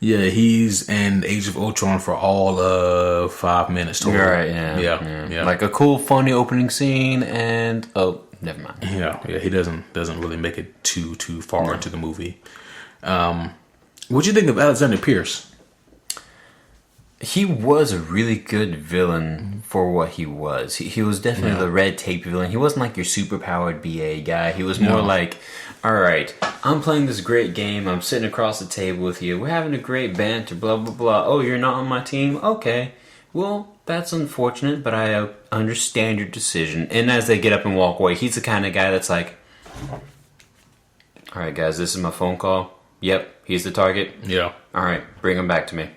S2: yeah, he's in Age of Ultron for all of 5 minutes total.
S3: Right, yeah. Like a cool, funny opening scene, and never mind.
S2: Yeah, he doesn't really make it too far into the movie. What'd you think of Alexander Pierce?
S3: He was a really good villain for what he was. He was definitely the red tape villain. He wasn't like your superpowered BA guy. He was more like, all right, I'm playing this great game. I'm sitting across the table with you. We're having a great banter, blah, blah, blah. Oh, you're not on my team? Okay. Well, that's unfortunate, but I understand your decision. And as they get up and walk away, he's the kind of guy that's like, all right, guys, this is my phone call. Yep, he's the target.
S2: Yeah.
S3: All right, bring him back to me.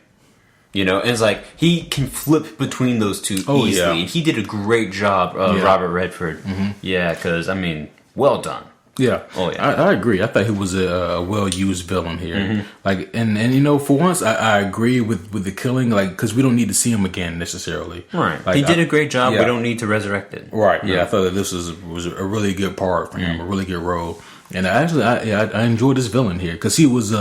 S3: You know, and it's like he can flip between those two easily.
S2: Yeah.
S3: And he did a great job, Robert Redford. Yeah, because, I mean, well done.
S2: Yeah.
S3: Oh, yeah.
S2: I agree. I thought he was a well-used villain here. Like, and you know, for once, I agree with the killing, like, because we don't need to see him again necessarily.
S3: Right.
S2: Like,
S3: he did a great job.
S2: yeah.
S3: We don't need to resurrect it.
S2: Right. Yeah. I thought that this was a really good part for him, a really good role. And I enjoyed this villain here because he was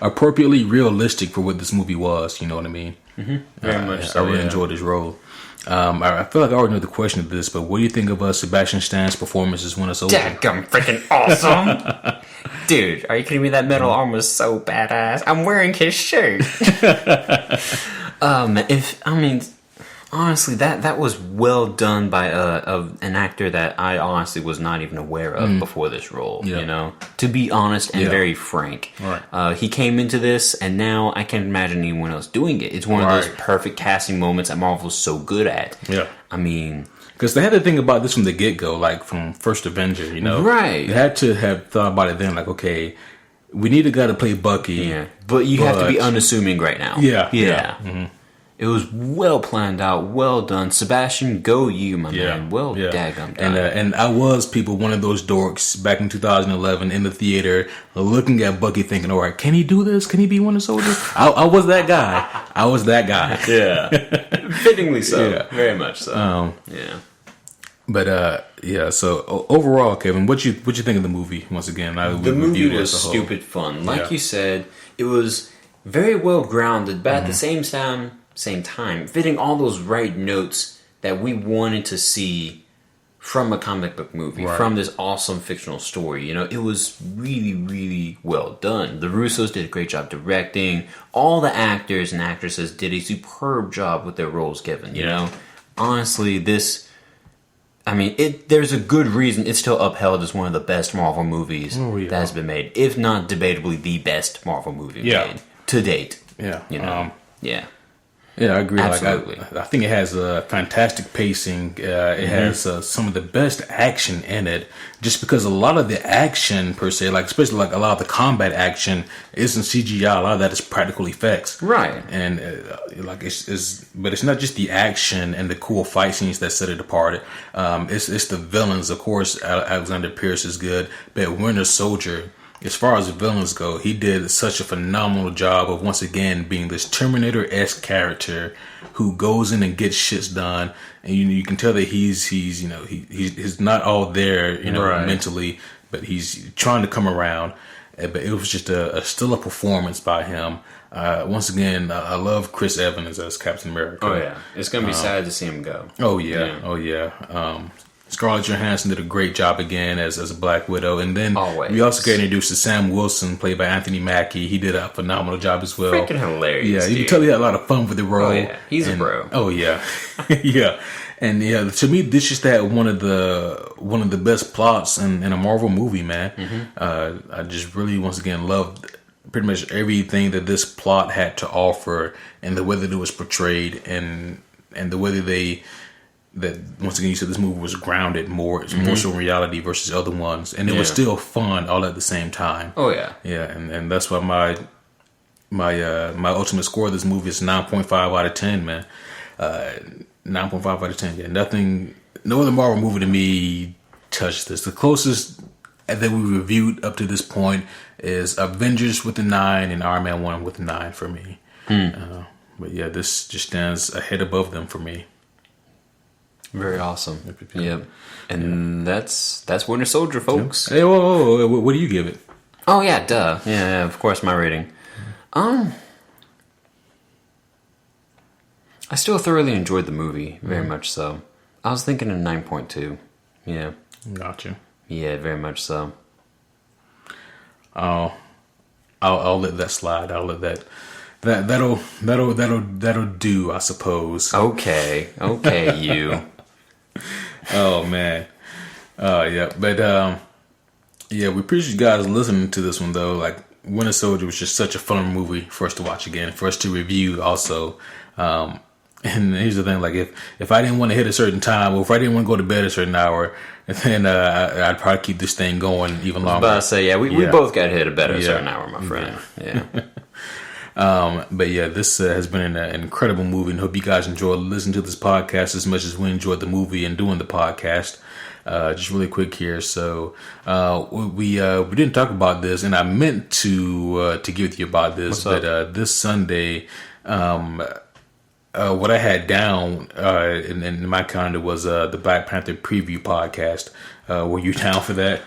S2: appropriately realistic for what this movie was. You know what I mean?
S3: Very much so.
S2: I really enjoyed his role. I feel like I already know the question of this, but what do you think of Sebastian Stan's performance as Winter Soldier?
S3: Dadgum freaking awesome. Dude, are you kidding me? That metal arm was so badass. I'm wearing his shirt. Honestly, that was well done by an actor that I honestly was not even aware of before this role.
S2: Yeah.
S3: You know, to be honest and very frank,
S2: Right.
S3: He came into this, and now I can't imagine anyone else doing it. It's one of those perfect casting moments that Marvel's so good at.
S2: Yeah.
S3: I mean,
S2: because they had to think about this from the get-go, like from first Avenger, you know?
S3: Right.
S2: They had to have thought about it then, like, okay, we need a guy to play Bucky.
S3: yeah, but you have to be unassuming right now.
S2: Yeah.
S3: yeah.
S2: Mm-hmm.
S3: It was well planned out, well done. Sebastian, go you, my man. Well daggum done.
S2: And I was one of those dorks back in 2011 in the theater looking at Bucky thinking, all right, can he do this? Can he be Winter Soldier? I was that guy.
S3: Yeah. Fittingly so.
S2: Yeah.
S3: Very much so. Yeah.
S2: But so overall, Kevin, what you think of the movie once again?
S3: The movie was stupid fun. Like you said, it was very well grounded, but at the same time, fitting all those right notes that we wanted to see from a comic book movie, from this awesome fictional story. You know, it was really, really well done. The Russos did a great job directing. All the actors and actresses did a superb job with their roles given, you know? Honestly, there's a good reason it's still upheld as one of the best Marvel movies that has been made, if not debatably the best Marvel movie made to date.
S2: Yeah.
S3: You know?
S2: Yeah, I agree.
S3: Absolutely.
S2: Like I think it has a fantastic pacing. It has some of the best action in it, just because a lot of the action per se, like especially like a lot of the combat action, isn't CGI. A lot of that is practical effects,
S3: right?
S2: And but it's not just the action and the cool fight scenes that set it apart. It's the villains, of course. Alexander Pierce is good, but Winter Soldier, as far as the villains go, he did such a phenomenal job of once again being this Terminator-esque character who goes in and gets shits done, and you can tell that he's not all there, mentally, but he's trying to come around. But it was just still a performance by him. Once again, I love Chris Evans as Captain America.
S3: Oh yeah, it's gonna be sad to see him go.
S2: Oh yeah. Scarlett Johansson did a great job again as a Black Widow, and then we also got introduced to Sam Wilson, played by Anthony Mackie. He did a phenomenal job as well.
S3: Freaking hilarious!
S2: Yeah, you can tell he had a lot of fun with the role.
S3: Oh yeah, he's a bro.
S2: Oh yeah, yeah. And yeah, to me, this just had one of the best plots in a Marvel movie, man. I just really once again loved pretty much everything that this plot had to offer, and the way that it was portrayed, and the way that once again you said this movie was grounded more so in reality versus other ones, and it was still fun all at the same time.
S3: Oh yeah,
S2: and that's why my ultimate score of this movie is 9.5 out of 10, man. 9.5 out of 10. Yeah, no other Marvel movie to me touched this. The closest that we reviewed up to this point is Avengers with a 9 and Iron Man 1 with a 9 for me. But yeah, this just stands a head above them for me.
S3: Very awesome. Yep. And that's Winter Soldier, folks.
S2: Hey, whoa, what do you give it?
S3: Oh yeah, duh. Yeah, of course my rating. I still thoroughly enjoyed the movie, very much so. I was thinking a 9.2. Yeah.
S2: Gotcha.
S3: Yeah, very much so.
S2: I'll let that slide. I'll let that that'll do, I suppose.
S3: Okay, you.
S2: Oh man, yeah, but yeah, we appreciate you guys listening to this one though. Like Winter Soldier was just such a fun movie for us to watch again, for us to review also. And here's the thing: like if I didn't want to hit a certain time, or if I didn't want to go to bed a certain hour, then I'd probably keep this thing going even longer.
S3: But I say, we both got to hit a bed at a certain hour, my friend. Yeah.
S2: But yeah, this has been an incredible movie, and hope you guys enjoyed listening to this podcast as much as we enjoyed the movie and doing the podcast. Just really quick here, so we didn't talk about this, and I meant to get with you about this, but this Sunday, what I had down in my calendar was the Black Panther preview podcast. Were you down for that?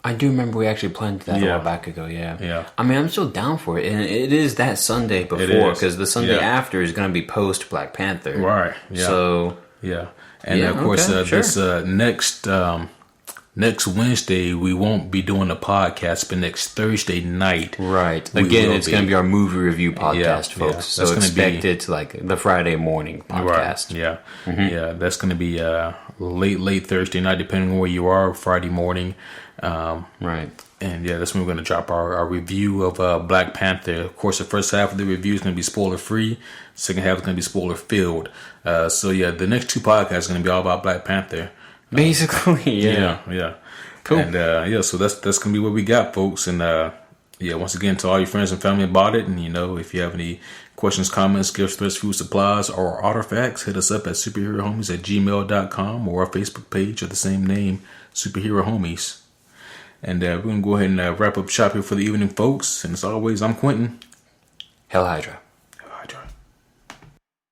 S3: I do remember we actually planned that a while back ago, yeah. I mean, I'm still down for it, and it is that Sunday before, because the Sunday after is going to be post Black Panther.
S2: Right, yeah.
S3: So...
S2: Yeah. And of course, this next Wednesday, we won't be doing a podcast, but next Thursday night.
S3: Right. Again, it's going to be our movie review podcast, folks. Yeah. So expect it like the Friday morning podcast.
S2: Right. Yeah. Mm-hmm. Yeah. That's going to be late Thursday night, depending on where you are, Friday morning.
S3: Right.
S2: And yeah, that's when we're going to drop our review of Black Panther. Of course, the first half of the review is going to be spoiler free. Second half is going to be spoiler filled. So yeah, the next two podcasts are going to be all about Black Panther.
S3: Basically, yeah.
S2: Cool. And so that's going to be what we got, folks. And once again, to all your friends and family about it. And if you have any questions, comments, gifts, threats, food supplies, or artifacts, hit us up at superherohomies@gmail.com or our Facebook page of the same name, Superhero Homies. And we're going to go ahead and wrap up shop here for the evening, folks. And as always, I'm Quentin.
S3: Hell Hydra.